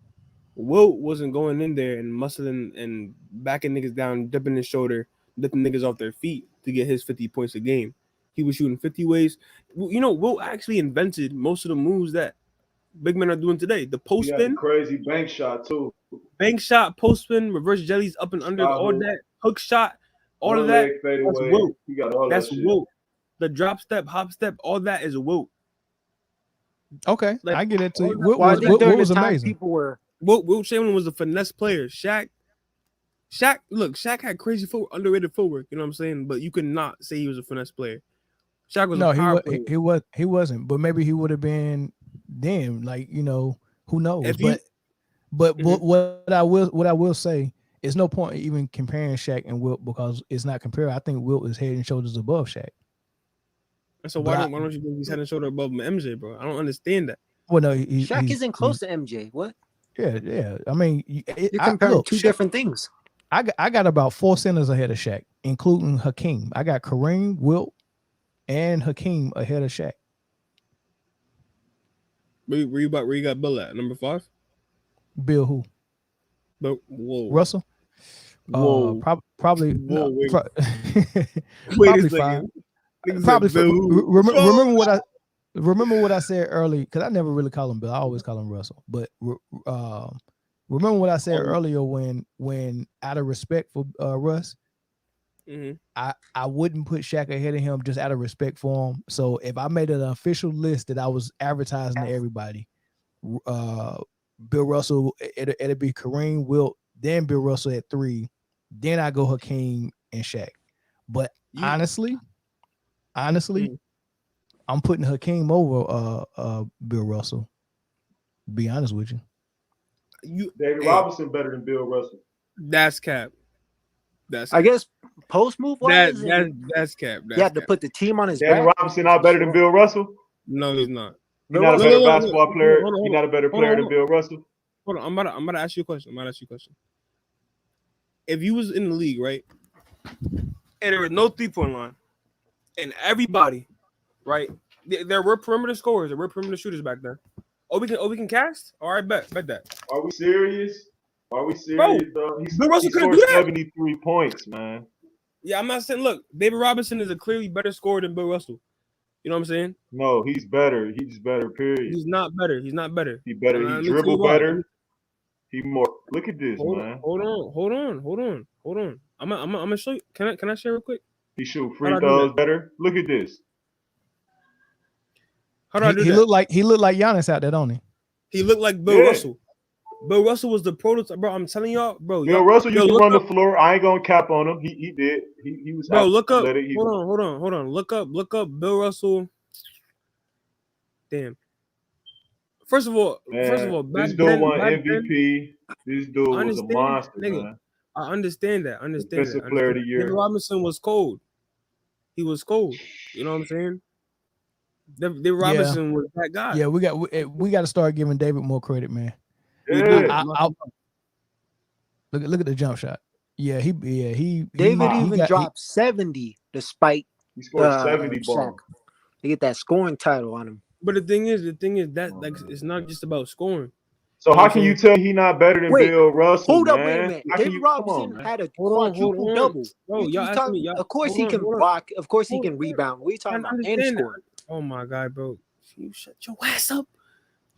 Wilt wasn't going in there and muscling and backing niggas down, dipping his shoulder, lifting niggas off their feet to get his 50 points a game. He was shooting 50 ways. Wilt actually invented most of the moves that big men are doing today. The post spin,
crazy bank shot too.
Bank shot, post spin, reverse jellies, up and under, all that hook shot, all of that. That's Wilt. That's Wilt. The drop step, hop step, all that is Wilt.
Okay,
like,
I get it too.
Wilt was amazing. People were
Wilt Chamberlain was a finesse player. Shaq had crazy underrated footwork. You know what I'm saying? But you could not say he was a finesse player. Shaq was a power player.
He wasn't. But maybe he would have been then. Like who knows? But what I will say is no point even comparing Shaq and Wilt because it's not compared. I think Wilt is head and shoulders above Shaq.
So why don't you think he's head and shoulder above MJ, bro? I don't understand that.
Well, no,
Shaq isn't close to MJ. What?
Yeah. I mean,
you're comparing two different things.
I got about 4 centers ahead of Shaq, including Hakeem. I got Kareem, Wilt, and Hakeem ahead of Shaq.
Where you got Bill at? Number 5?
Bill who?
Whoa.
Russell?
Whoa.
Probably.
Whoa,
no,
probably
5. Probably. Remember what I said earlier, because I never really call him Bill. I always call him Russell. But remember what I said earlier when out of respect for Russ, I wouldn't put Shaq ahead of him just out of respect for him. So if I made an official list that I was advertising to everybody, Bill Russell, it'd be Kareem, Wilt, then Bill Russell at 3, then I go Hakeem and Shaq. But honestly, I'm putting Hakeem over Bill Russell. To be honest with you.
David Robinson better than Bill Russell.
That's cap.
I guess post move wise.
That's cap.
You have to put the team on his back.
David Robinson not better than Bill Russell?
No, he's not.
He's not a better basketball player. He's not a better player than Bill Russell.
Hold on, I'm about to ask you a question. If you was in the league, right, and there was no 3-point line, and everybody, right, there were perimeter scorers, there were perimeter shooters back then. We can cast? All right, bet that.
Are we serious? Bro,
Bill Russell
he scored 73 points, man.
Yeah, I'm not saying. Look, David Robinson is a clearly better scorer than Bill Russell. You know what I'm saying?
No, he's better. He's better. Period.
He's not better. He
better. He dribble better. He more. Look at this, man.
Hold on. I'm gonna show you. Can I share real quick?
He shoot free throws better. Look at this.
How do I do that?
He looked like Giannis out there, don't he?
He looked like Bill Russell. Bill Russell was the prototype, bro. I'm telling y'all, bro.
Bill Russell used to run the floor. I ain't gonna cap on him. He did. He was.
Bro, look up. Hold on. Look up Bill Russell. Damn. First of all,
this dude won MVP. This dude was a monster, man.
I understand that.
Defensive player of the year.
David Robinson was cold. He was cold. You know what I'm saying? David Robinson was that guy.
Yeah, we got to start giving David more credit, man.
Yeah.
Look at the jump shot. Yeah, he
David even dropped 70 despite
He scored 70 balls.
They get that scoring title on him.
But the thing is that like it's not just about scoring.
So how can you tell me he not better than Bill Russell?
Hold
man?
up, wait a minute. David Robinson had a quadruple double.
Bro,
of course he can block. Of course he can rebound. What are you talking about? And score.
Oh my God, bro! You shut your ass up.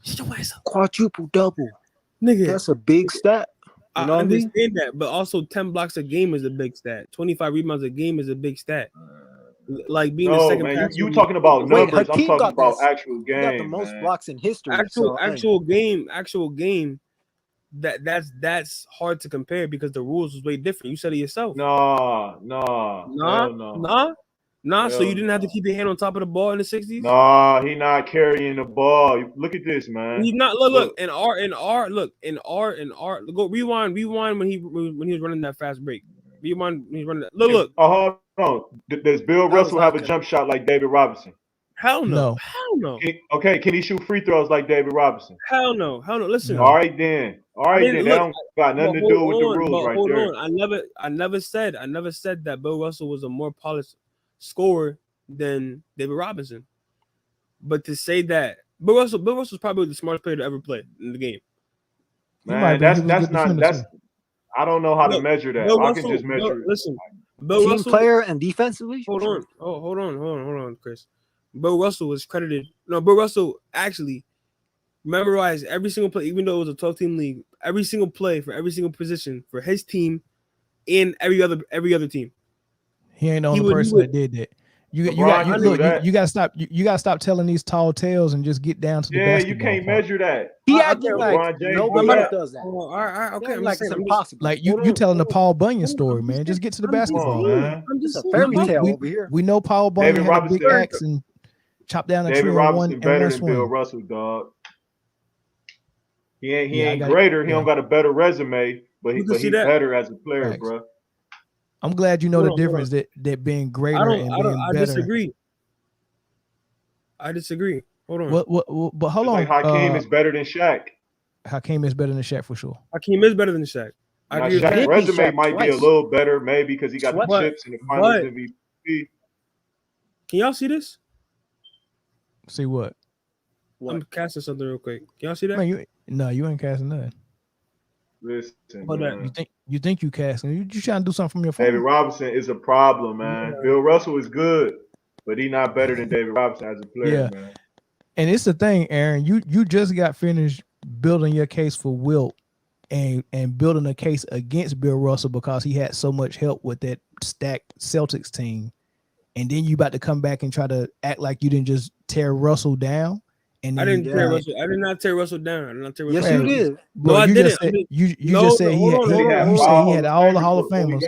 Shut your ass up.
Quadruple double,
nigga.
That's a big stat.
I understand that, but also 10 blocks a game is a big stat. 25 rebounds a game is a big stat. Like being the second.
Man, you talking about numbers? I'm talking about actual game.
He got the most blocks in history.
Actual game. That's hard to compare because the rules was way different. You said it yourself.
Nah.
So you didn't have to keep your hand on top of the ball in the 60s?
Nah, he not carrying the ball. Look at this, man.
He's not. Look. In R. Go rewind when he was running that fast break. Rewind when he's running that. Look.
Oh, hold on. Does Bill Russell have a jump shot like David Robinson?
Hell no.
Can he shoot free throws like David Robinson?
Hell no. Listen.
All right then. That don't got nothing to do with the rules right there.
Hold on. I never said that Bill Russell was a more polished scorer than David Robinson. But to say that Bill Russell's probably the smartest player to ever play in the game.
Man, that's I don't know how to measure that. I can just measure it.
Listen,
Bill Russell, player and defensively.
Hold on, Chris. Bill Russell was credited. No, Bill Russell actually memorized every single play, even though it was a 12-team league. Every single play for every single position for his team and every other team.
He ain't the only person that did that. You gotta stop. You gotta stop telling these tall tales and just get down to the basketball.
You can't measure that.
He acted like nobody does that.
All right, okay.
Like it's impossible.
Like you telling the Paul Bunyan story, man. Just get to the basketball, man.
I'm just a fairy tale over here.
We know Paul Bunyan had a big axe and chopped down a tree.
David Robinson better than Bill Russell, dog. He ain't greater. He don't got a better resume, but he's better as a player, bro.
I'm glad you know the difference that being greater and being better.
I disagree. Hold on.
But hold on.
Like Hakeem is better than Shaq.
Hakeem is better than Shaq for sure.
Hakeem is better than Shaq.
Shaq's resume might be a little better, maybe because he got the chips in the finals MVP.
Can y'all see this?
See what?
I'm casting something real quick. Can y'all see that?
Man, you ain't casting nothing.
Listen,
you think you casting? You trying to do something from your phone?
David Robinson is a problem, man. Yeah. Bill Russell is good, but he's not better than David Robinson as a player, man.
And it's the thing, Aaron. You just got finished building your case for Wilt and building a case against Bill Russell because he had so much help with that stacked Celtics team, and then you about to come back and try to act like you didn't just tear Russell down.
I didn't tear Russell. I did not tear Russell down.
Yes, you did.
No, I didn't.
You just said he had all the Hall of Famers.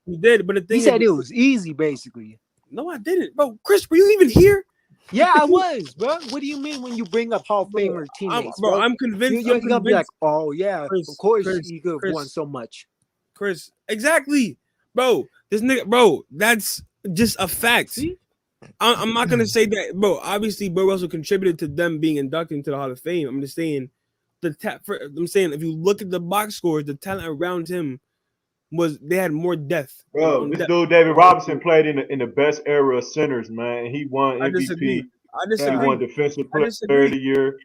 He did, but the thing
he said it was easy, basically.
No, I didn't, bro. Chris, were you even here?
Yeah, I was, bro. What do you mean when you bring up Hall of Famer teammates, bro?
I'm convinced.
You're gonna be like, oh yeah, Chris, of course you could have won so much.
Chris, exactly, bro. This nigga, bro. That's just a fact. See? I'm not gonna say that, bro. Obviously, Bill Russell contributed to them being inducted into the Hall of Fame. I'm just saying I'm saying if you look at the box scores, the talent around him they had more depth.
Bro, this dude David Robinson played in the best era of centers, man. He won MVP.
I disagree.
He won Defensive Player of the Year.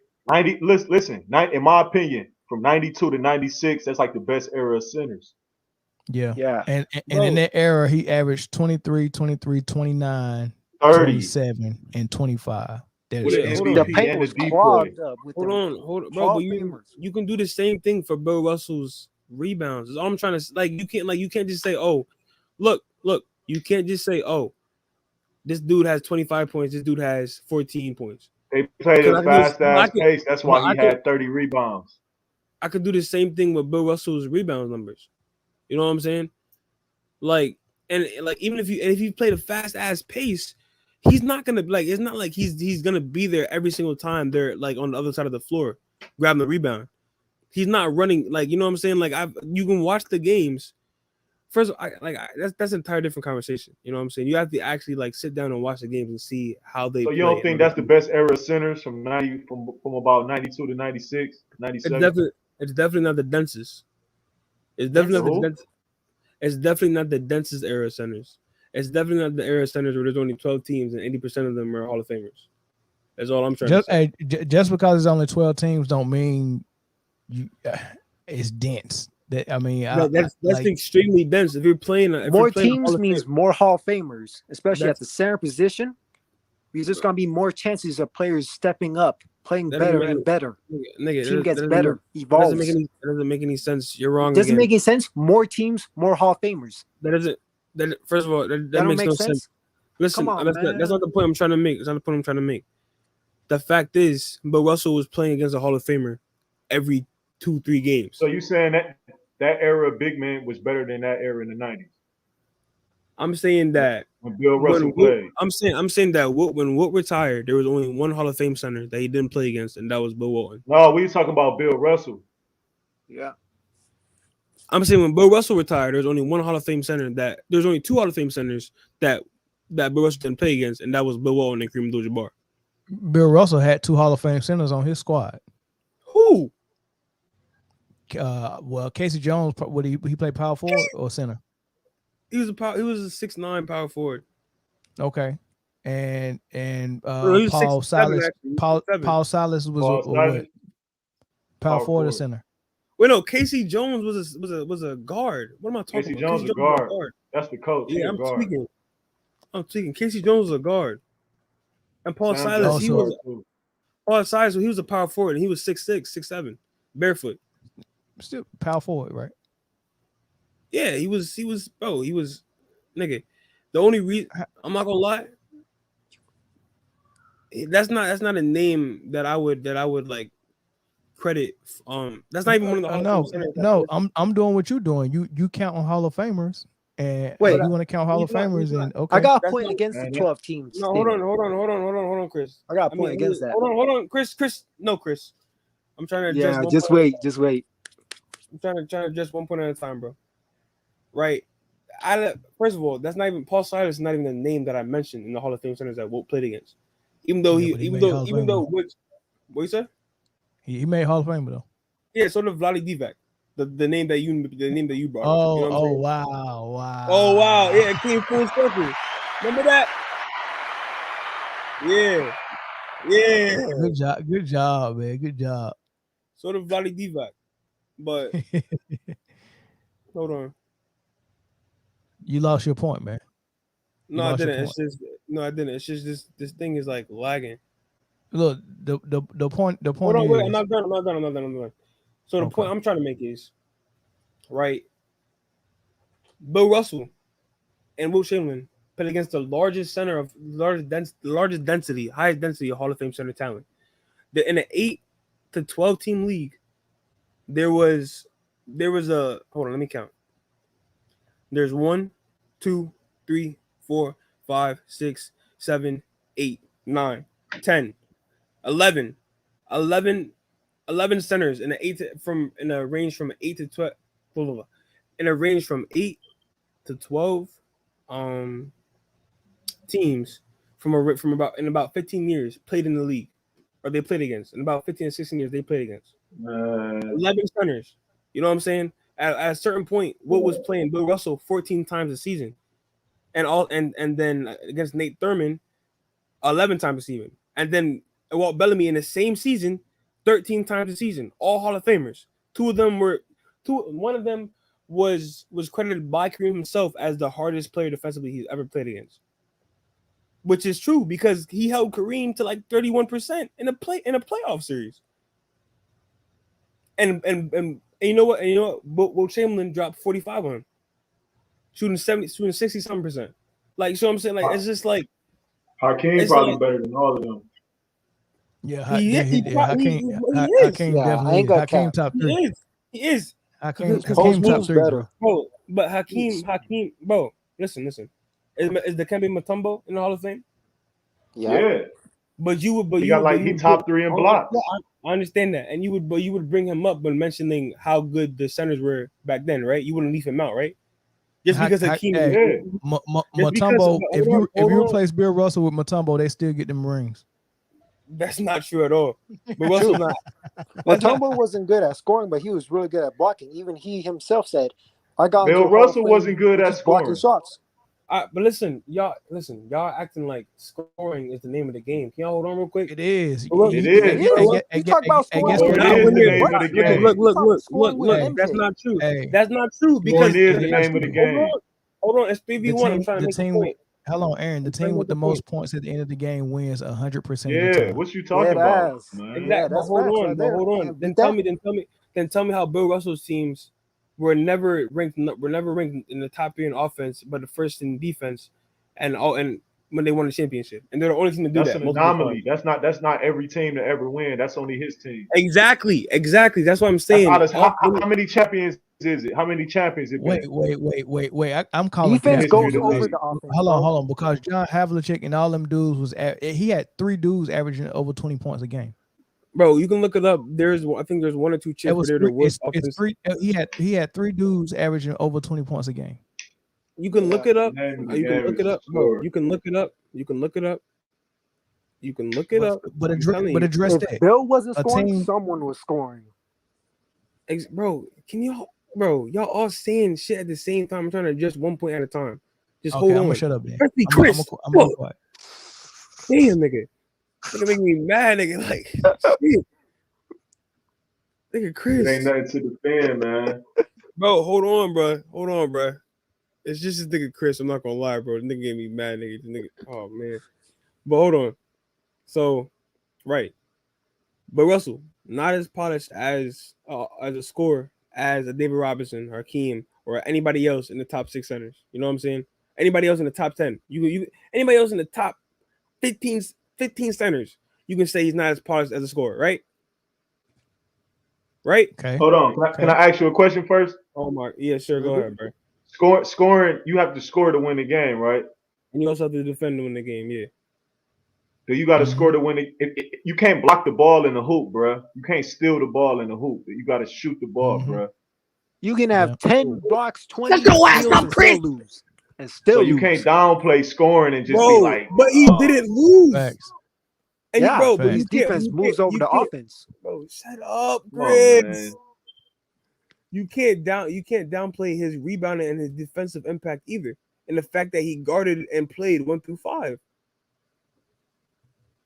Listen, in my opinion, from 92 to 96, that's like the best era of centers.
Yeah. And in that era, he averaged 23, 29.
30.
27 and 25.
The paint was clogged up.
Hold on, bro. But you can do the same thing for Bill Russell's rebounds. That's all I'm trying to you can't just say, oh, look. You can't just say, oh, this dude has 25 points. This dude has 14 points.
They played a fast ass pace. That's why he had 30 rebounds.
I could do the same thing with Bill Russell's rebound numbers. You know what I'm saying? Even if you played a fast ass pace. He's not gonna it's not like he's gonna be there every single time they're on the other side of the floor grabbing the rebound. He's not running you know what I'm saying? You can watch the games. First of all, that's an entire different conversation. You know what I'm saying? You have to actually sit down and watch the games and see how they.
So you don't think that's the best era of centers from about 92 to 96, 97?
It's definitely not the densest. It's definitely not the densest era of centers. It's definitely not the era of centers where there's only 12 teams and 80% of them are Hall of Famers. That's all I'm trying to say.
Just because it's only 12 teams don't mean it's dense. That's
extremely dense. If you're playing,
more teams means more Hall of Famers, especially at the center position. Because there's gonna be more chances of players stepping up, playing better and better. Team gets better, evolves.
That doesn't make any sense. You're wrong.
Doesn't make any sense. More teams, more Hall of Famers.
First of all, that makes no sense. Listen, that's not the point I'm trying to make. That's not the point I'm trying to make. The fact is, Bill Russell was playing against a Hall of Famer every 2-3 games.
So you saying that era of big man was better than that era in the 90s?
I'm saying that
when Bill Russell played.
I'm saying that when Wilt retired, there was only one Hall of Fame center that he didn't play against, and that was Bill Walton.
No, we talking about Bill Russell.
Yeah.
I'm saying when Bill Russell retired, there's only one Hall of Fame center there's only two Hall of Fame centers that Bill Russell didn't play against, and that was Bill Walton and Kareem Abdul-Jabbar.
Bill Russell had 2 Hall of Fame centers on his squad.
Who?
Well, Casey Jones. Would he play power forward or center?
He was a 6'9" power forward.
Okay, and Paul Silas. Paul Silas was what? Power forward or center?
Wait, no. Casey Jones was a guard. What am I talking about?
Casey Jones was a guard. That's the coach.
Yeah, I'm speaking. Casey Jones was a guard, and Paul Silas. He was a power forward, and he was 6'6", 6'7", barefoot.
Still power forward, right?
Yeah, he was nigga. The only reason I'm not gonna lie, that's not a name that I would like credit. That's not even one of the
no. I'm doing what you're doing. You count on Hall of Famers, and wait, you want to count Hall of Famers, and okay.
I got a point against the 12 teams.
No, hold on, Chris.
I got a point against that.
Hold on, Chris. No, Chris. I'm trying to
address. Just wait.
I'm trying to address one point at a time, bro. Right. First of all, that's not even Paul Silas is not even the name that I mentioned in the Hall of Fame centers that Wilt played against. Even though what you said?
He made Hall of Fame though.
Yeah, so did Vlade Divac. The name that you brought.
Oh,
you know
wow.
Oh wow. Yeah, it came full circle. Remember that? Yeah.
Good job, man. Good job.
So did Vlade Divac. But hold on.
You lost your point, man.
No, I didn't. I didn't. It's just this thing is like lagging.
Look, the point.
Hold on, wait. I'm not done. So the point I'm trying to make is, right? Bill Russell and Wilt Chamberlain played against the largest center of highest density of Hall of Fame center talent. In an 8 to 12 team league, there was a hold on, let me count. There's 1, 2, 3, 4, 5, 6, 7, 8, 9, 10, 11 centers in a range from 8 to 12 in a range from 8 to 12 teams from about 15 years played in the league, or they played against. In about 15 or 16 years they played against 11 centers. You know what I'm saying? At a certain point, Wilt was playing Bill Russell 14 times a season, and then against Nate Thurman 11 times a season, and then Walt Bellamy in the same season 13 times a season. All Hall of Famers. One of them was credited by Kareem himself as the hardest player defensively he's ever played against, which is true because he held Kareem to like 31% in a playoff series. And you know what? Wilt Chamberlain dropped 45 on him, shooting 60-something%. Like, so I'm saying, like, it's just like
Hakeem probably better than all of them.
Yeah, Hakeem definitely. Hakeem top 3.
He is.
Hakeem top 3,
better.
Bro, but Hakeem, bro. Listen. Is Dikembe Mutombo in the Hall of Fame?
Yeah.
But he
top 3 in blocks.
I understand that, and you would bring him up when mentioning how good the centers were back then, right? You wouldn't leave him out, right? Just because Hakeem,
Mutombo. If you replace Bill Russell with Mutombo, they still get them rings.
That's not true at all. But Russell not.
Mutombo wasn't good at scoring, but he was really good at blocking. Even he himself said, "I got."
Bill Russell wasn't good at scoring
blocking shots.
But listen, y'all acting like scoring is the name of the game. Can y'all hold on real quick?
It is.
It is.
You talk about scoring.
Scoring is the name of the game.
Look. That's not true. That's not true because
scoring is the name of the game.
Hold on. It's 3v1. I'm trying to make a point.
Hello, Aaron. The team with the most points at the end of the game wins 100% of the
Yeah,
time.
what you talking about, man?
Exactly. But hold on. Then tell me how Bill Russell's teams were never ranked in the top 3 in offense, but the first in defense, and when they won the championship, and they're the only team to do that.
That's an anomaly. That's not every team to ever win. That's only his team.
Exactly. That's what I'm saying.
How many champions is it? How many champions?
Wait. I'm calling
defense goes over the offense.
Hold on, because John Havlicek and all them dudes he had 3 dudes averaging over 20 points a game.
Bro, you can look it up. I think there's 1 or 2 chips there.
It's 3. He had 3 dudes averaging over 20 points a game.
You can look it up. You can look it up, bro. You can look it up.
But address that.
If Bill wasn't scoring, someone was scoring.
Bro, y'all all saying shit at the same time. I'm trying to adjust 1 point at a time. Just hold on.
I'm gonna shut up, man.
Chris.
I'm gonna quiet.
Damn, nigga. You're making me mad, nigga. Like, shit. Nigga, Chris.
It ain't nothing to defend, man.
Bro, hold on, bro. It's just this nigga Chris. I'm not gonna lie, bro. The nigga gave me mad, nigga. Oh man. But hold on. So, right. But Russell, not as polished as a scorer as a David Robinson, Hakeem, or anybody else in the top 6 centers. You know what I'm saying? Anybody else in the top 10. Anybody else in the top 15 centers, you can say he's not as polished as a scorer, right? Right?
Okay.
Hold on. Can I ask you a question first?
Oh my, yeah, sure. Go ahead, bro.
Scoring, you have to score to win the game, right?
And you also have to defend to win the game, yeah.
So you got to score to win it. You can't block the ball in the hoop, bro. You can't steal the ball in the hoop. You got to shoot the ball, bro.
You can have 10 blocks, 20 steals, and still lose.
So you can't downplay scoring and just be like.
But he didn't lose.
Facts.
And
but his defense moves over the offense.
Bro, shut up, Chris. You can't downplay his rebounding and his defensive impact either, and the fact that he guarded and played 1 through 5.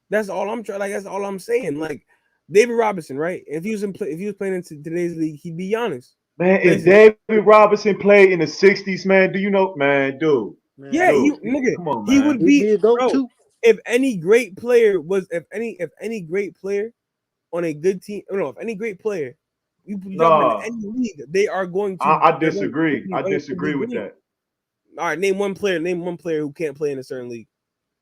That's all I'm trying. Like that's all I'm saying. Like David Robinson, right? If he was playing in today's league, he'd be honest.
Man, if David Robinson played in the 60s, man, do you know, man, dude?
Yeah,
dude, come on, man.
He would be bro, if any great player on a good team, if any great player, you put them in any league, they are going to.
I disagree. I disagree with that.
All right, name one player who can't play in a certain league.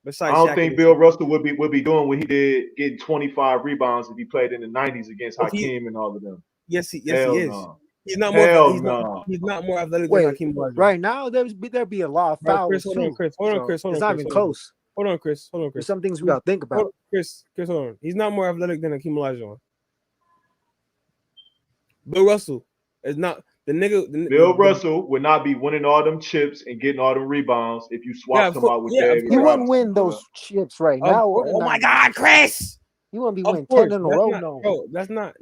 Besides,
I don't think Bill Russell would be doing what he did, getting 25 rebounds if he played in the 90s against Hakeem and all of them.
Yes, he is.
No.
He's not more. He's not more athletic than Hakeem Olajuwon.
Right now, there'd be a lot of fouls.
Hold on, Chris.
It's not even close.
Hold on, Chris.
There's some things we gotta think about.
Chris, hold on. He's not more athletic than Hakeem Olajuwon. Bill Russell is not the nigga.
Bill Russell would not be winning all them chips and getting all them rebounds if you swap them out with David Robinson.
He wouldn't win those chips right now.
Oh my God, Chris!
You wouldn't be winning 10 in a row, no.
Bro, that's not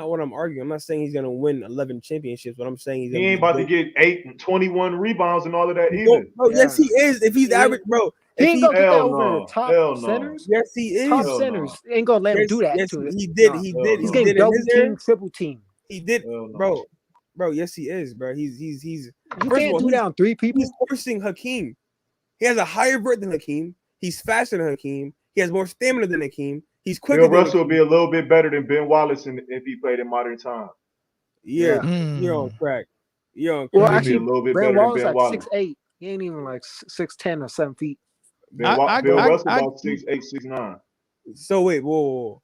what I'm arguing. I'm not saying he's gonna win 11 championships, but I'm saying
he ain't about to get 8 and 21 rebounds and all of that either.
Bro, yes, he is. If he's average, bro.
He ain't gonna get that over the top centers.
Yes, he is.
Top centers ain't gonna let him do that.
Yes, he did.
He's getting double team, triple team.
He did, bro. Yes, he is, bro. He's.
You can't do that on 3 people.
He's forcing Hakeem. He has a higher vert than Hakeem. He's faster than Hakeem. He has more stamina than Hakeem. He's quicker.
Bill Russell would be a little bit better than Ben Wallace if he played in modern time.
Yeah, you're on crack.
Well, actually,
a little bit
Ben
better
Wallace
than Ben
like
Wallace.
6'8". He ain't even like 6'10" or 7 feet.
Bill Russell about 6'8", 6'9".
So wait, whoa.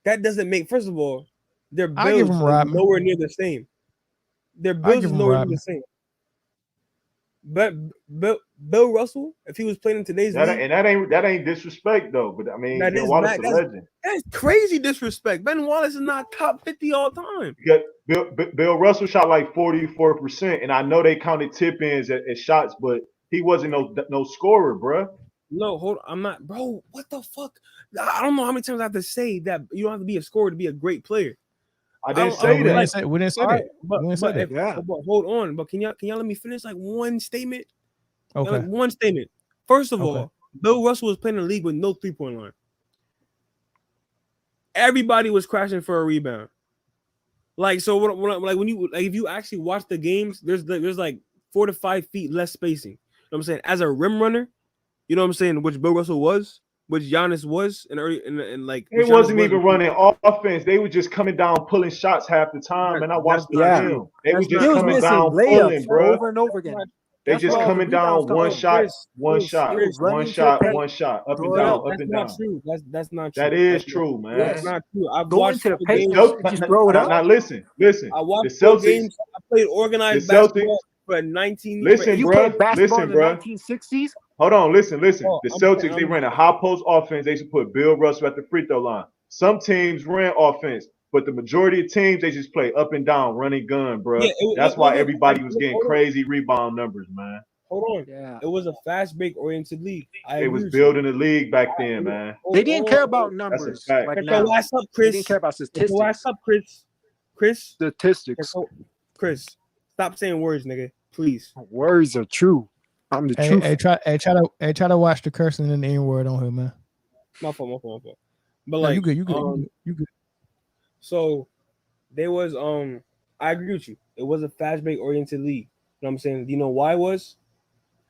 That doesn't make. First of all, their builds are nowhere near the same. Their builds is nowhere near the same. But Bill Russell, if he was playing in today's league,
and that ain't disrespect though. But I mean, Ben Wallace is a legend.
That's crazy disrespect. Ben Wallace is not top 50 all time.
Yeah, Bill Russell shot like 44%, and I know they counted tip-ins as shots, but he wasn't no scorer, bro.
No, hold on. I'm not, bro. What the fuck? I don't know how many times I have to say that you don't have to be a scorer to be a great player.
I didn't say that.
We didn't say that.
But hold on. But can y'all let me finish like one statement?
Okay.
Like one statement. First of all, Bill Russell was playing in the league with no 3-point line. Everybody was crashing for a rebound. Like so, when you if you actually watch the games, there's like 4 to 5 feet less spacing. You know what I'm saying? As a rim runner, you know what I'm saying, which Bill Russell was, which Giannis was, and like
it wasn't even running offense. They were just coming down, pulling shots half the time. And I watched the film. They were just coming down, pulling, bro,
over and over again.
They just coming down one shot, one shot, up and down, up and down.
That's not true.
That is true, man.
That's not true. I've
Go
watched
into the paint,
games.
just throw it up.
Now listen.
I watched
the Celtics.
Games. I played organized basketball for 19 years.
Listen,
you
bro.
played basketball in the 1960s?
Hold on, listen. The Celtics, they ran a high post offense. They should put Bill Russell at the free throw line. Some teams ran offense, but the majority of teams, they just play up and down, running gun, bro. Yeah, that's why everybody was getting crazy rebound numbers, man.
Hold on. Yeah. It was a fast break oriented league.
They was building the league back then, man.
They didn't care about numbers.
Like now. What's up, Chris?
They didn't care about statistics.
What's up, Chris?
Statistics.
Chris, stop saying words, nigga. Please.
Words are true. I'm the truth.
Try to watch the cursing and the N-word on here, man.
My fault. But like,
you good.
So there was I agree with you. It was a fast break oriented league. You know what I'm saying? Do you know why it was?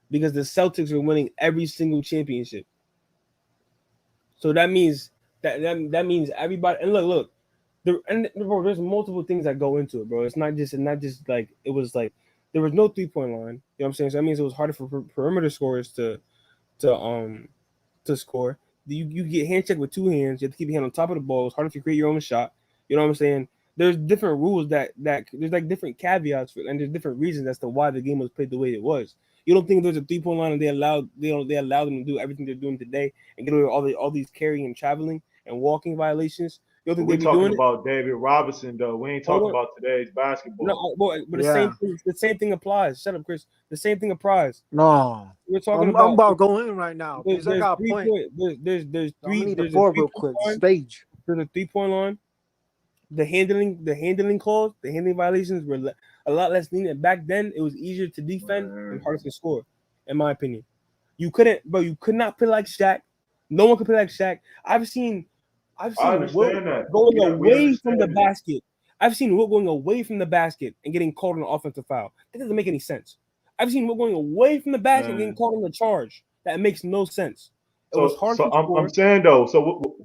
Because the Celtics were winning every single championship. So that means that means everybody. And look, there's multiple things that go into it, bro. It's not just like it was like there was no 3-point line. You know what I'm saying? So that means it was harder for perimeter scorers to score. You get hand checked with 2 hands. You have to keep your hand on top of the ball. It's harder to create your own shot. You know what I'm saying? There's different rules that there's like different caveats for, and there's different reasons as to why the game was played the way it was. You don't think there's a 3-point line and they allow them to do everything they're doing today and get away with all these carrying and traveling and walking violations? You don't think
we're
they
talking
doing
about David Robinson though. We ain't talking about today's basketball.
No, but the same thing applies. Shut up, Chris. The same thing applies.
No,
we're talking
I'm about to go in right now because I got a point.
There's three.
Need the floor real quick. Stage.
There's a 3-point line. The handling calls, the handling violations were a lot less lenient. Back then, it was easier to defend and harder to score, in my opinion. You could not play like Shaq. No one could play like Shaq. I've seen Wilt going away from the basket. I've seen Wilt going away from the basket and getting called on an offensive foul. That doesn't make any sense. I've seen Wilt going away from the basket and getting called on the charge. That makes no sense. It was hard to score.
I'm saying though, so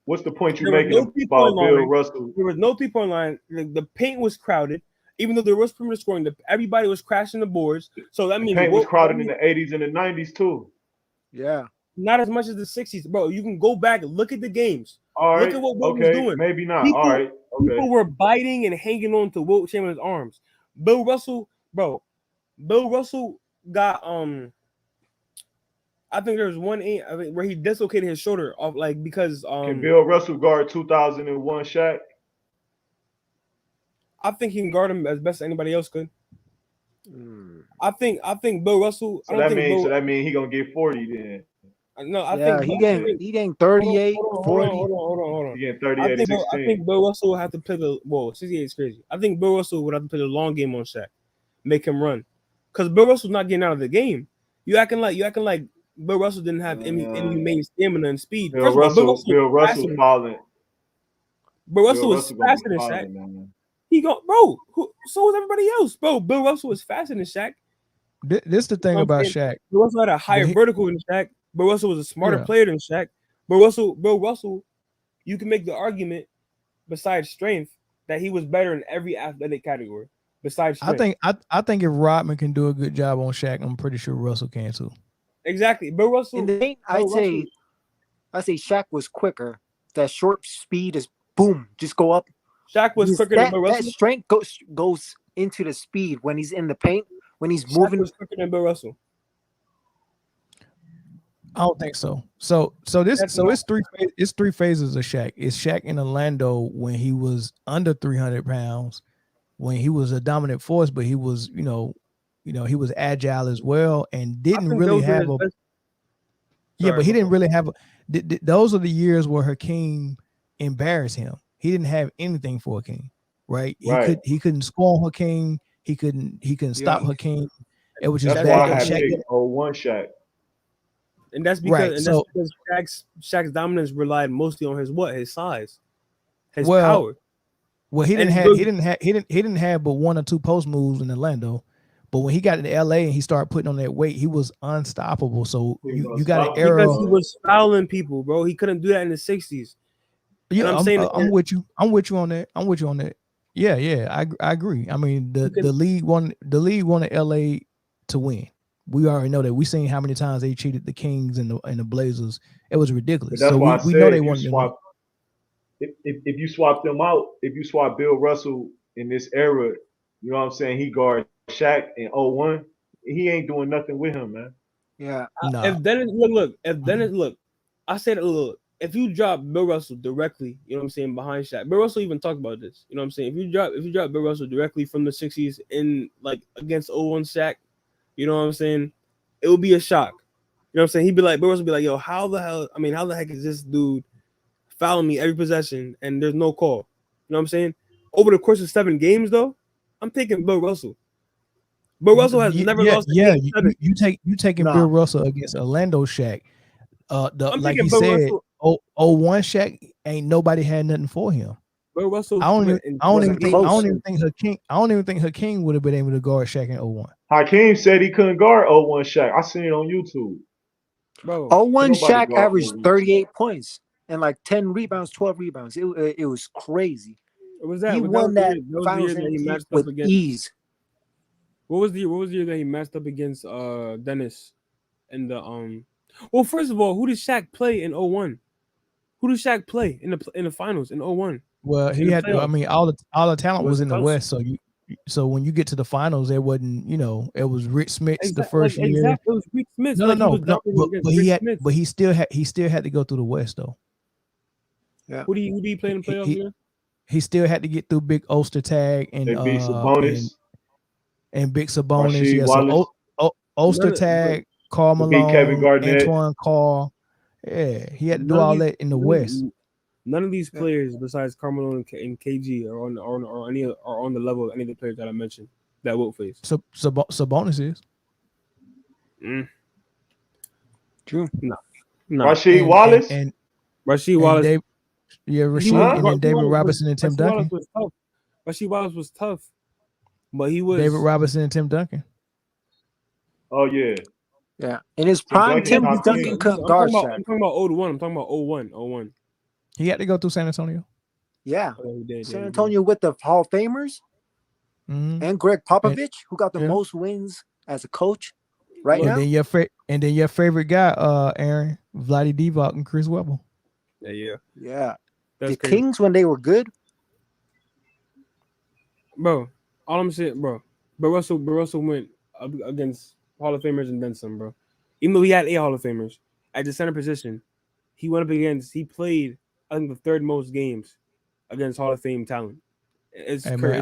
what's the point you're making about Bill Russell?
There was no 3-point line. The paint was crowded. Even though there was perimeter scoring, everybody was crashing the boards. So that means
paint was crowded in the 80s and the 90s too.
Yeah.
Not as much as the 60s, bro. You can go back and look at the games.
All right.
Look at what Wilt was doing.
Maybe not. All right. Okay.
People were biting and hanging on to Wilt Chamberlain's arms. Bill Russell got I think there was one where he dislocated his shoulder off, like because
Can Bill Russell guard 2001 Shaq?
I think he can guard him as best as anybody else could. I think Bill Russell.
So that means he gonna get 40 then.
No, I think
he getting 38, 40.
Hold on.
He getting 38, 16.
I think Bill Russell will have to play 68 is crazy. I think Bill Russell would have to play the long game on Shaq, make him run, because Bill Russell's not getting out of the game. You acting like Bill Russell didn't have any main stamina and speed.
Bill Russell falling.
Bill Russell was faster than Shaq. So was everybody else, bro. Bill Russell was faster than Shaq.
This the thing about Shaq.
Bill Russell had a higher vertical than Shaq. Bill Russell was a smarter player than Shaq. Bill Russell, you can make the argument, besides strength, that he was better in every athletic category. Besides strength.
I think if Rodman can do a good job on Shaq, I'm pretty sure Russell can too.
Exactly. Bill Russell.
In the paint, I'd say Shaq was quicker. That short speed is boom, just go up.
Shaq was quicker than Bill Russell.
That strength goes into the speed when he's in the paint, when he's moving.
Shaq was quicker than Bill Russell.
I don't think so. So it's three phases of Shaq. It's Shaq in Orlando when he was under 300 pounds, when he was a dominant force, but he was, he was agile as well and didn't really have a. Yeah, but he didn't really have a. Those are the years where Hakeem embarrassed him. He didn't have anything for Hakeem, right? He couldn't score on Hakeem. He couldn't stop Hakeem. It was just
That's
bad.
why I had
Shaq,
picked 01 Shaq.
And that's because Shaq's dominance relied mostly on his size, his power.
Well, he didn't have but one or two post moves in Orlando. But when he got into LA and he started putting on that weight, he was unstoppable. So you got an era
because he was fouling people, bro. He couldn't do that in the 60s.
Yeah, I'm with you. I'm with you on that. Yeah. I agree. I mean, the league wanted LA to win. We already know that. We seen how many times they cheated the Kings and the Blazers. It was ridiculous.
But that's why
we know they wanted to win.
If you swap them out, if you swap Bill Russell in this era, you know what I'm saying? He guard Shaq in 01. He ain't doing nothing with him, man.
Yeah.
If if you drop Bill Russell directly, you know what I'm saying, behind Shaq. Bill Russell even talked about this. You know what I'm saying? If you drop Bill Russell directly from the 60s in like against 01 Shaq, you know what I'm saying? It would be a shock. You know what I'm saying? Bill Russell would be like, yo, how the heck is this dude fouling me every possession and there's no call? You know what I'm saying? Over the course of 7 games, though, I'm taking Bill Russell. Bill Russell has never lost a game.
You taking Bill Russell against Orlando Shaq. Like he said,
Russell.
01 Shaq ain't nobody had nothing for him.
Bill Russell.
I don't even think Hakeem would have been able to guard Shaq in 01.
Hakeem said he couldn't guard 01 Shaq. I seen it on YouTube.
Bro,
01 Shaq averaged 38 points and like 10 rebounds, 12 rebounds. It was crazy. He won that finals with ease.
What was the year that he matched up against Dennis and the Well, first of all, who did Shaq play in 01? Who did Shaq play in the finals in 01?
Well, he had. I mean, all the talent was in the West. So when you get to the finals, it wasn't. It was Rick Smith's the first year.
Exactly, it was Rick Smith.
No. But he still had to go through the West though.
Yeah. Who do you play in the playoffs here?
He still had to get through Big Ostertag and
beat Sabonis
and Big Sabonis. Yeah, so Ostertag, Karl Malone,
Kevin Garnett,
Antoine Carr. Yeah, he had to do all that in the West.
None of these players, besides Karl Malone and KG, are on the level of any of the players that I mentioned that Wilt faced.
So Sabonis is.
True. No.
Rasheed Wallace
and Rasheed Wallace.
Rasheed and then David Robinson and Tim Duncan.
Rasheed Wallace was tough, but he was
David Robinson and Tim Duncan.
Oh yeah.
Yeah, in his prime, Tim Duncan couldn't guard Shaq.
I'm talking about 01. I'm talking about 01.
He had to go through San Antonio.
Yeah, San Antonio with the Hall of Famers and Greg Popovich, who got the most wins as a coach now.
And then your favorite guy, Aaron, Vlade Divac and Chris Webber.
Yeah.
The Kings when they were good,
bro. All I'm saying, bro. But Russell went up against Hall of Famers and then some, bro. Even though he had 8 Hall of Famers at the center position, he played, I think, the 3rd most games against Hall of Fame talent.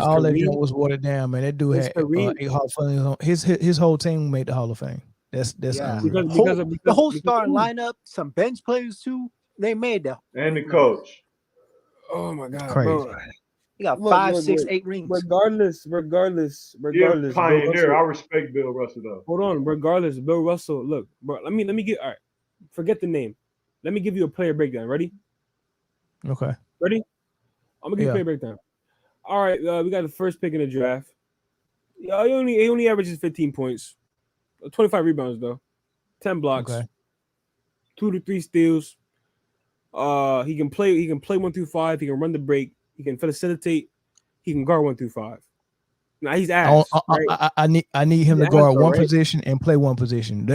All that was watered down, man. That dude had 8 Hall of Famers. His whole team made the Hall of Fame. That's because
the whole starting lineup, some bench players too. They made that.
And the coach.
Oh my God,
crazy.
bro.
He got 5, 6, 8 rings.
Regardless.
You're a pioneer. I respect Bill Russell though.
Hold on. Regardless, Bill Russell. Look, bro. Let me get. All right. Forget the name. Let me give you a player breakdown. Ready?
Okay.
Ready? I'm gonna give you a player breakdown. All right. We got the first pick in the draft. He only averages 15 points, 25 rebounds though, 10 blocks, 2 to 3 steals. He can play 1 through 5. He can run the break. He can facilitate. He can guard 1 through 5. Now he's ass.
I need him to guard one position and play one position.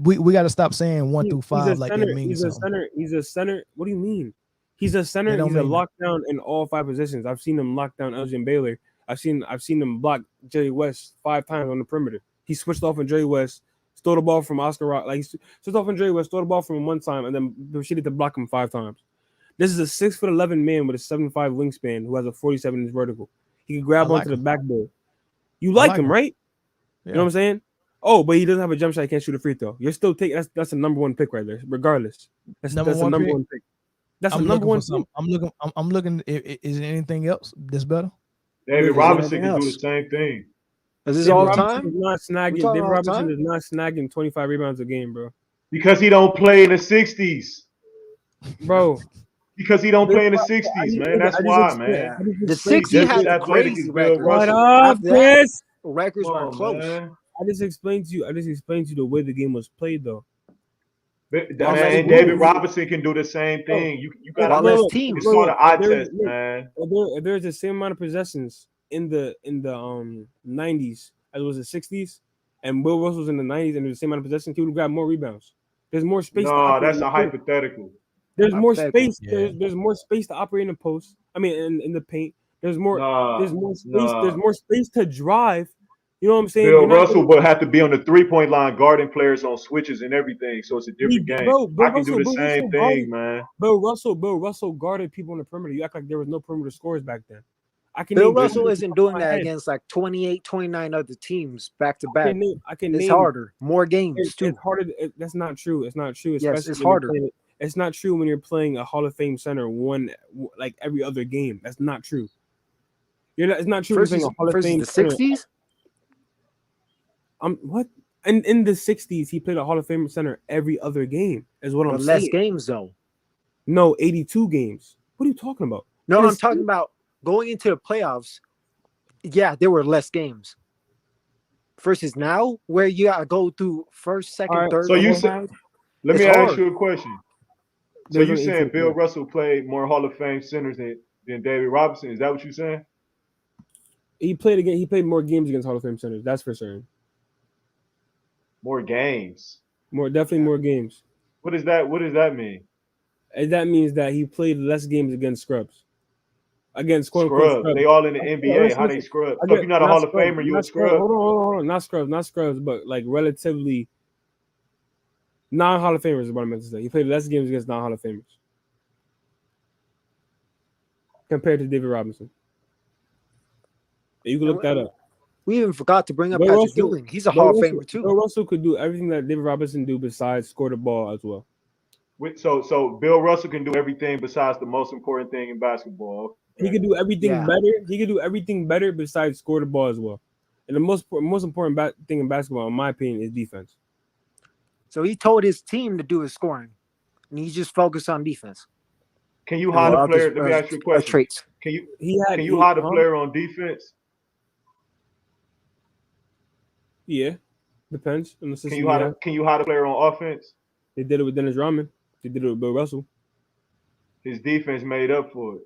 We got to stop saying 1 through 5 like that means something.
He's a center. What do you mean? He's a center. He's a lockdown in all 5 positions. I've seen him lock down Elgin Baylor. I've seen him block Jerry West 5 times on the perimeter. He switched off on Jerry West, stole the ball from Oscar Rock. Like he switched off on Jerry West, stole the ball from him 1 time, and then proceeded to block him 5 times. This is a 6'11" man with a 7'5" wingspan who has a 47-inch vertical. He can grab onto the backboard. You like him, right? Yeah. You know what I'm saying? Oh, but he doesn't have a jump shot. He can't shoot a free throw. You're still taking that's a number 1 pick right there, regardless. That's a number one pick. That's a number 1 pick.
I'm looking. Is there anything else that's better?
David Robinson can do the same thing.
Is this all time?
David Robinson is not snagging 25 rebounds a game, bro.
Because he don't play in the 60s.
Bro.
Because he don't play in the 60s, man. That's why, man.
The 60s had the crazy record.
What up, Chris?
Records were close.
Man.
I just explained to you the way the game was played, though.
Man, David Robinson can do the same thing. You got
less teams.
It's called an eye test, man.
If there's the same amount of possessions in the 90s as it was the 60s, and Bill Russell was in the 90s and there's the same amount of possessions, he would grab more rebounds. There's more space.
No, that's a hypothetical.
There's more space. Yeah. There's more space to operate in the post. I mean, in the paint. There's more space. There's more space to drive. You know what I'm saying?
Bill Russell will have to be on the 3-point line, guarding players on switches and everything. So it's a different game. I can do the same thing, man.
Bill Russell guarded people on the perimeter. You act like there was no perimeter scores back then.
Bill Russell isn't doing that against like 28, 29 other teams back to back. It's harder. More games too.
It's harder. That's not true. It's not true.
Yes, it's harder.
It's not true when you're playing a Hall of Fame center like every other game. That's not true. It's not true.
Versus
a Hall of Fame
the 60s.
What? In the 60s, he played a Hall of Fame center every other game. Is what I'm saying.
Less games though.
No, 82 games. What are you talking about?
No, I'm talking about going into the playoffs. Yeah, there were less games. Versus now, where you gotta go through first, second, third.
So you said, let me ask you a question. So you're saying Bill Russell played more Hall of Fame centers than David Robinson? Is that what you're saying?
He played more games against Hall of Fame centers. That's for certain.
More games.
Definitely more games.
What does that mean?
And that means that he played less games against scrubs. Against quote
scrubs. They all in the NBA. How they scrub? So if you're not a Hall of Famer, you a scrub.
Hold on. Not scrubs, but like relatively non-Hall of Famers is what I meant to say. He played less games against non-Hall of Famers compared to David Robinson. You can look that up.
We even forgot to bring up Patrick Ewing. He's a Hall of Famer too.
Bill Russell could do everything that David Robinson do besides score the ball as well.
So Bill Russell can do everything besides the most important thing in basketball.
He could do everything better. He could do everything better besides score the ball as well. And the most important thing in basketball, in my opinion, is defense.
So he told his team to do his scoring, and he just focused on defense.
Can you hide a player? Let me ask you a question.
Traits.
Can you hide a player on defense?
Yeah, depends.
Can you hide a player on offense?
They did it with Dennis Rodman. They did it with Bill Russell.
His defense made up for it.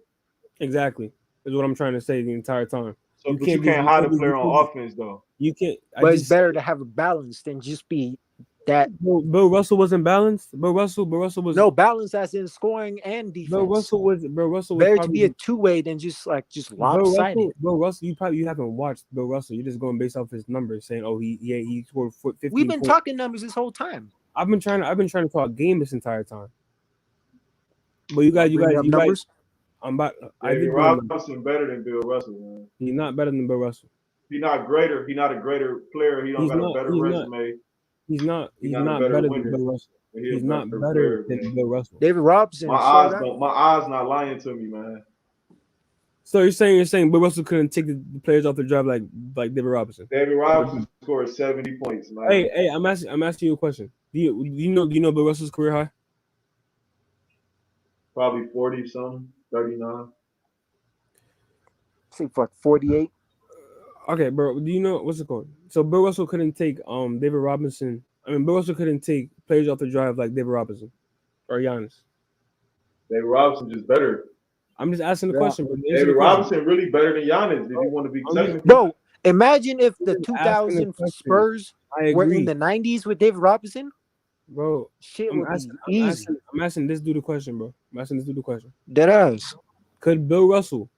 Exactly. Is what I'm trying to say the entire time.
So you can't hide a player on offense, though.
You can't.
But it's better to have a balance than just be that.
Bill Russell wasn't balanced. Bill Russell was
balance as in scoring and defense.
Bill Russell was
better to be a two-way than just lopsided.
Bill Russell, you haven't watched Bill Russell. You're just going based off his numbers, saying, "Oh, he scored 15."
We've been talking numbers this whole time.
I've been trying to talk game this entire time. But you guys
numbers.
David Robinson better than Bill Russell, man.
He's not better than Bill Russell.
He's not greater. He's not a greater player. He don't got a better resume.
He's not better than Bill Russell. He's not better than Bill Russell.
David Robinson.
My eyes not lying to me, man.
So you're saying Bill Russell couldn't take the players off the drive like David Robinson?
David Robinson scored 70 points, man.
Hey, I'm asking you a question. Do you know Bill Russell's career high?
Probably 40 something, 39.
I think 48.
Okay, bro. Do you know what's it called? So Bill Russell couldn't take David Robinson. Bill Russell couldn't take players off the drive like David Robinson or Giannis.
David Robinson just better.
I'm just asking the question, bro.
David Robinson really better than Giannis if you want to be technical.
Bro, imagine if the 2000 Spurs were in the 90s with David Robinson.
Bro,
shit would be easy.
I'm asking this dude a question, bro.
That is.
Could Bill Russell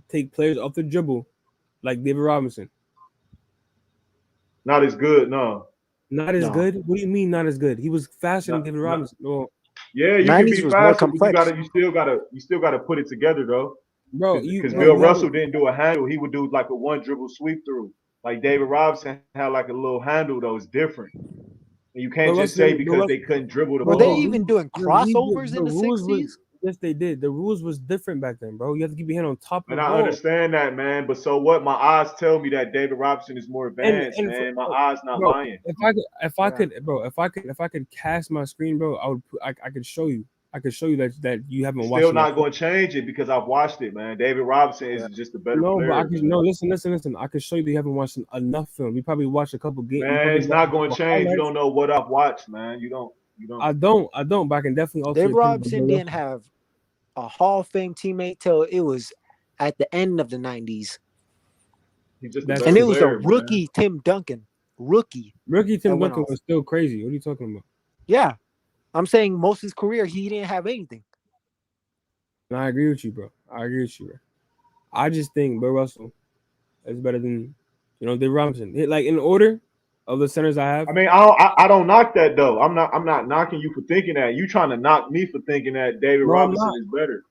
take players off the dribble like David Robinson?
Not as good, no.
Not as good? What do you mean not as good? He was faster than David Robinson. Well,
yeah, you can be faster, but you still gotta put it together though.
Bro,
because Bill Russell didn't do a handle, he would do like a one dribble sweep through. Like David Robinson had like a little handle that was different. And you can't just say because they couldn't dribble the ball.
Were they even doing crossovers in the 60s?
Yes, they did. The rules was different back then, bro. You have to keep your hand on top of
And
the
I
ball.
understand that, man. But so what? My eyes tell me that David Robinson is more advanced, man. My eyes not
bro,
lying.
If I could cast my screen, bro, I could show you. I could show you that you haven't watched.
Still not going to change it because I've watched it, man. David Robinson is just a better player.
But I could listen. I could show you that you haven't watched enough film. You probably watched a couple games.
Man, it's not going to change. You don't know what I've watched, man. You don't.
I don't. But I can definitely also.
David Robinson didn't have a Hall of Fame teammate till it was at the end of the 90s. And it was a rookie, man. Tim Duncan. Rookie
Tim Duncan was still crazy. What are you talking about?
Yeah. I'm saying most of his career, he didn't have anything.
And I agree with you, bro. I just think Bill Russell is better than, David Robinson. Like, in order of the centers I have.
I mean, I don't knock that, though. I'm not knocking you for thinking that. You trying to knock me for thinking that David Robinson is better.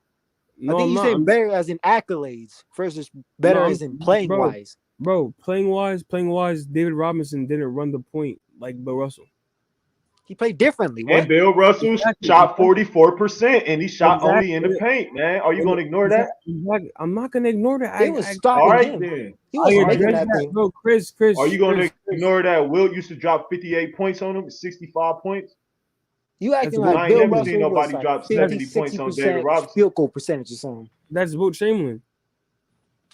No, I think you say better as in accolades versus better as in playing wise.
Bro, playing wise, David Robinson didn't run the point like Bill Russell.
He played differently.
And Bill Russell shot 44%, and he shot only in the paint, man. Are you going to ignore that?
I'm not going to ignore that.
They was stopping him.
Then.
He wasn't making that thing.
Bro, Chris.
Are you going to ignore that Wilt used to drop 58 points on him, 65 points?
You acting like Bill Russell
nobody
was
dropped
50,
70 points on David Robinson.
Field goal percentage or something.
That's Wilt Chamberlain.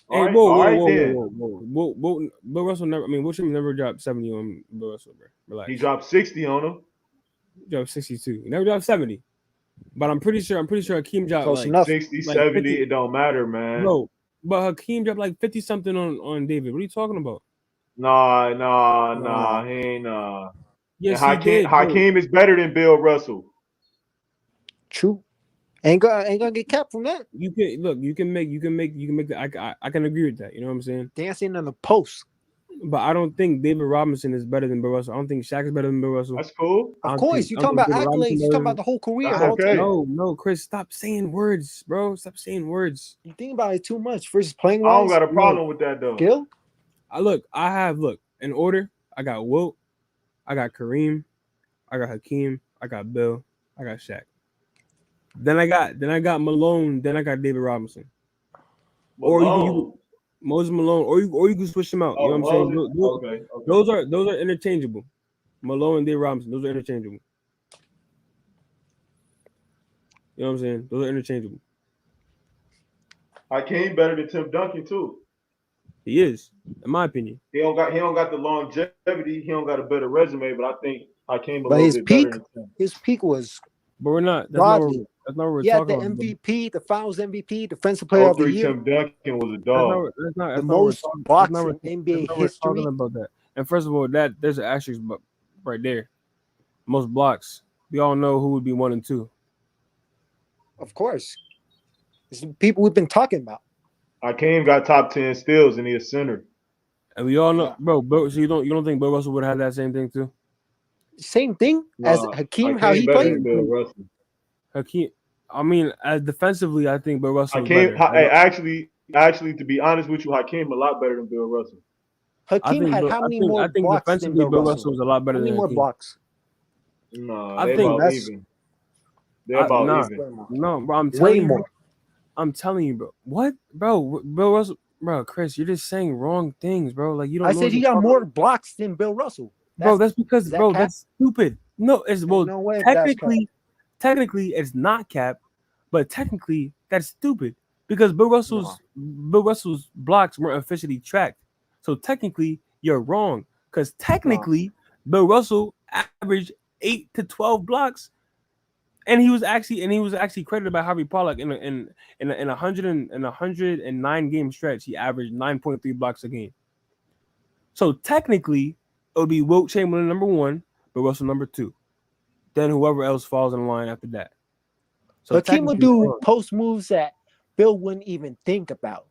Hey,
whoa. Bill Russell never. I mean, Wilt Chamberlain never dropped 70 on Bill Russell, bro. Relax.
He dropped 60 on him.
He dropped 62. He never dropped 70. But I'm pretty sure Hakeem dropped
close
like
60, 70. 50. It don't matter, man.
No, but Hakeem dropped like 50 something on David. What are you talking about?
Nah. He ain't.
Yes,
Hakeem is better than Bill Russell.
True. Ain't gonna get capped from that.
You can make that. I can agree with that. You know what I'm saying?
Dancing on the post.
But I don't think David Robinson is better than Bill Russell. I don't think Shaq is better than Bill Russell.
That's cool.
Of course, you're talking about accolades. You're talking about the whole career.
Okay.
No, Chris, stop saying words, bro. Stop saying words.
You think about it too much versus playing.
I don't got a problem with that though.
Skill.
I have in order. I got Wilt, I got Kareem, I got Hakeem, I got Bill, I got Shaq. Then I got Malone. Then I got David Robinson. Or Moses Malone, or you can switch them out. You know what I'm saying?
Okay.
Those are interchangeable. Malone and David Robinson, those are interchangeable. You know what I'm saying? Those are interchangeable.
Hakeem better than Tim Duncan too.
He is, in my opinion.
He don't got the longevity. He don't got a better resume, but I think Hakeem a
but
little bit better than Tim.
His peak was.
But we're not. That's not what we're talking about.
The MVP, the Finals MVP, Defensive Player of the Year.
Tim Duncan was a dog.
The most blocks in NBA history.
Talking about that. And first of all, there's an asterisk right there. Most blocks. We all know who would be 1 and 2.
Of course, it's the people we've been talking about.
Hakeem got top 10 steals and he's a center.
And we all know, bro. So you don't think Bill Russell would have that same thing too?
Same thing as Hakeem, how he played.
Bill Russell.
Hakeem, I mean, as defensively, I think Bill Russell.
Hakeem, actually, to be honest with you, Hakeem a lot better than Bill Russell.
Hakeem had how many more blocks than Bill Russell?
Was a lot better than
more blocks?
No, I think that's even. They're about even.
No, bro, I'm telling you. More. I'm telling you, bro. What, bro? Bill Russell, bro. Chris, you're just saying wrong things, bro. Like you don't.
I said he got more blocks than Bill Russell.
That's because, bro, that's stupid. No, it's technically it's not cap, but technically that's stupid because Bill Russell's blocks weren't officially tracked. So technically you're wrong because technically Bill Russell averaged 8 to 12 blocks, and he was actually credited by Harvey Pollack in a 109 game stretch. He averaged 9.3 blocks a game. So technically it would be Wilt Chamberlain number 1, Bill Russell number 2. Then whoever else falls in line after that.
So Hakeem would do post moves that Bill wouldn't even think about.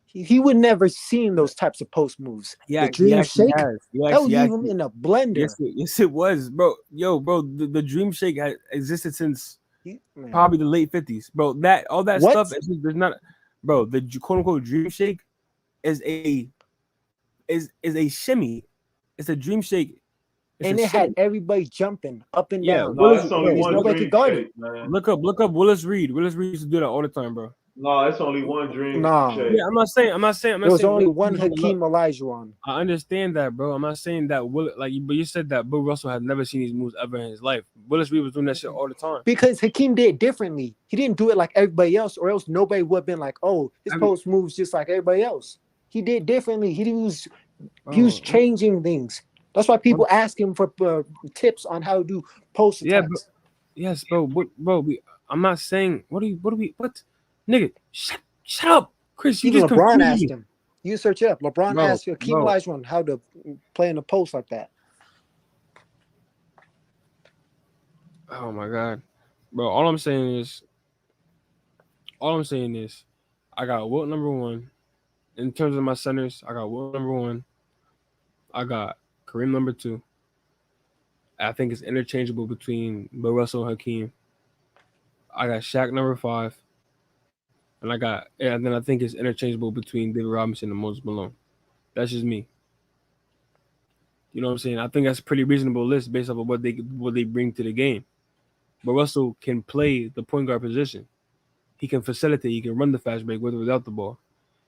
He would never seen those types of post moves.
Yeah,
the dream shake. That would leave him in a blender.
Yes, it was, bro. Bro, the dream shake had existed since probably the late 50s, bro. All that stuff there's not, bro. The quote unquote dream shake is a shimmy. It's a dream shake.
and it had everybody jumping up and down.
No, that's only one
nobody
dream
could guard
shape,
it.
man.
Look up Willis Reed. Willis Reed used to do that all the time, bro.
No, it's only one dream shape.
Yeah, I'm not saying.
There was only one Hakeem Olajuwon.
I understand that, bro. I'm not saying that but you said that Bill Russell had never seen these moves ever in his life. Willis Reed was doing that shit all the time.
Because Hakeem did it differently. He didn't do it like everybody else, or else nobody would have been like, "Oh, his post moves just like everybody else." He did differently. He was changing things. That's why people ask him for tips on how to do post attacks.
Yeah, yes, bro. I'm not saying what nigga. Shut up, Chris. You
Even
just
LeBron
confused
asked
me.
him. You search it up. LeBron asked Hakeem Olajuwon how to play in a post like that.
Oh my god, bro. All I'm saying is, I got Wilt number 1. In terms of my centers, I got Wilt number 1. I got Kareem number 2. I think it's interchangeable between Bill Russell and Hakeem. I got Shaq number 5. And then I think it's interchangeable between David Robinson and Moses Malone. That's just me. You know what I'm saying? I think that's a pretty reasonable list based off of what they bring to the game. But Russell can play the point guard position. He can facilitate. He can run the fast break with or without the ball.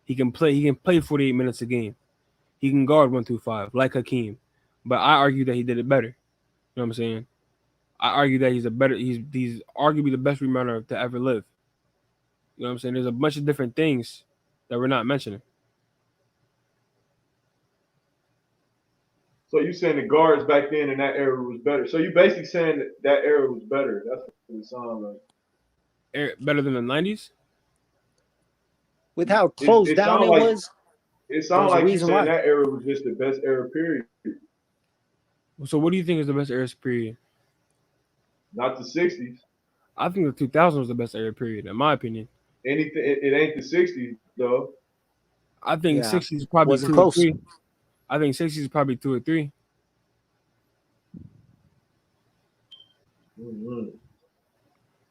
He can play 48 minutes a game. He can guard 1 through 5 like Hakeem. But I argue that he did it better. You know what I'm saying? I argue that he's arguably the best rebounder to ever live. You know what I'm saying? There's a bunch of different things that we're not mentioning.
So you saying the guards back then in that era was better? So you basically saying that era was better? That's what it sounds like.
Better than the 90s?
With how closed down it was.
It sounds like you saying that era was just the best era period.
So what do you think is the best era period?
Not the 60s.
I think the 2000s was the best era period, in my opinion.
It ain't the 60s though.
I think 60s is probably 2 or 3. I think 60s is probably 2 or 3.
Mm-hmm.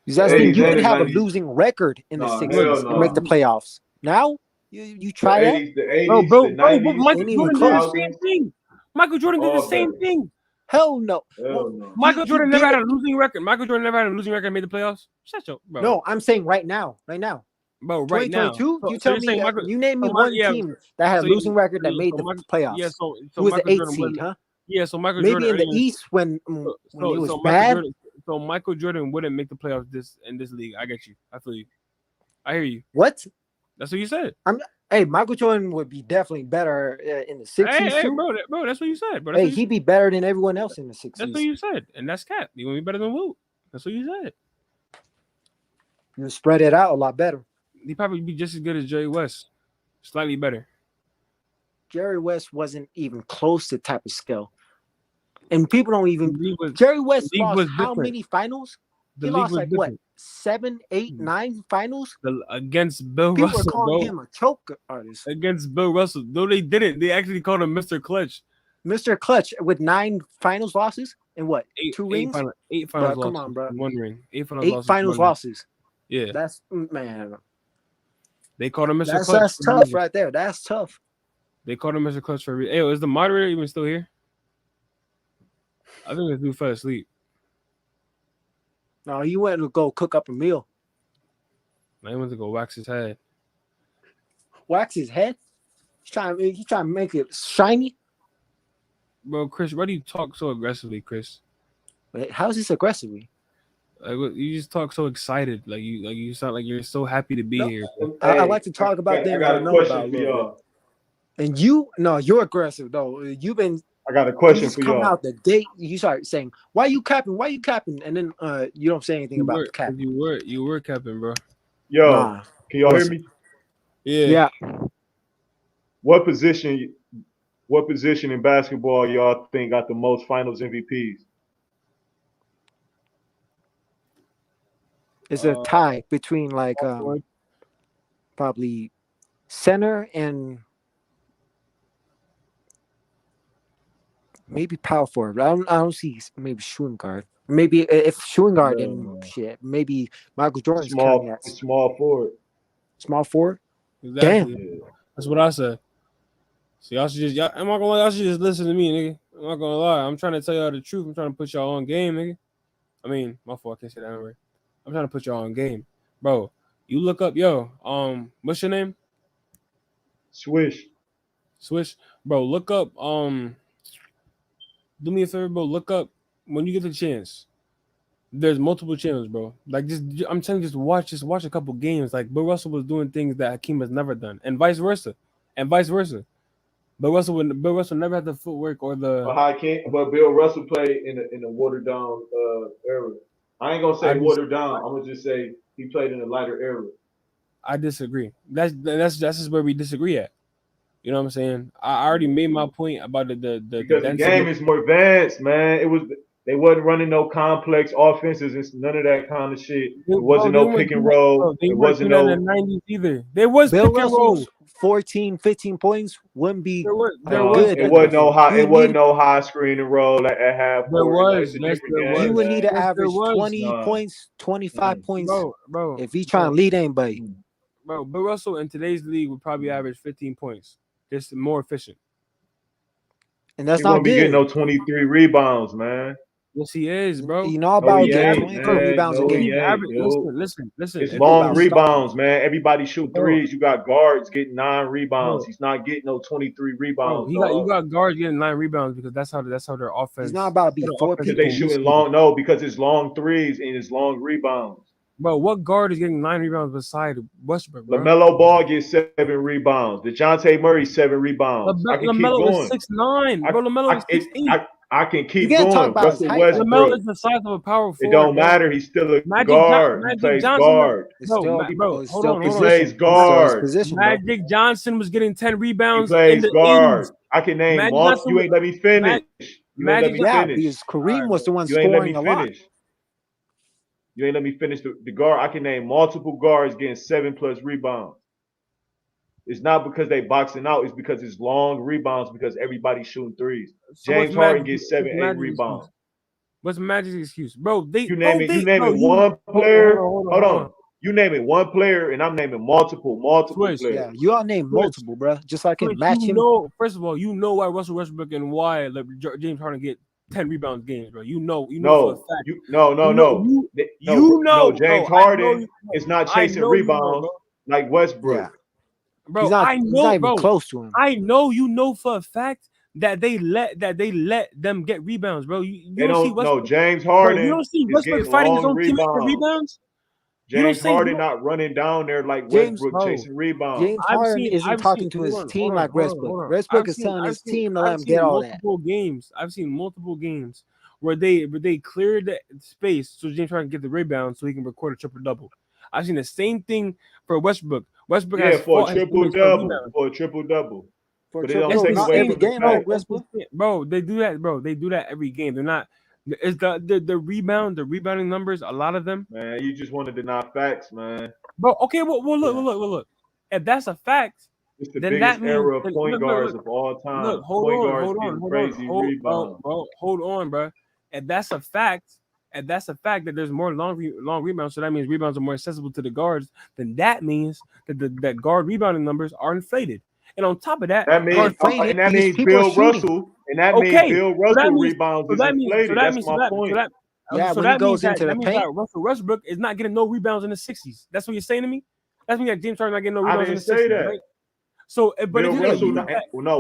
You could have a losing record in the 60s and make the playoffs. Now you try that,
the 80s,
bro.
The 90s,
Michael Jordan did the same thing. Michael Jordan did the same thing.
Hell no.
Michael Jordan never had a losing record. Michael Jordan never had a losing record and made the playoffs. Shut up, bro.
No, I'm saying right now.
Bro, right now.
2022, you tell me, you name me one team that had a losing record that made the playoffs.
Yeah, so
who was the
Michael
8th seed, huh?
Yeah, so Michael
maybe
Jordan.
Maybe in the East when it was bad.
So Michael Jordan wouldn't make the playoffs in this league. I get you. I feel you. I hear you.
What?
That's what you said.
Hey, Michael Jordan would be definitely better in the 60s
hey,
too.
Bro, that's what you said. Bro,
he'd be better than everyone else in the 60s.
That's what you said, and that's cap. He would be better than Wilt. That's what you said.
You spread it out a lot better.
He'd probably be just as good as Jerry West, slightly better.
Jerry West wasn't even close to type of skill, and people don't even. Jerry West lost how many finals? He lost like what, 7, 8, 9 finals
against Bill
People
Russell.
People are calling him a choke artist
against Bill Russell. No, they didn't. They actually called him Mr. Clutch.
Mr. Clutch with 9 finals losses and what? 2 rings?
8 finals losses.
Come on, bro.
1 ring. 8
finals losses.
Yeah,
that's man.
They called him Mr. Clutch.
That's tough right there. That's tough.
They called him Mr. Clutch for a reason. Hey, is the moderator even still here? I think this dude fell asleep.
No, he went to go cook up a meal.
He went to go wax his head.
Wax his head? He's trying to make it shiny.
Bro, Chris, why do you talk so aggressively, Chris?
Wait, how's this aggressively?
Like, you just talk so excited. Like you sound like you're so happy to be here.
I like to talk about things I know about. And you're aggressive though. You've been.
I got a question for y'all.
Come out the gate, you start saying, "Why you capping? Why you capping?" And then you don't say anything about the cap.
You were capping, bro.
Yo, can y'all hear me?
Yeah.
What position in basketball y'all think got the most Finals MVPs?
It's a tie between like probably center and maybe power forward. I don't see maybe shooting guard. Maybe if shooting guard and shit, maybe Michael Jordan's
small forward.
Small forward.
Exactly.
Damn.
That's what I said. So y'all should just listen to me, nigga. I'm not gonna lie. I'm trying to tell y'all the truth. I'm trying to put y'all on game, nigga. I mean, my fault. I can't say that right. I'm trying to put y'all on game, bro. You look up, what's your name?
Swish.
Bro. Look up, do me a favor, bro. Look up when you get the chance. There's multiple channels, bro. Like, I'm telling you, just watch a couple games. Like, Bill Russell was doing things that Hakeem has never done, and vice versa. Bill Russell never had the footwork or the.
But Bill Russell played in a watered down era. I ain't gonna say watered down. I'm gonna just say he played in a lighter era.
I disagree. That's just where we disagree at. You know what I'm saying? I already made my point about
because the game is more advanced, man. They wasn't running no complex offenses and none of that kind of shit. It wasn't no pick and roll.
It wasn't no in the 90s either. There was
Bill
pick and roll.
Russell's 14, 15 points wouldn't be
good. It wasn't no high screen and roll at half court.
He would need to average 20 points, 25 points,
bro.
If he trying to lead anybody.
Bro, Bill Russell in today's league would probably average 15 points. Just more efficient.
And that's
he
not
won't
good.
Be getting no 23 rebounds, man.
Yes, he is, bro.
You know about getting 23 rebounds a game.
Listen.
It's long rebounds, man. Everybody shoot threes. You got guards getting 9 rebounds. He's not getting no 23 rebounds.
You got guards getting 9 rebounds because that's how their offense.
He's not about to be 4 people.
Because they shooting long. No, because it's long threes and it's long rebounds.
Bro, what guard is getting 9 rebounds beside Westbrook, bro?
LaMelo Ball gets 7 rebounds. DeJounte Murray 7 rebounds. I can
LaMelo
keep going.
is 6'9". Bro, LaMelo is 6'8".
I can keep going.
Russell
Westbrook.
LaMelo is the size of a power forward.
It don't matter. He's still a guard. He plays guard. He plays guard.
Magic Johnson was getting 10 rebounds.
He plays
in the
guard.
80s.
I can name multiple. You ain't let me finish.
Because Kareem was the one scoring a lot.
You ain't let me finish the guard. I can name multiple guards getting 7+ rebounds. It's not because they boxing out. It's because it's long rebounds because everybody's shooting threes. So James Harden gets 7, 8 rebounds.
What's Magic's excuse, bro?
You name it one player. Hold on. You name it one player, and I'm naming multiple players.
Yeah, you all name multiple, bro. Just so I can match him.
First of all, you know why Russell Westbrook and why James Harden get 10 rebound games, bro. You know for a fact.
No. James Harden is not chasing rebounds like Westbrook.
Yeah.
Bro,
he's not even close to him.
I know for a fact that they let them get rebounds, bro. You don't see Westbrook.
No, James Harden.
Bro, you don't see Westbrook fighting his own teammate for rebounds.
James Harden not running down there like Westbrook chasing rebounds.
James Harden isn't talking to his team like Westbrook. Westbrook is telling his team to let him get all that.
I've seen multiple games where they cleared the space so James Harden can get the rebound so he can record a triple double. I've seen the same thing for Westbrook. Westbrook has
for a triple double. But they don't take away from the fact.
Westbrook.
Bro, they do that, bro. They do that every game. They're not. Is the rebounding numbers? A lot of them.
Man, you just want to deny facts, man.
Bro, okay. Well, look. If that's a fact,
it's the biggest era of point guards of all time.
Look, hold on, bro. If that's a fact, that there's more long rebounds, so that means rebounds are more accessible to the guards. Then that means that guard rebounding numbers are inflated. And on top of that,
means Bill Russell. And that means Bill Russell rebounds is inflated. That's my point.
When he goes into the paint,
Russell Westbrook is not getting no rebounds in the 60s. That's what you're saying to me? That's me like James Harden not getting no rebounds in the 60s. I didn't say that. Right? So, but
Bill Russell,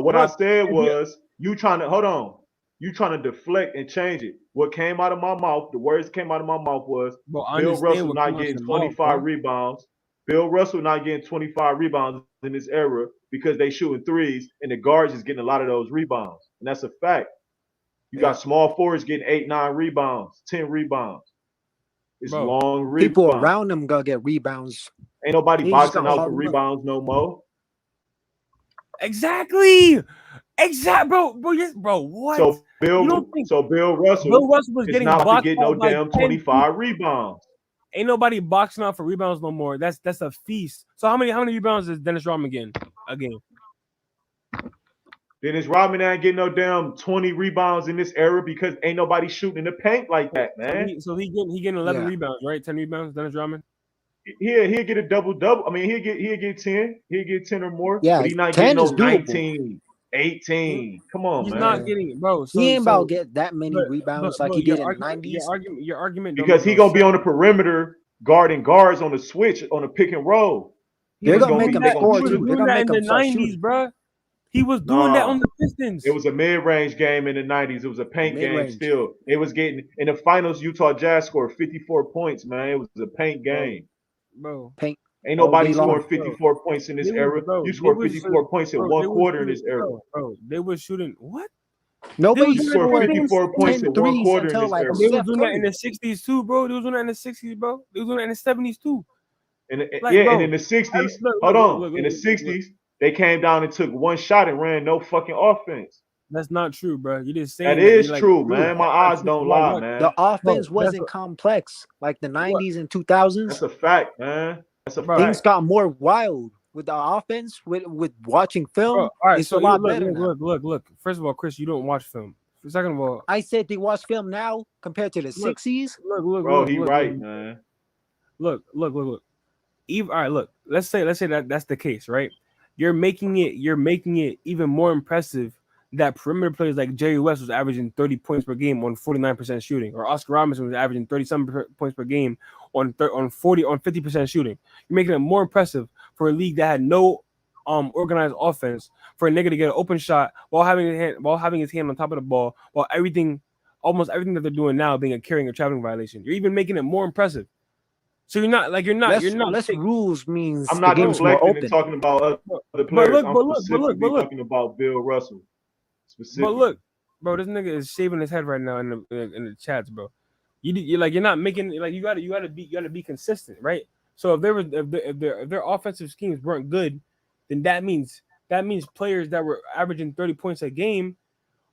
what I said was you trying to deflect and change it. What came out of my mouth, the words that came out of my mouth was Bill Russell not getting 25 rebounds. Bill Russell not getting 25 rebounds in this era because they shooting threes and the guards is getting a lot of those rebounds. And that's a fact. You got small forwards getting 8, 9 rebounds, 10 rebounds. It's long rebounds.
People around them gonna get rebounds.
Ain't nobody boxing out for rebounds no more.
Exactly, bro. What?
So Bill Russell was getting not to get no damn 25 rebounds.
Ain't nobody boxing out for rebounds no more. That's a feast. So how many rebounds is Dennis Rodman getting a game?
Dennis Rodman ain't getting no damn 20 rebounds in this era because ain't nobody shooting in the paint like that, man.
So he getting 11 rebounds, right? 10 rebounds, Dennis Rodman.
He'll get a double. I mean, he'll get 10. He'll get 10 or more.
Yeah,
but he's not getting no 19. 18. Come on,
He's
man.
not getting, bro. So,
he ain't about to get that many rebounds like he did in the
'90s. Your argument don't
because
make
he
no
gonna be on the
sense.
perimeter guarding guards on the switch on the pick and roll.
They're gonna make
He
him
was
score too. They're
doing
gonna
that
make
in the
him start
'90s,
shooting.
bro. He was doing that on the Pistons.
It was a mid-range game in the '90s. It was a paint game. Still, it was getting in the finals. Utah Jazz scored 54 points. Man, it was a paint game,
bro.
Paint.
Ain't nobody scoring 54 points in this era. You scored 54 points in one quarter in this era.
Bro, they were shooting what?
Nobody
scored 54 points in one quarter in this era.
They was doing that in the '60s too, bro. They was doing that in the '60s, bro. They was doing that in the '70s too.
And in the '60s, in the '60s, they came down and took one shot and ran no fucking offense.
That's not true, bro. You just saying
that is true, man. My eyes don't lie, man.
The offense wasn't complex like the '90s and 2000s.
That's a fact, man. That's a fact.
Things got more wild with the offense. With watching film,
all right,
it's a lot better.
Look. First of all, Chris, you don't watch film. Second of all,
I said they watch film now compared to the '60s.
Look,
he right, man.
Look. All right, look. Let's say that's the case, right? You're making it even more impressive that perimeter players like Jerry West was averaging 30 points per game on 49% shooting, or Oscar Robertson was averaging 37 points per game on 50% shooting. You're making it more impressive for a league that had no organized offense, for a nigga to get an open shot while having his hand on top of the ball, while almost everything that they're doing now being a carrying or traveling violation. You're even making it more impressive. So you're not.
Less rules means
I'm not deflecting and talking about other players.
I'm
specifically talking about Bill Russell.
But look, bro, this nigga is shaving his head right now in the chats, bro. You're not making you gotta be consistent, right? So if their offensive schemes weren't good, then that means players that were averaging 30 points a game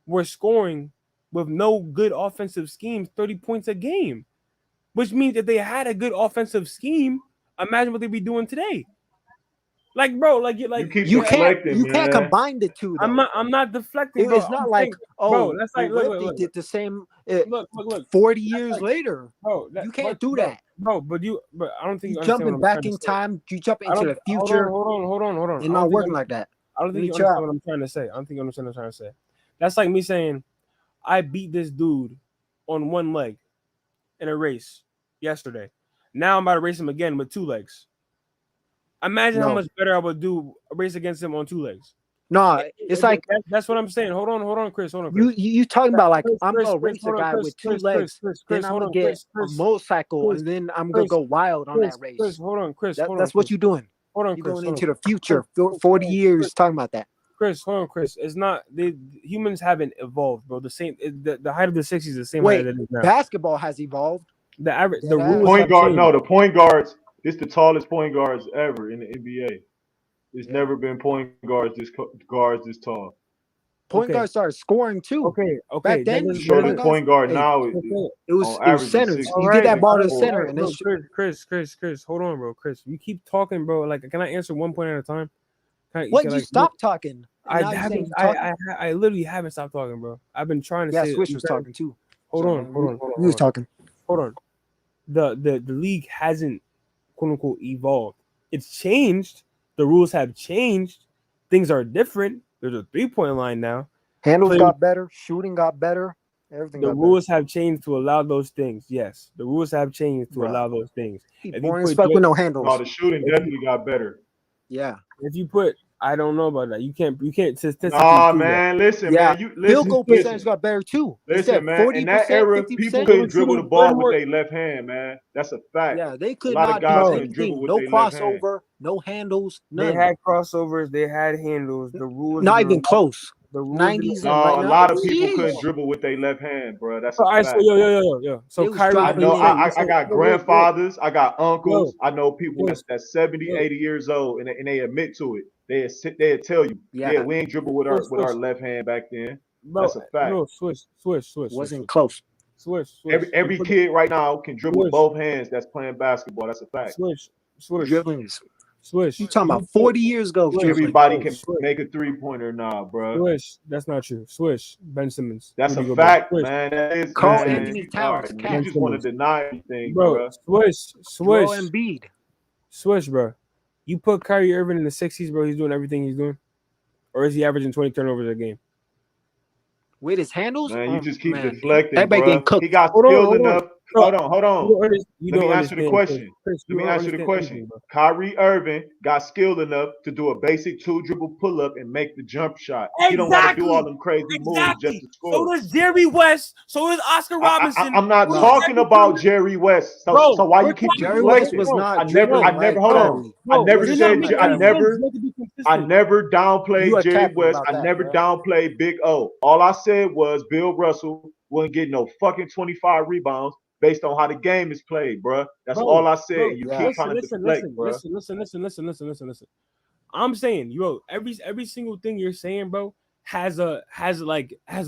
were scoring with no good offensive schemes 30 points a game. Which means if they had a good offensive scheme, imagine what they'd be doing today. Like, bro,
you can't combine the two. Though.
I'm not deflecting.
It's not like
bro, that's like
look, did the same.
Look.
40 years later,
bro,
you can't do that,
bro. But I don't think
you jumping back in time. You jump into the future.
Hold on.
It's not working like that.
I don't think you understand what I'm trying to say. I don't think you understand what I'm trying to say. That's like me saying, I beat this dude on one leg in a race yesterday. Now I'm about to race him again with two legs. Imagine how much better I would do a race against him on two legs.
No, it's like
that's what I'm saying. Hold on, Chris.
You talking about like I'm gonna race a guy with two legs, then I'm gonna get a motorcycle, and then I'm gonna go wild on that race.
Hold on, Chris.
That's what you're doing.
Hold on,
you're
Chris.
going into the future. 40 years talking about that.
Chris, hold on, Chris. It's not humans haven't evolved, bro. The same the height of the 60s is the same height that it is now.
Basketball has evolved.
The rules
point guard. No, the point guards. It's the tallest point guards ever in the NBA. There's never been point guards this tall.
Point guards started scoring too.
Okay.
Back then,
the point guard now
it was centers. You get that ball to the center, and it's
Chris. Hold on, bro. Chris, you keep talking, bro. Like, can I answer one point at a time?
Stop talking?
I literally haven't stopped talking, bro. I've been trying to say.
Yeah, Swish was talking too.
Hold on.
He was talking.
Hold on. The league hasn't, quote unquote, evolved. It's changed. The rules have changed. Things are different. There's a 3-point line now.
Handles got better. Shooting got better. Everything.
The rules have changed to allow those things. Yes, the rules have changed to allow those things.
Boring as fuck with no handles.
No, the shooting definitely got better.
Yeah.
If you put, I don't know about that. You can't.
Nah, man. Listen, man.
Field goal percentage got better too.
Listen, man. In that era, people couldn't dribble the ball with their left hand, man. That's a fact.
Yeah, they could not do anything. No crossover, no handles. None.
They had crossovers. They had handles. The rules.
Not even close.
The
90s.
No, a lot of people couldn't dribble with their left hand, bro. That's a fact.
Yo. So Kyrie,
I know. I got grandfathers. I got uncles. I know people that's 70, 80 years old, and they admit to it. They'll tell you, we ain't dribble with our left hand back then. That's a fact.
No, Swish.
Wasn't close.
Swish.
Every kid right now can dribble with both hands that's playing basketball. That's a fact.
Swish.
You talking about 40 years ago?
Everybody can make a 3-pointer now, bro.
Swish. That's not true. Swish. Ben Simmons.
That's a fact, man. That is
Carl Anthony Towns.
You just want to deny anything,
bro. Swish.
Embiid.
Swish, bro. You put Kyrie Irving in the 60s, bro. He's doing everything he's doing. or is he averaging 20 turnovers a game?
With his handles,
Man, you just keep
man,
deflecting,
everybody getting
bro.
cooked.
He got
Hold
skill
on.
enough.
No,
Hold on.
you
Let me
don't
answer the
understand,
question.
Chris,
Let me answer the question.
anything, bro.
Kyrie Irving got skill enough to do a basic 2-dribble pull-up and make the jump shot.
Exactly.
He don't got to do all them crazy moves just to score.
So does Jerry West. So is Oscar Robinson.
I'm not talking about Jerry West. So why you keep
Jerry West
deflecting?
was not.
I never. Hold on. I never said. I never downplayed Jerry West. I never downplayed Big O. All I said was Bill Russell wouldn't get no fucking 25 rebounds based on how the game is played, bro. That's all I said. And you keep trying to deflect, bro.
Listen. I'm saying, every single thing you're saying, bro, has a like I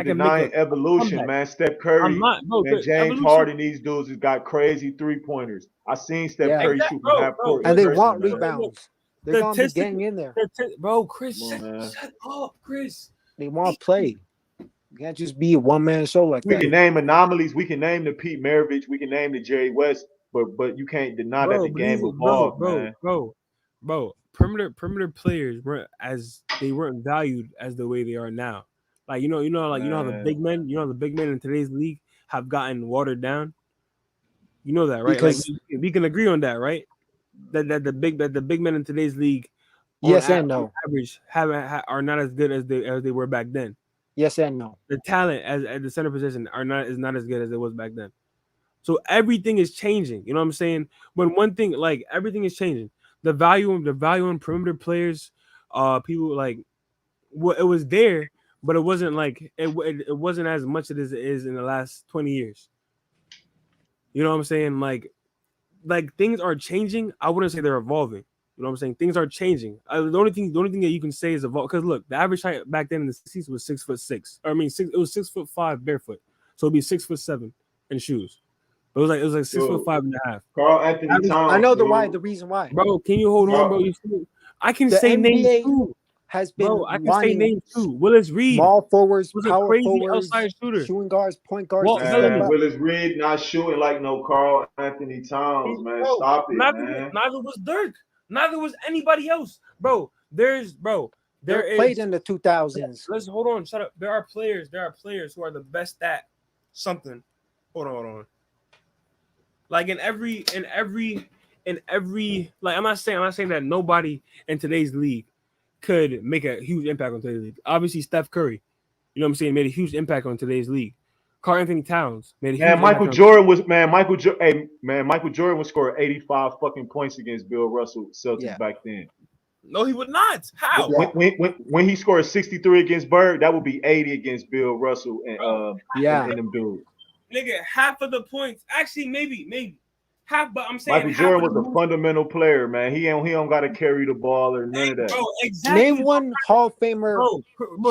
can make a
evolution,
comeback.
man. Steph Curry,
I'm not, bro,
man. James Harden, these dudes has got crazy 3-pointers. I seen Steph Curry shoot from half court,
and they want rebounds. They're gonna be getting in there,
bro. Chris, shut up, Chris.
They want to play. You can't just be a one-man show like that.
We can name anomalies. We can name the Pete Maravich. We can name the Jerry West. But you can't deny that the game evolved, man.
Bro. Perimeter players weren't valued as the way they are now. Like you know how the big men, in today's league have gotten watered down. You know that, right?
Because
we can agree on that, right? That the big men in today's league,
yes and no,
average are not as good as they were back then.
Yes and no.
The talent at the center position is not as good as it was back then. So everything is changing. You know what I'm saying? When one thing, like, everything is changing. The value in perimeter players, people like, well, it was there, but it wasn't like it wasn't as much as it is in the last 20 years. You know what I'm saying? Like things are changing. I wouldn't say they're evolving. You know what I'm saying? Things are changing. The only thing that you can say is evolve. Because look, the average height back then in the 60s was 6'6". It was 6'5" barefoot. So it'd be 6'7" in shoes. It was like 6'5.5".
Carl Anthony Towns.
I know the reason why.
Bro, can you hold on, bro? I can say names too.
Has been
I can say names too. Willis Reed,
small forwards,
was
power
a crazy
forwards,
outside shooter.
shooting guards, point guards.
Willis Reed not shooting like no Carl Anthony Towns, man.
Bro,
Stop it, man.
Neither was Dirk. Neither was anybody else, bro. There is
played in the 2000s.
Let's hold on. Shut up. There are players who are the best at something. Hold on. Like in every like I'm not saying that nobody in today's league could make a huge impact on today's league. Obviously, Steph Curry, you know what I'm saying, made a huge impact on today's league. Karl Anthony Towns made a huge
Michael Jordan was Michael Jordan was scoring 85 fucking points against Bill Russell Celtics back then.
No, he would not. How?
When he scored 63 against Bird, that would be 80 against Bill Russell and them dudes.
Nigga, half of the points. Actually, maybe. Half, but I'm saying
Michael Jordan was a fundamental player, man. He don't got to carry the ball or none of that.
Bro, exactly.
Name one Hall of Famer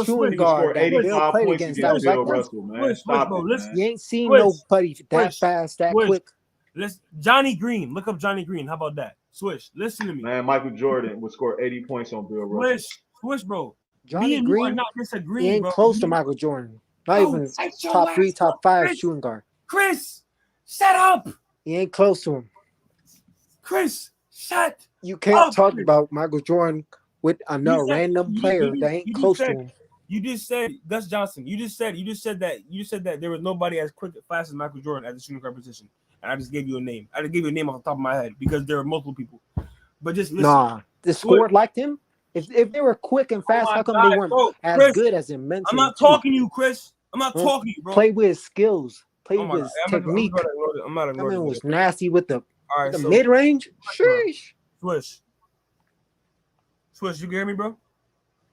shooting guard that Bill played against that was
Bill
like
Russell, man. Stop it, man.
You ain't seen nobody that fast, that quick.
Johnny Green. Look up Johnny Green. How about that? Swish. Listen to me.
Man, Michael Jordan would score 80 points on Bill Russell.
Swish, bro.
Johnny Green,
are not disagreeing,
he ain't close to Michael Jordan. Not even top 3, top 5 shooting guard.
Chris, shut up.
He ain't close to him.
Chris, shut.
You can't talk about Michael Jordan with another random player that ain't close to him.
You just said Gus Johnson. You just said that there was nobody as quick and fast as Michael Jordan at the shooting guard position. And I just gave you a name. I just gave you a name off the top of my head because there are multiple people. But just listen.
Nah, the scored like him. If they were quick and fast, how come they weren't as good as him mentally?
I'm not talking to you, Chris. I'm not talking to you, bro.
Play with his skills. Play with his technique.
I'm not ignoring
it. Was nasty with the mid range. Sheesh.
Swish, you can hear me, bro?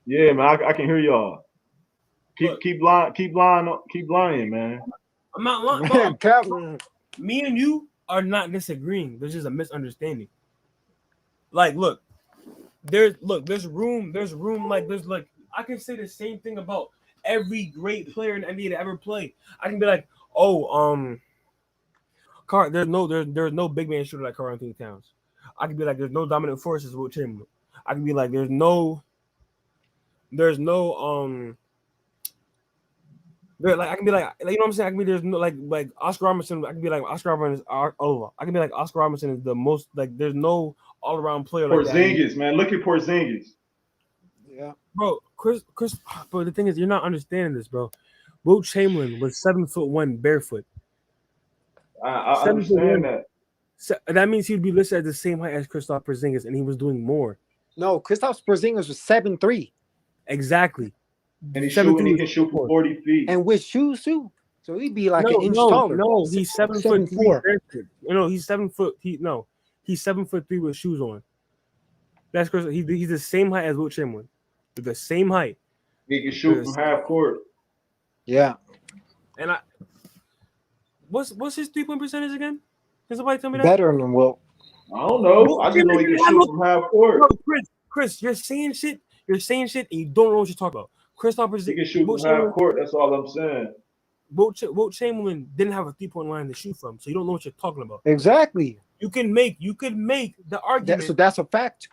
Yeah, man, I can hear y'all. Keep lying, man.
I'm not lying.
Bro.
Me and you are not disagreeing. There's just a misunderstanding. Like, look, there's room. Like I can say the same thing about every great player in the NBA to ever play. I can be like, there's no big man shooter like Karl Anthony Towns. I can be like, there's no dominant forces with Chamberlain. I can be like, there's no I can be like, you know what I'm saying? I can be there's no like Oscar Robertson. I can be like Oscar Robertson is over. I can be like Oscar Robertson is the most like there's no all around player like
Porzingis, man. Look at Porzingis.
Yeah,
bro. Chris, bro. The thing is, you're not understanding this, bro. Wilt Chamberlain was 7'1" barefoot.
I
7'1".
understand that.
So that means he would be listed at the same height as Kristaps Porzingis, and he was doing more.
no, Kristaps Porzingis was 7'3",
Exactly.
And he
7'3"
can shoot from 40 feet.
and with shoes too, so he'd be like an inch taller.
No, he's 7'3"
7'4".
barefoot. No, he's 7 foot. He's 7'3" with shoes on. That's Chris. He's the same height as Wilt Chamberlain. They're the same height.
He can shoot from half court.
Yeah.
And what's his 3-point percentage again? Can somebody tell me that?
Better than Wilt.
I don't know. I just know he can shoot from half court.
No, Chris, you're saying shit. You're saying shit, and you don't know what you're talking about. Kristaps Porzingis.
He can shoot from half court. That's all I'm saying.
Wilt Chamberlain didn't have a 3-point line to shoot from, so you don't know what you're talking about.
Exactly.
You could make the argument.
So that's a fact.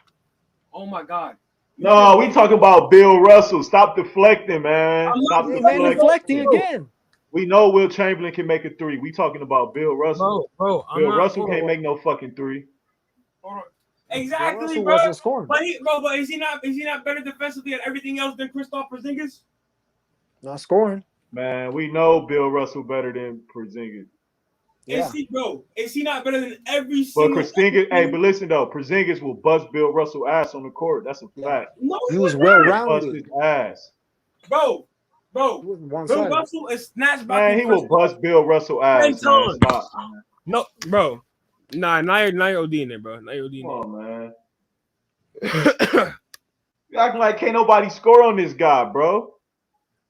Oh my God.
No, we talking about Bill Russell. Stop deflecting, man. Stop
deflecting again.
We know Wilt Chamberlain can make a 3. We talking about Bill Russell.
Bro,
Bill Russell can't make no fucking 3.
Exactly,
Bill
bro.
wasn't scoring.
But is he not better defensively at everything else than Kristaps Porzingis?
Not scoring.
Man, we know Bill Russell better than Porzingis.
Yeah.
Is he not better than every single?
But Porzingis, but listen though, Porzingis will bust Bill Russell ass on the court. That's a fact.
No,
he was well rounded.
Bust his ass.
Bro.
Bill
Russell is snatched by.
Man, he will bust Bill Russell ass. Man. Stop, man.
No, bro. Nah, now you're ODing it, bro. Now you're ODing it.
Come on, man. You acting like can't nobody score on this guy, bro.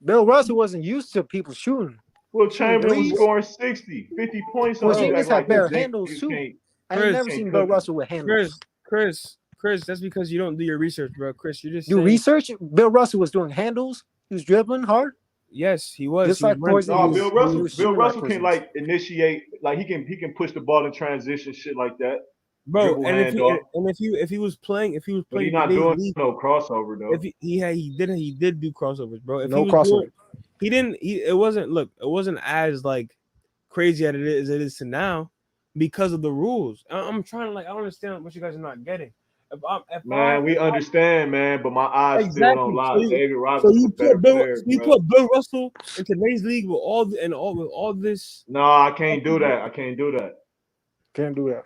Bill Russell wasn't used to people shooting.
Wilt Chamberlain was scoring 60, 50 points on
Porzingis had
like
better handles too. I've never seen Bill Russell with handles.
Chris, that's because you don't do your research, bro. Chris, you're just
do research. Bill Russell was doing handles. He was dribbling hard.
Yes, he was.
Just like
Porzingis. Bill Russell can like initiate, like he can push the ball in transition, shit like that.
Bro, if he was playing,
but he's not doing no crossover though.
If he did do crossovers, bro. If
no crossover.
It wasn't as like crazy as it is to now because of the rules. I'm trying to I don't understand what you guys are not getting.
We understand, man, but my eyes still don't lie. David Robinson.
So you put Bill Russell in today's league with all this.
No, I can't do that. Can't do that.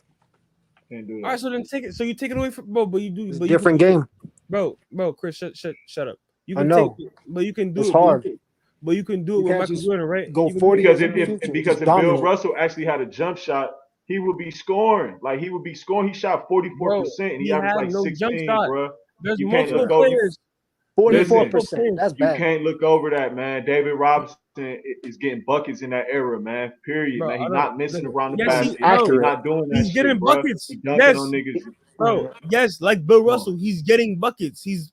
All right, so then take it. So you take it away from bro, but you do.
It's a different game,
bro. Chris, shut up. You
can know,
but you can do
it's
it.
Hard.
But you can do it with Michael Jordan, right?
Go 40
because if Bill Russell actually had a jump shot, he would be scoring. Like he would be scoring. He shot 44%, and he averaged like 16, bro.
There's
you
multiple players.
44%. That's bad.
You can't look over that, man. David Robinson is getting buckets in that era, man. Period.
Bro,
man, he's not missing around the
basket.
He's not doing that.
He's getting buckets.
He's dunking on niggas.
Bro. Yes, like Bill Russell, he's getting buckets. He's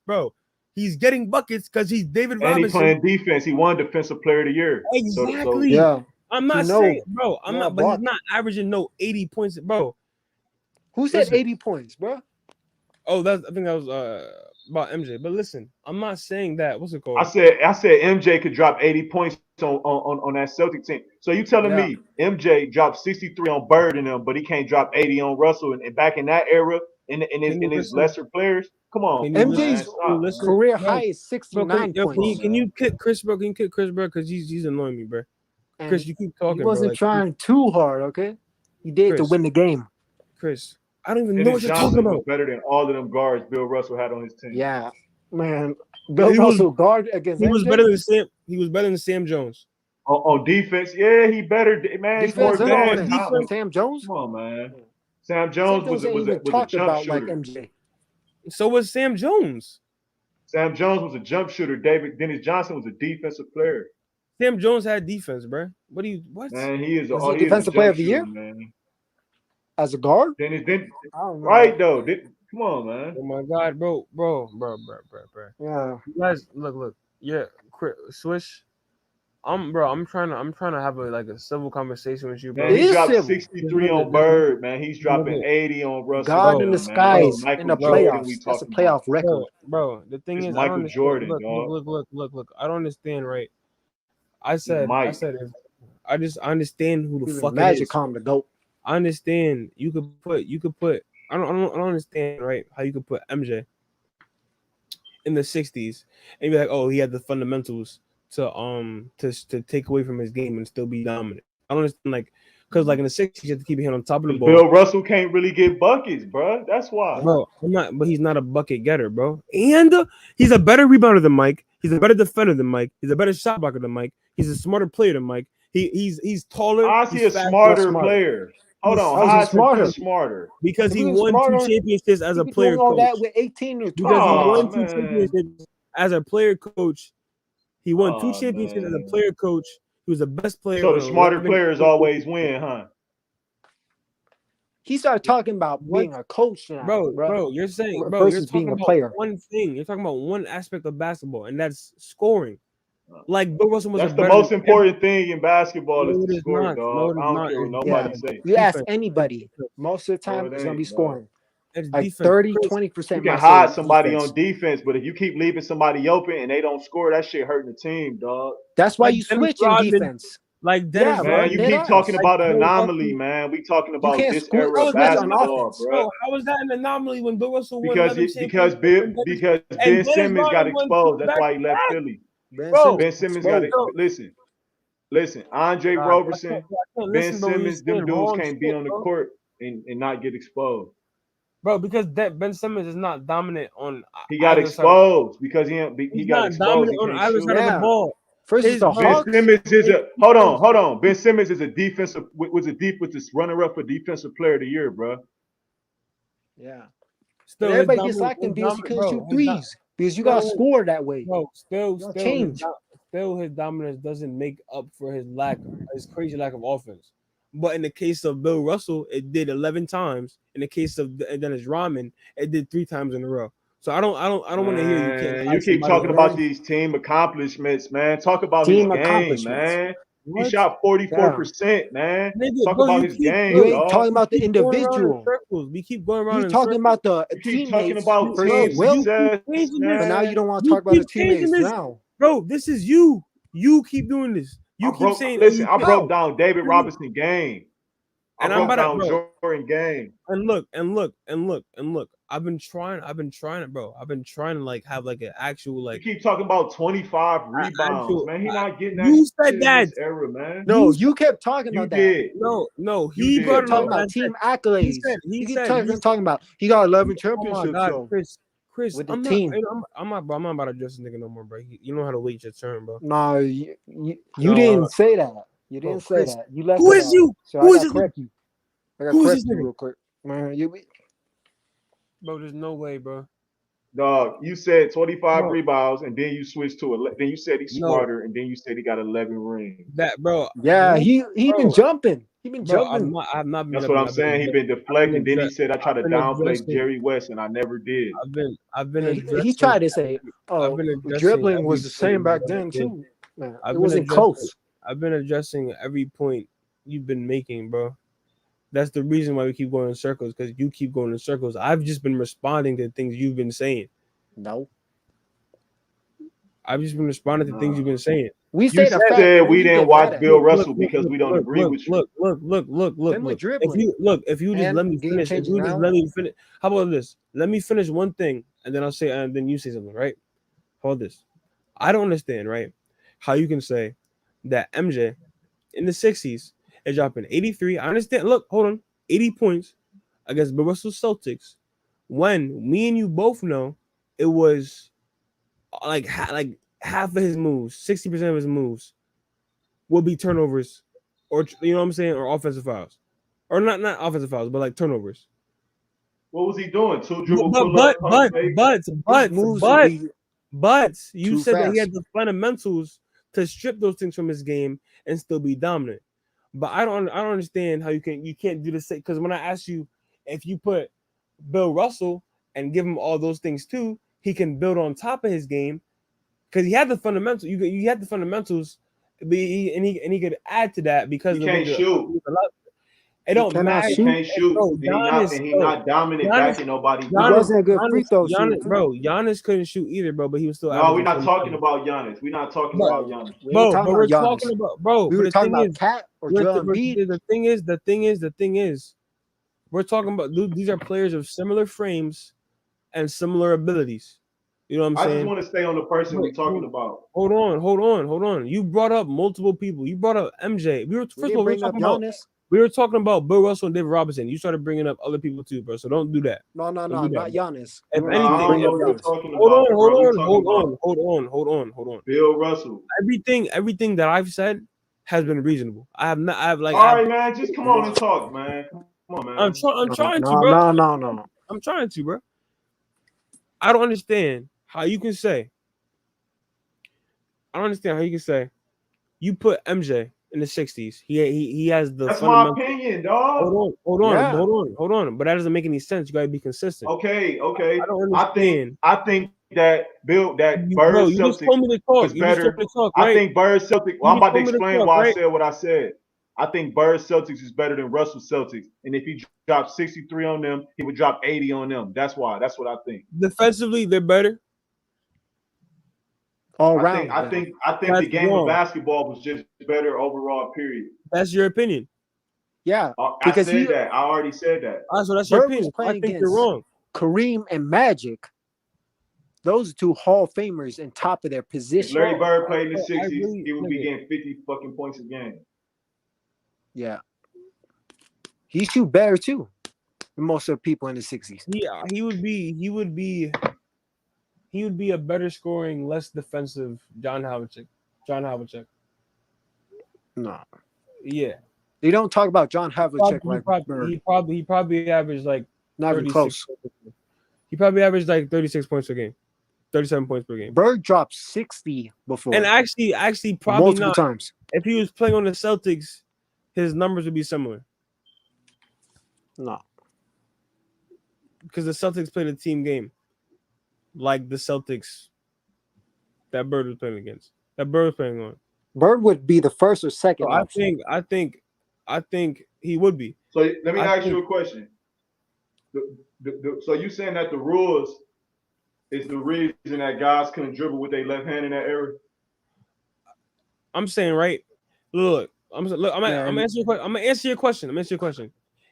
getting buckets because he's David Robinson.
And he's playing defense. He won Defensive Player of the Year.
Exactly.
Yeah.
I'm not saying, bro. But he's not averaging 80 points, bro.
Who said 80 points, bro?
Oh, I think that was about MJ. But listen, I'm not saying that. What's it called?
I said MJ could drop 80 points on that Celtic team. So you telling me MJ dropped 63 on Bird and them, but he can't drop 80 on Russell and back in that era in his lesser players? Come on.
MJ's career high is 69 points.
Can you kick Chris, bro? Because he's annoying me, bro. And Chris, you keep talking.
He wasn't trying too hard, okay? He did to win the game.
Chris, I don't even know what you're talking about.
Better than all of them guards Bill Russell had on his team.
Yeah, man. Bill Russell guard against.
He was better than Sam. He was better than Sam Jones.
On defense, yeah, he better. Man, he's more advanced.
Sam Jones.
Come on, man. Sam Jones was a jump
about
shooter.
Like MJ.
So was Sam Jones.
Sam Jones was a jump shooter. Dennis Johnson was a defensive player.
Sam Jones had defense, bro. What?
Man, he is
a defensive player of the year,
man.
As a guard?
Right though. Come on, man.
Oh my God, bro.
Yeah.
You guys, look. Yeah, Swish. I'm trying to have a civil conversation with you, bro.
Man, he dropped 63 on Bird, man. He's dropping 80 on Russell.
God in the skies in the playoffs. That's a playoff record,
bro. The thing is,
Michael Jordan.
Look. I don't understand, right? I said if I understand who the fuck
Magic
it is.
Calm the GOAT.
I understand you could put I don't understand, right, how you could put MJ in the 60s, and be like, oh, he had the fundamentals to take away from his game and still be dominant. I don't understand, like, because like in the 60s, you have to keep your hand on top of the ball.
Bill Russell can't really get buckets, bro. That's why.
Bro, but he's not a bucket getter, bro. And he's a better rebounder than Mike. He's a better defender than Mike. He's a better shot blocker than Mike. He's a smarter player than Mike. He's taller.
I see a smarter player. Hold on, how is he smarter?
Because he won 2 championships as a player coach.
That with 18 or 20.
Because he won 2 championships as a player coach. He won 2 championships as a player coach. He was the best player.
So the smarter players always win, huh?
He started talking about being a coach now,
bro. You're saying, bro,
versus
you're talking
being a
about
player.
one thing. You're talking about one aspect of basketball, and that's scoring. Like Bill Russell was.
That's the most important thing in basketball is to score, dog. I don't care what nobody say.
You ask anybody, most of the time it's gonna be scoring.
It's
like 30-20%.
You can hide somebody on defense, but if you keep leaving somebody open and they don't score, that shit hurting the team, dog.
That's why you switch in defense.
Like Dennis,
man, you keep talking about an anomaly, man. We talking about this era of basketball, bro.
How was that an anomaly when Bill Russell won?
Because Ben Simmons got exposed. That's why he left Philly. Ben Simmons got it. Listen. Andre Roberson, Ben Simmons, them dudes can't be on the court and not get exposed.
Bro, because Ben Simmons is not dominant on.
He got exposed because he got exposed.
Dominant on either side of the ball.
First,
Ben Simmons is a hold on. Ben Simmons is a defensive was this runner-up for defensive player of the year, bro.
Yeah. Still, everybody gets locked in because you couldn't shoot threes because you got to score that way.
Bro, still his dominance doesn't make up for his crazy lack of offense. But in the case of Bill Russell, it did 11 times. In the case of Dennis Rodman, it did 3 times in a row. So I don't want to hear you.
You keep talking about these team accomplishments, man. Talk about his game, man. What? He shot 44%, man. Talk about his game.
You ain't talking about the individual.
We keep going around.
You're talking about the teammates versus Wilt. But now you don't want to talk about the teammates now,
bro. This is you. You keep doing this. You keep saying.
Listen, I broke down David Robinson game.
And
I broke down Jordan game.
And look. I've been trying it, bro. I've been trying to like have like an actual like.
You keep talking about 25 rebounds, man. He's not getting that.
You said that
in this era, man.
No, you kept talking about that.
No,
he got talking about team accolades. He kept talking about he got 11 championships.
Oh Chris,
with the team.
I'm not about to address this nigga no more, bro. You know how to wait your turn, bro.
No, you didn't say that. You didn't say that. You left.
Who is you?
So
who
I
is
got correct you. I got correct you real quick, man.
Bro, there's no way, bro.
Dog, you said 25 rebounds, and then you switched to then you said he's smarter, and then you said he got 11 rings.
That, bro.
Yeah, he been jumping. He been jumping.
I've not been.
That's what I'm saying. He been deflecting. Then he said I tried to downplay Jerry West, and I never did.
I've been.
He tried to say, dribbling was the same back then too. Man, it wasn't close.
I've been addressing every point you've been making, bro. That's the reason why we keep going in circles, because you keep going in circles. I've just been responding to things you've been saying.
No.
I've just been responding to things you've been saying.
We said we didn't watch Bill Russell because we don't agree with you.
Look. If you just let me finish. How about this? Let me finish one thing, and then I'll say, and then you say something, right? How about this? I don't understand, right? How you can say that MJ in the 60s is dropping 83. I understand. Look, hold on. 80 points against Bill Russell's Celtics, when me and you both know it was like half of his moves, 60% of his moves will be turnovers, or you know what I'm saying, or offensive fouls, or not offensive fouls, but like turnovers.
What was he doing? Two dribble
but you said that he had the fundamentals to strip those things from his game and still be dominant. But I don't understand how you can't do the same, because when I asked you if you put Bill Russell and give him all those things too, he can build on top of his game, because he had the fundamentals. You had the fundamentals, and he could add to that because
he can't shoot.
It don't matter.
He can't shoot. He's not dominant backing nobody.
He wasn't a good free throw shooter,
bro. Giannis couldn't shoot either, bro. But he was still.
No, we're not talking about Giannis. We're not talking about Giannis.
Bro, but we're talking about, bro.
We were talking about Cat or Joel Embiid.
The thing is, we're talking about these are players of similar frames and similar abilities. You know what I'm saying?
I just want to stay on the person we're talking about.
Hold on. You brought up multiple people. You brought up MJ. We were talking about Bill Russell and David Robinson. You started bringing up other people too, bro. So don't do that.
No, not Giannis.
If anything,
I don't know what you're talking about.
Hold on.
Bill Russell.
Everything that I've said has been reasonable. All
right, man. Just come on and talk, man. Come on, man.
I'm trying to,
bro.
No. I'm trying to, bro. I don't understand how you can say. You put MJ in the 60s. He has the.
That's my opinion, dog.
Hold on. But that doesn't make any sense. You gotta be consistent.
Okay.
I don't understand.
I think that Bird Celtics is better. I think Bird Celtics. Well, I'm about to explain why I said what I said. I think Bird Celtics is better than Russell Celtics. And if he dropped 63 on them, he would drop 80 on them. That's why. That's what I think.
Defensively, they're better.
All around. I think the game of basketball was just better overall, period.
That's your opinion.
Yeah.
I said that. I already said that.
So that's your opinion. I think you're wrong.
Kareem and Magic. Those are two Hall of Famers in top of their position.
If Larry Bird played in the 60s, he would be getting 50 fucking points a game.
Yeah. He shoot better too than most of the people in the 60s.
Yeah, he would be a better scoring, less defensive John Havlicek.
No.
Yeah.
They don't talk about John Havlicek
he probably averaged like
not even close.
He probably averaged like 36 points per game. 37 points per game.
Bird dropped 60 before.
And actually probably
multiple times.
If he was playing on the Celtics, his numbers would be similar.
No.
Because the Celtics played a team game. Like the Celtics that Bird was playing against. That Bird was playing on.
Bird would be the first or second.
So I think he would be.
So let me ask you a question. So you saying that the rules is the reason that guys couldn't dribble with their left hand in that era?
I'm saying, right? Look, I'm gonna answer your question.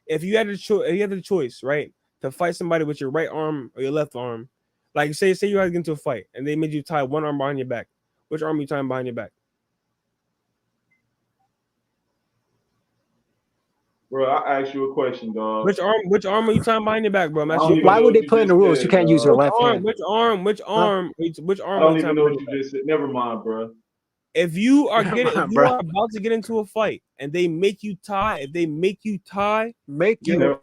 If you had the choice, right, to fight somebody with your right arm or your left arm, like say you had to get into a fight and they made you tie one arm behind your back, which arm are you tying behind your back?
Bro, I asked you a question, dog.
Which arm are you tying behind your back, bro?
Why would they put in the rules you can't use your left hand?
Which arm?
I don't even know what you just said. Never mind, bro.
If you are about to get into a fight and they make you tie, make you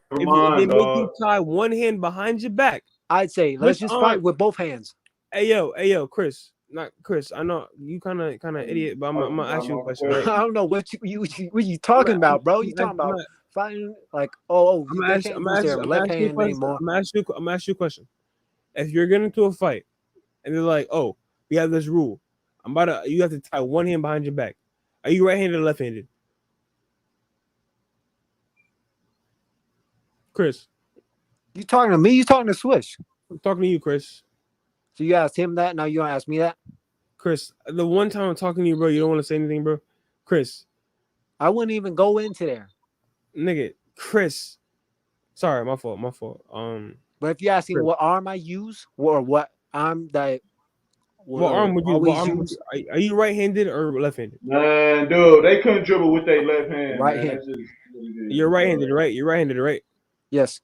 tie one hand behind your back,
I'd say let's just fight with both hands.
Hey yo, Chris. Not Chris. I know you kind of idiot, but I'm gonna ask you a question. Right?
I don't know what you talking about, bro. You talking about fighting like I'm gonna ask you
a question. If you're getting into a fight and they're like, oh, we have this rule, you have to tie one hand behind your back. Are you right-handed or left-handed? Chris.
You talking to me? You talking to Swish?
I'm talking to you, Chris.
So you asked him that, now you gonna ask me that?
Chris, the one time I'm talking to you, bro, you don't want to say anything, bro? Chris.
I wouldn't even go into there.
Nigga, Chris. Sorry, my fault.
But if you're asking Chris, what arm I use or what arm that
what arm would you are you right-handed or left-handed?
Man, dude, they couldn't dribble with their left hand.
Right hand.
You're right-handed, right? You're right-handed, right?
Yes.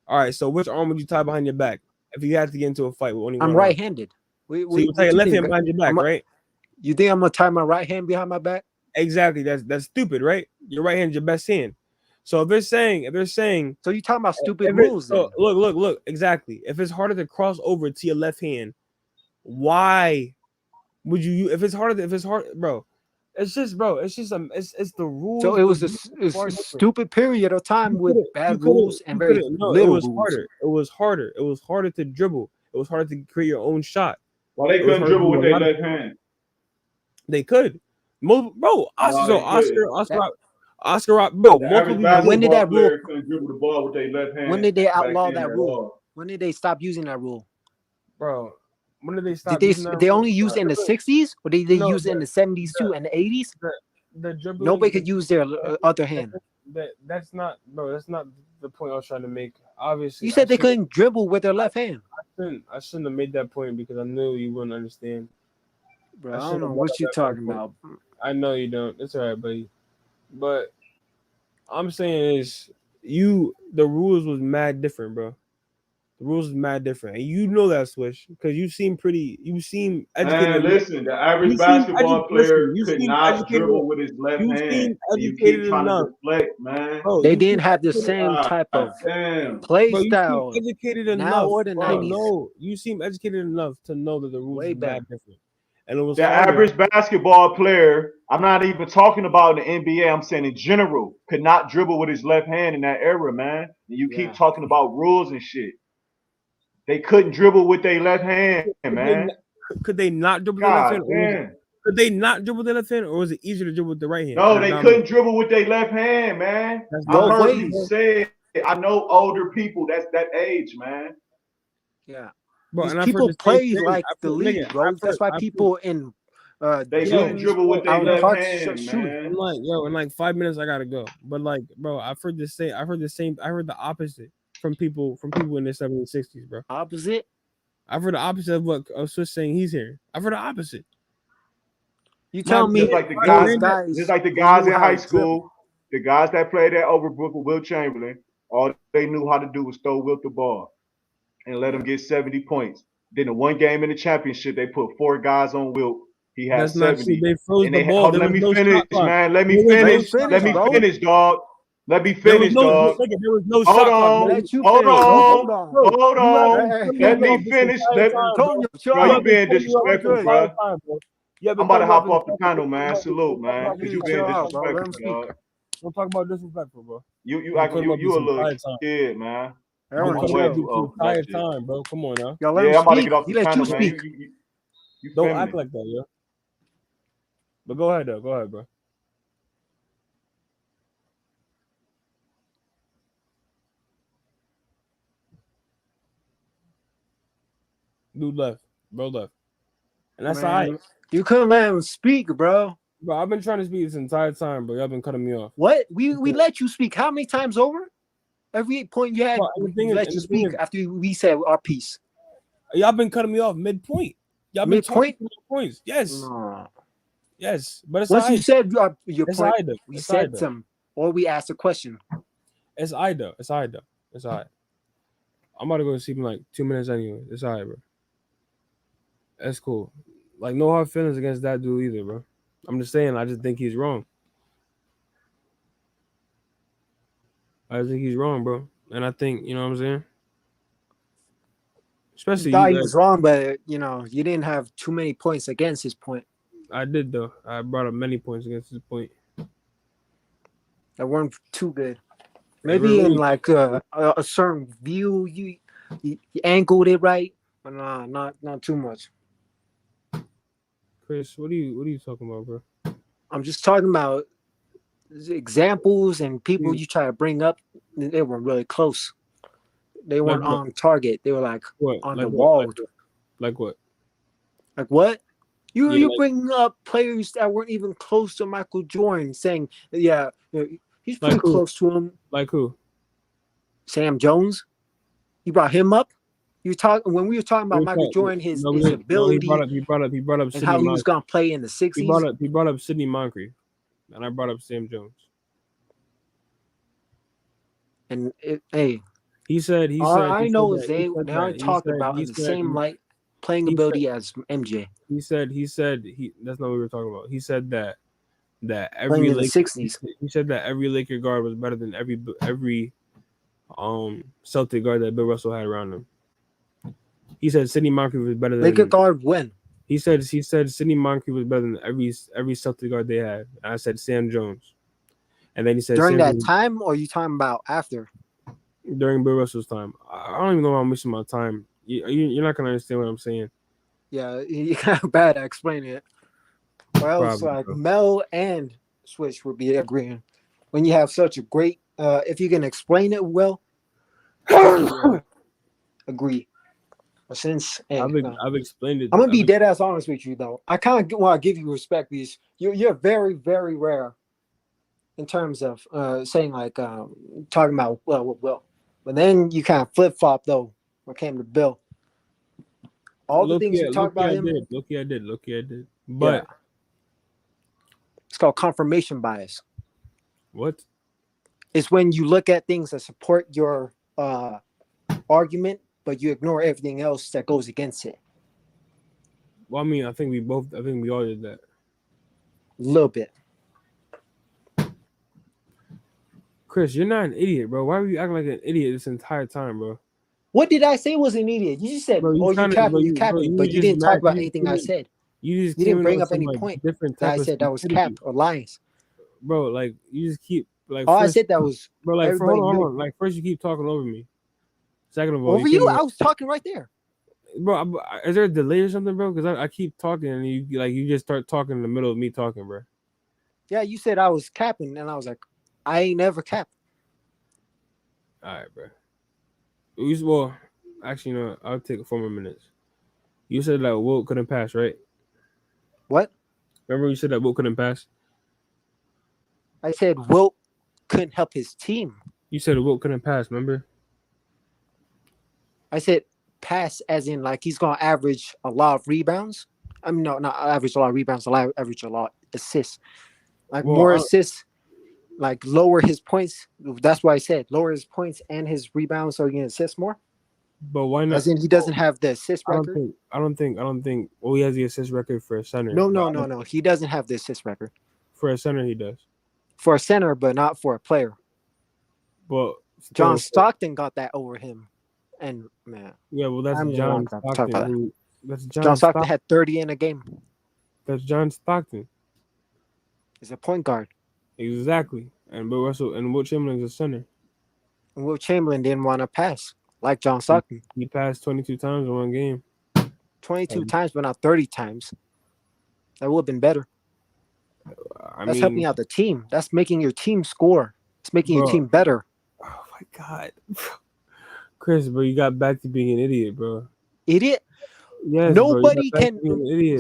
All right, so which arm would you tie behind your back if you had to get into a fight with only one?
I'm right-handed.
So you tie your left hand behind your back, right?
You think I'm gonna tie my right hand behind my back?
Exactly. That's stupid, right? Your right hand is your best hand. So if they're saying,
so you talking about stupid rules?
Look, exactly. If it's harder to cross over to your left hand, why would you? If it's hard, bro. It's the rules.
So it was a stupid period of time with bad rules and very little rules.
It was harder to dribble. It was harder to create your own shot.
Well, they couldn't dribble with their left hand.
They could, bro. Oscar, bro.
When did that rule?
Couldn't dribble the ball with their left hand.
When did they outlaw that rule? When did they stop using that rule,
bro? When did they stop?
Did they only use it in the 60s, or did they use it in the 70s too, and the 80s?
The dribbling,
nobody could use their other hand.
That's not the point I was trying to make. obviously,
You said they couldn't dribble with their left hand.
I shouldn't have made that point because I knew you wouldn't understand.
Bro, I don't know what you're talking about.
I know you don't. It's all right, buddy. But I'm saying is the rules was mad different, bro. The rules is mad different, and you know that, Swish, because you seem educated.
Man, listen, the average basketball player could not dribble with his left hand. You keep trying to deflect, man.
Bro,
they didn't have the same type of play style.
You seem educated enough. No, you seem educated enough to know that the rules are mad different. And it was
the average basketball player. I'm not even talking about the NBA. I'm saying in general, could not dribble with his left hand in that era, man. And you keep talking about rules and shit. They couldn't dribble with their left hand, man.
Could they not dribble with their left hand? Could they not dribble with their left hand, or was it easier to dribble with the right hand?
No, they couldn't dribble with their left hand, man. I heard you say it. I know older people. That's that age, man.
Yeah, bro. People play like the league, bro. That's why people in
they couldn't dribble with their left hand, man.
I'm like, in like 5 minutes I gotta go. But like, bro, I heard the opposite. From people in the 70s, 60s, bro.
Opposite?
I've heard the opposite of what Swiss saying he's hearing. I've heard the opposite.
You tell me,
just like the guys in high school, the guys that played at Overbrook with Wilt Chamberlain, all they knew how to do was throw Wilt the ball and let him get 70 points. Then in one game in the championship, they put 4 guys on Wilt. He had 70.
They froze the ball.
Let me finish, man. Let me finish, dog. Let me finish, dog.
There was no
hold
on.
Let me finish. Bro, you being disrespectful, bro. I'm about to hop off the panel, man. Salute, man. Because you being disrespectful, dog.
Don't talk about disrespectful, bro.
You a little kid, man.
Entire time, bro. Come on now.
Yeah, I'm about to get off the panel, man. You
don't act like that, yo. But go ahead, though. Go ahead, bro. Dude left. Bro left. And that's all right.
You couldn't let him speak, bro.
Bro, I've been trying to speak this entire time, bro. Y'all been cutting me off.
What? We let you speak how many times over? Every point you had, we let you speak after we said our piece.
Y'all been cutting me off mid-point. Y'all been talking points. Yes.
No.
Yes. But it's
once you said your point, we said
Ida.
some, or we asked a question.
It's Ida. It's all right. I'm about to go to sleep in like 2 minutes anyway. It's all right, bro. That's cool. Like, no hard feelings against that dude either, bro. I'm just saying, I just think he's wrong. I think he's wrong, bro. And I think, you know what I'm saying? Especially
he was wrong, but, you didn't have too many points against his point.
I did, though. I brought up many points against his point.
That weren't too good. Maybe in, like, a certain view, you angled it right, but not too much.
Chris, what are you talking about, bro?
I'm just talking about examples and people you try to bring up. They weren't really close. They weren't on target. They were like on the wall.
Like what?
Like what? You bring up players that weren't even close to Michael Jordan, saying, "Yeah, he's pretty close to him."
Like who?
Sam Jones. You brought him up. When we were talking about Michael Jordan, his ability.
He brought up
and how he was gonna play in the 60s.
He brought up Sidney Moncrief, and I brought up Sam Jones.
And
he said.
I know is they aren't talking about in the same light playing ability as MJ.
He said that's not what we were talking about. He said that every Laker,
60s.
He said that every Laker guard was better than every Celtic guard that Bill Russell had around him. He said Sidney Moncrief was better than
Laker guard when?
He said Sidney Moncrief was better than every Celtic guard they had. And I said Sam Jones. And then he said
during that time, or are you talking about after?
During Bill Russell's time. I don't even know why I'm wasting my time. You're not gonna understand what I'm saying.
Yeah, you're kind of bad at explaining it. Or else, like Mel and Switch would be agreeing. When you have such a great, if you can explain it well, agree. Since
I've explained it,
I'm gonna be dead ass honest with you though. I kind of want to give you respect because you're very, very rare in terms of saying like talking about well But then you kind of flip-flop, though, when it came to Bill. All the things you talk about him.
I did. But
it's called confirmation bias.
What?
It's when you look at things that support your argument, but you ignore everything else that goes against it.
Well, I mean, I think we all did that.
A little bit.
Chris, you're not an idiot, bro. Why were you acting like an idiot this entire time, bro?
What did I say was an idiot? You just said,
bro,
you capping, but you didn't talk about anything I said. You didn't bring up any point that I said that was cap or lies.
Bro, like, you just keep, like...
I said that was...
Bro, like, hold on. Like, first you keep talking over me. Second of all...
Over you? I was talking right there.
Bro, is there a delay or something, bro? Because I keep talking and you just start talking in the middle of me talking, bro.
Yeah, you said I was capping, and I was like, I ain't never capped.
All right, bro. Well, actually, you know, I'll take 4 more minutes. You said that Wilt couldn't pass, right?
What?
Remember you said that Wilt couldn't pass?
I said Wilt couldn't help his team.
You said Wilt couldn't pass, remember?
I said pass as in like he's going to average a lot of rebounds. I mean, no, not average a lot of rebounds, average a lot of assists. Like more assists, like lower his points. That's why I said lower his points and his rebounds so he can assist more.
But why not?
As in he doesn't have the assist record.
I don't think. Well, he has the assist record for a center.
No. He doesn't have the assist record.
For a center, he does.
For a center, but not for a player.
Well,
John Stockton got that over him, and man.
Yeah, well, that's John Stockton.
John Stockton had 30 in a game.
That's John Stockton.
He's a point guard.
Exactly, and Bill Russell and Wilt Chamberlain is a center.
And Wilt Chamberlain didn't want to pass like John Stockton.
He passed 22 times in one game.
22 times, but not 30 times. That would have been better. That's helping out the team. That's making your team score. It's making your team better.
Oh my God, Chris, bro, you got back to being an idiot, bro.
Idiot?
Yes,
nobody can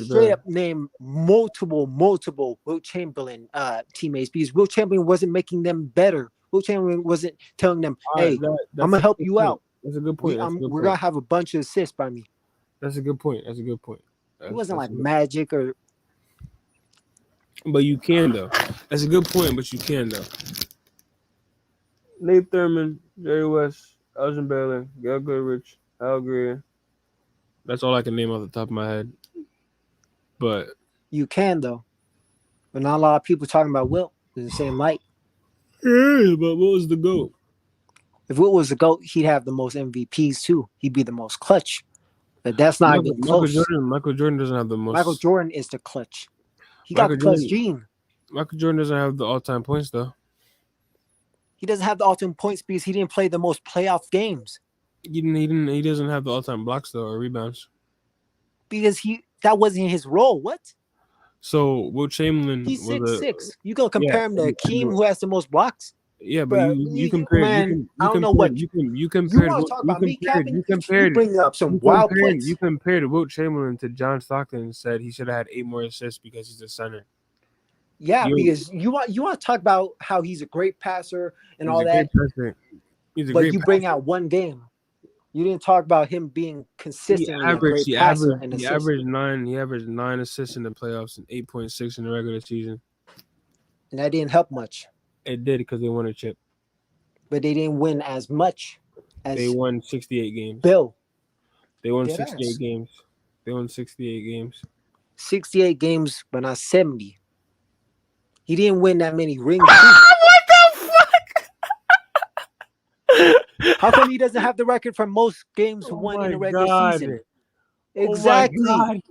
straight up name multiple Wilt Chamberlain teammates because Wilt Chamberlain wasn't making them better. Wilt Chamberlain wasn't telling them, "Hey, I'm gonna help you out."
That's a good point.
We're gonna have a bunch of assists by me.
That's a good point.
It wasn't like Magic or.
But you can though. That's a good point. But you can though. Nate Thurman, Jerry West, Elgin Baylor, Gail Goodrich, Al Greer. That's all I can name off the top of my head. But
you can though. But not a lot of people talking about Wilt in the same light.
Yeah, but what was the GOAT?
If Wilt was the GOAT, he'd have the most MVPs too. He'd be the most clutch. But that's not even close.
Michael Jordan doesn't have the most.
Michael Jordan is the clutch. He got the clutch gene.
Michael Jordan doesn't have the all-time points though.
He doesn't have the all-time points because he didn't play the most playoff games.
He doesn't have the all-time blocks though or rebounds.
Because that wasn't his role. What?
So Wilt Chamberlain.
He's 6'6". You gonna compare him to Akeem, who has the most blocks?
Yeah, but you compared.
I don't know what
you compared.
You bring up some wild points.
You compared Wilt Chamberlain to John Stockton and said he should have had 8 more assists because he's a center.
Yeah, because you want to talk about how he's a great passer and all that. But you bring out one game. You didn't talk about him being consistently a great passer.
He averaged 9 assists in the playoffs and 8.6 in the regular season.
And that didn't help much.
It did because they won a chip.
But they didn't win as much as
they won 68 games.
Bill.
They won 68 games. They won 68 games.
68 games, but not 70. He didn't win that many rings.
What the fuck?
How come he doesn't have the record for most games won in the regular season? Exactly.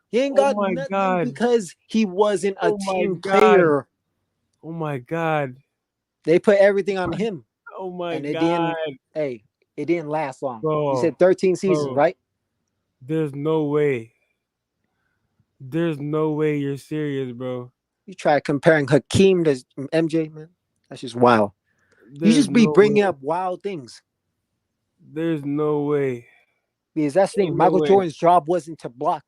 He ain't got nothing because he wasn't a team player.
Oh my God.
They put everything on him.
Oh my God.
It didn't last long.
Bro,
you said 13 seasons, right?
There's no way. There's no way you're serious, bro.
You try comparing Hakeem to MJ, man. That's just wild. You just be bringing up wild things.
There's no way.
Because that's the thing. Michael Jordan's job wasn't to block.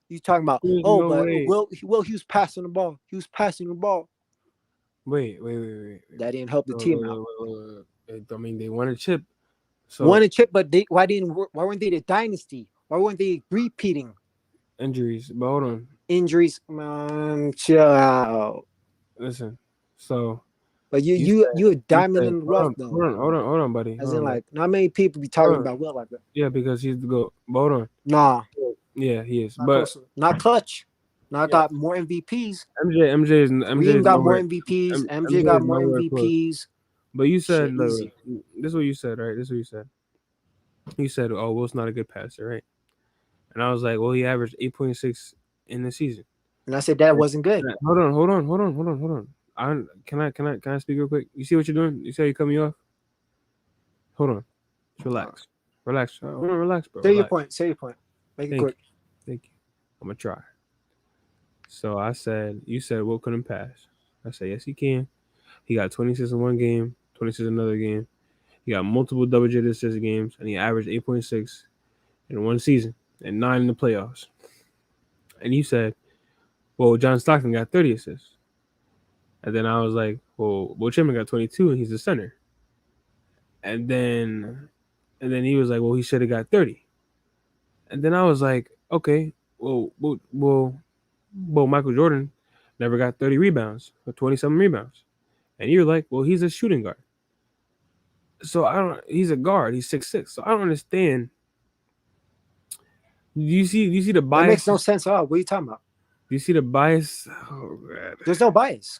You talking about, Will he was passing the ball. He was passing the ball.
Wait.
That didn't help the team out.
I mean, they won a chip. So
won a chip, but why weren't they the dynasty? Why weren't they repeating?
Injuries, but hold on.
Injuries, man, chill out.
Listen, so.
But you a diamond in the rough though.
Hold on, buddy.
As in, like, not many people be talking about Wilt like that.
Yeah, because he's the GOAT. But hold on.
Nah.
Yeah, he is.
Not
but
close. Not clutch. Now got more MVPs.
MJ
got more MVPs. MJ got more MVPs.
But you said, this is what you said, right? This is what you said. You said, oh, Wilt's not a good passer, right? And I was like, well, he averaged 8.6 in the season.
And I said that wasn't good.
Hold on. Can I speak real quick? You see what you're doing? You see how you cut me off? Hold on. Just relax. Relax, bro.
Say your point. Make it quick.
Thank you. I'm gonna try. So you said Wilt couldn't pass. I said, yes, he can. He got 26 in one game, 26 in another game. He got multiple double-digit assist games, and he averaged 8.6 in one season and 9 in the playoffs. And you said, well, John Stockton got 30 assists. And then I was like, well, Wilt Chamberlain got 22, and he's the center. And then he was like, well, he should have got 30. And then I was like, okay, well, Michael Jordan never got 30 rebounds or 27 rebounds. And you're like, well, he's a shooting guard. So he's a guard. He's 6'6". So I don't understand. Do you see the bias?
That makes no sense at all. What are you talking about?
Do you see the bias? Oh, God.
There's no bias.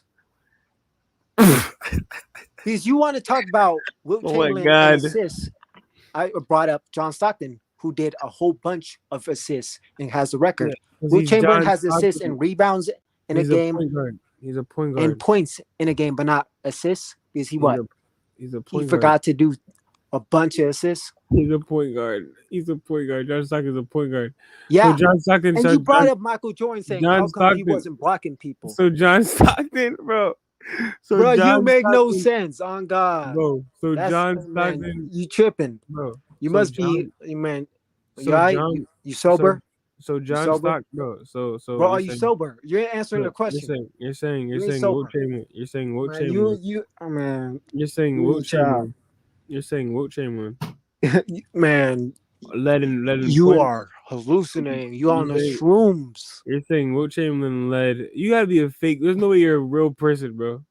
Because you want to talk about Wilt Chamberlain and assists. I brought up John Stockton, who did a whole bunch of assists and has the record. Yeah, Wilt Chamberlain has assists and rebounds in a game.
He's a point guard.
And points in a game, but not assists. Because
he's a point guard.
He forgot to do a bunch of assists.
He's a point guard. John Stockton's a point guard.
Yeah.
So John Stockton.
And you brought up Michael Jordan saying how come he wasn't blocking people.
So John Stockton, bro. So
bro,
John
you make
Stockton,
no sense, on God.
Bro, so John Stockton.
Man, you tripping.
Bro.
You must be, man. You sober?
So John Stockton, bro. So
bro, are you sober? You're answering the question.
You're saying Wilt Chamberlain. You're saying Wilt Chamberlain. You're saying Wilt Chamberlain. You're saying Wilt Chamberlain.
Man,
let him.
You are hallucinating. You on the shrooms.
You're saying Wilt Chamberlain led. You gotta be a fake. There's no way you're a real person, bro.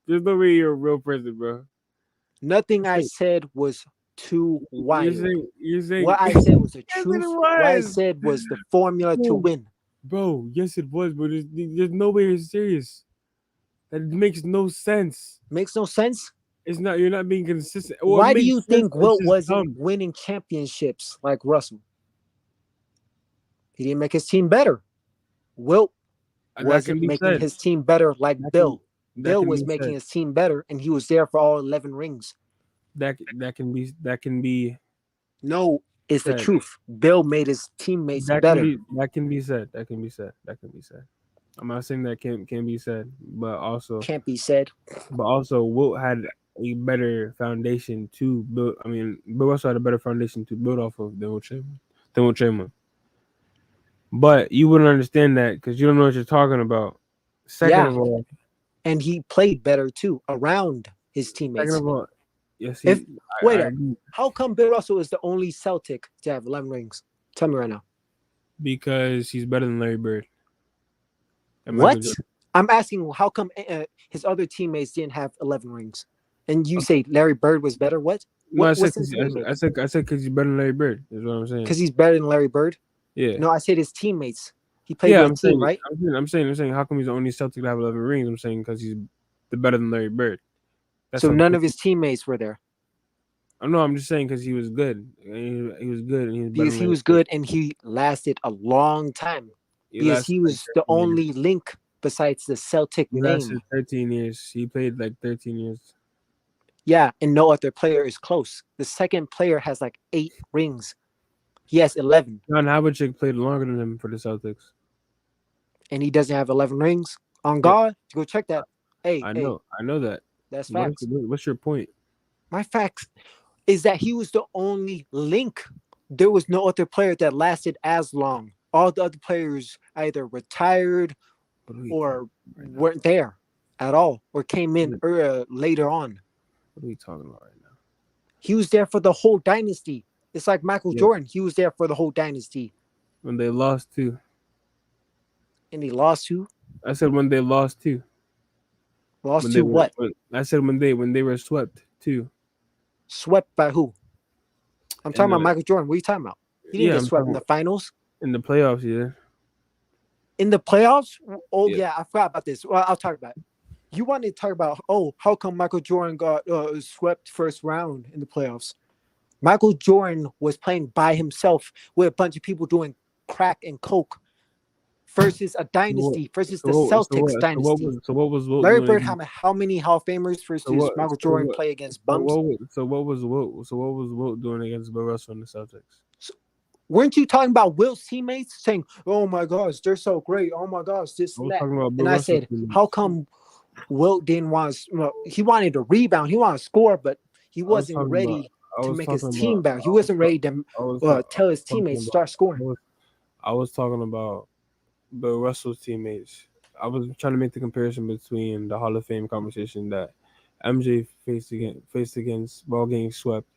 Nothing I said was too wild.
You're saying
what I said was the truth. What I said was the formula to win.
Bro, yes it was, but there's no way you're serious. That makes no sense.
Makes no sense?
It's not. You're not being consistent.
Why do you think Wilt wasn't winning championships like Russell? He didn't make his team better. Wilt wasn't making his team better like Bill. Bill was making his team better, and he was there for all 11 rings. That can be. No, it's the truth. Bill made his teammates better.
That can be said. I'm not saying that can't be said, but also
can't be said.
But also, Wilt had a better foundation to build. I mean, Bill also had a better foundation to build off of than Wilt Chamberlain. But you wouldn't understand that because you don't know what you're talking about. Second of all,
and he played better too around his teammates.
Second of all, yes.
How come Bill Russell is the only Celtic to have 11 rings? Tell me right now.
Because he's better than Larry Bird.
What? I'm asking how come his other teammates didn't have 11 rings, and you say Larry Bird was better. What?
No, I said because he's better than Larry Bird. Is what I'm saying.
Because he's better than Larry Bird.
Yeah.
No, I said his teammates. He played with a team, right?
I'm saying how come he's the only Celtic to have 11 rings? I'm saying because he's better than Larry Bird.
So none of his teammates were there.
No, I'm just saying because he was good. He was good, and
because he was good, and he lasted a long time. Because he was the only link besides the Celtic name.
13 years. He played like 13 years.
Yeah, and no other player is close. The second player has like 8 rings. He has 11.
John Havlicek played longer than him for the Celtics.
And he doesn't have 11 rings? On God? Go check that.
I know that.
That's facts.
What's your point?
My facts is that he was the only link. There was no other player that lasted as long. All the other players either retired or weren't there at all or came in later on.
What are we talking about right now?
He was there for the whole dynasty. It's like Michael Jordan. He was there for the whole dynasty.
When they lost too.
And he lost who?
I said when they lost too.
Lost to what?
I said when they were swept too.
Swept by who? I'm talking about Michael Jordan. What are you talking about? He didn't get swept in the finals.
In the playoffs, yeah.
In the playoffs? Oh, yeah, I forgot about this. Well, I'll talk about it. You wanted to talk about, how come Michael Jordan got swept first round in the playoffs? Michael Jordan was playing by himself with a bunch of people doing crack and coke versus a dynasty, versus the Celtics dynasty.
So what was Wilt
Larry Bird had how many Hall of Famers versus Michael Jordan play against bums?
So what was Wilt doing against Bill Russell and the Celtics?
Weren't you talking about Wilt's teammates saying, "Oh my gosh, they're so great. Oh my gosh, this and that." And I said, "How come Wilt didn't want to? He wanted to rebound. He wanted to score, but he wasn't ready to make his team better. He wasn't ready to tell his teammates start scoring."
I was talking about Bill Russell's teammates. I was trying to make the comparison between the Hall of Fame conversation that MJ faced against while getting swept,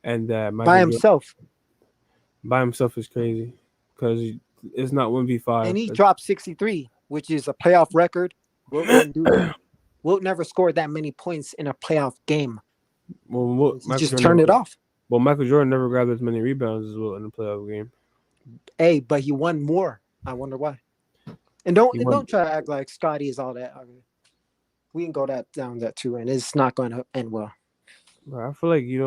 and that
by himself.
By himself is crazy because it's not 1v5.
And he dropped 63, which is a playoff record. Wilt didn't do that. Wilt never scored that many points in a playoff game.
Well,
he just turned it off.
Well, Michael Jordan never grabbed as many rebounds as Wilt in a playoff game.
Hey, but he won more. I wonder why. And don't try to act like Scotty is all that. We can go down that too, and it's not going to end well.
I feel like you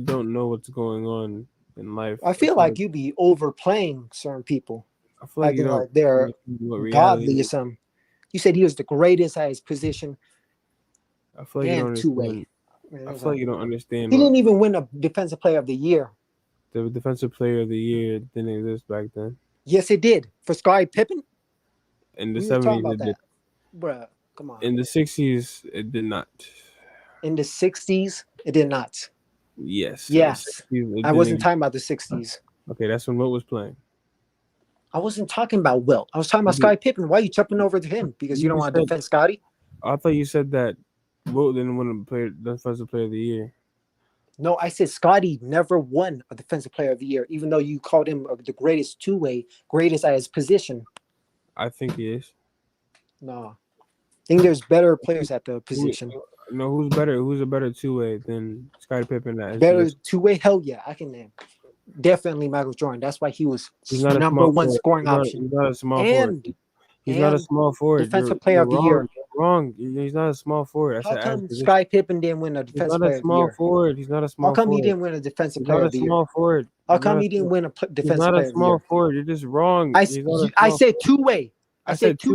don't know what's going on in life.
I feel like you be overplaying certain people.
I feel like
they're godly or something. You said he was the greatest at his position.
I feel like you don't understand. I feel like you don't understand.
He didn't even win a Defensive Player of the Year.
The Defensive Player of the Year didn't exist back then.
Yes, it did. For Scottie Pippen?
In the 70s, it did.
Bruh, come on.
In the 60s, it did not.
In the 60s, it did not.
Yes.
Yes. I wasn't talking about the 60s.
Okay, that's when Wilt was playing.
I wasn't talking about Wilt. I was talking about Scottie Pippen. Why are you jumping over to him? Because you don't want to defend Scottie?
I thought you said that Wilt didn't win the Defensive Player of the Year.
No, I said Scottie never won a Defensive Player of the Year, even though you called him the greatest two-way, greatest at his position.
I think he is.
No. I think there's better players at the position.
Who's better? Who's a better two-way than Scottie Pippen?
Better two-way? Hell yeah, I can name. Definitely Michael Jordan. That's why he was number one scoring option.
He's not a small forward. He's not a small forward.
Defensive Player of the Year.
Wrong. He's not a small forward.
How come Scottie Pippen didn't win a Defensive Player of the Year?
He's not a small forward.
How come he didn't win a Defensive Player of the Year?
Small forward.
How come he didn't win a Defensive Player of the Year?
He's not a small forward. You're just wrong.
I said two-way. I said two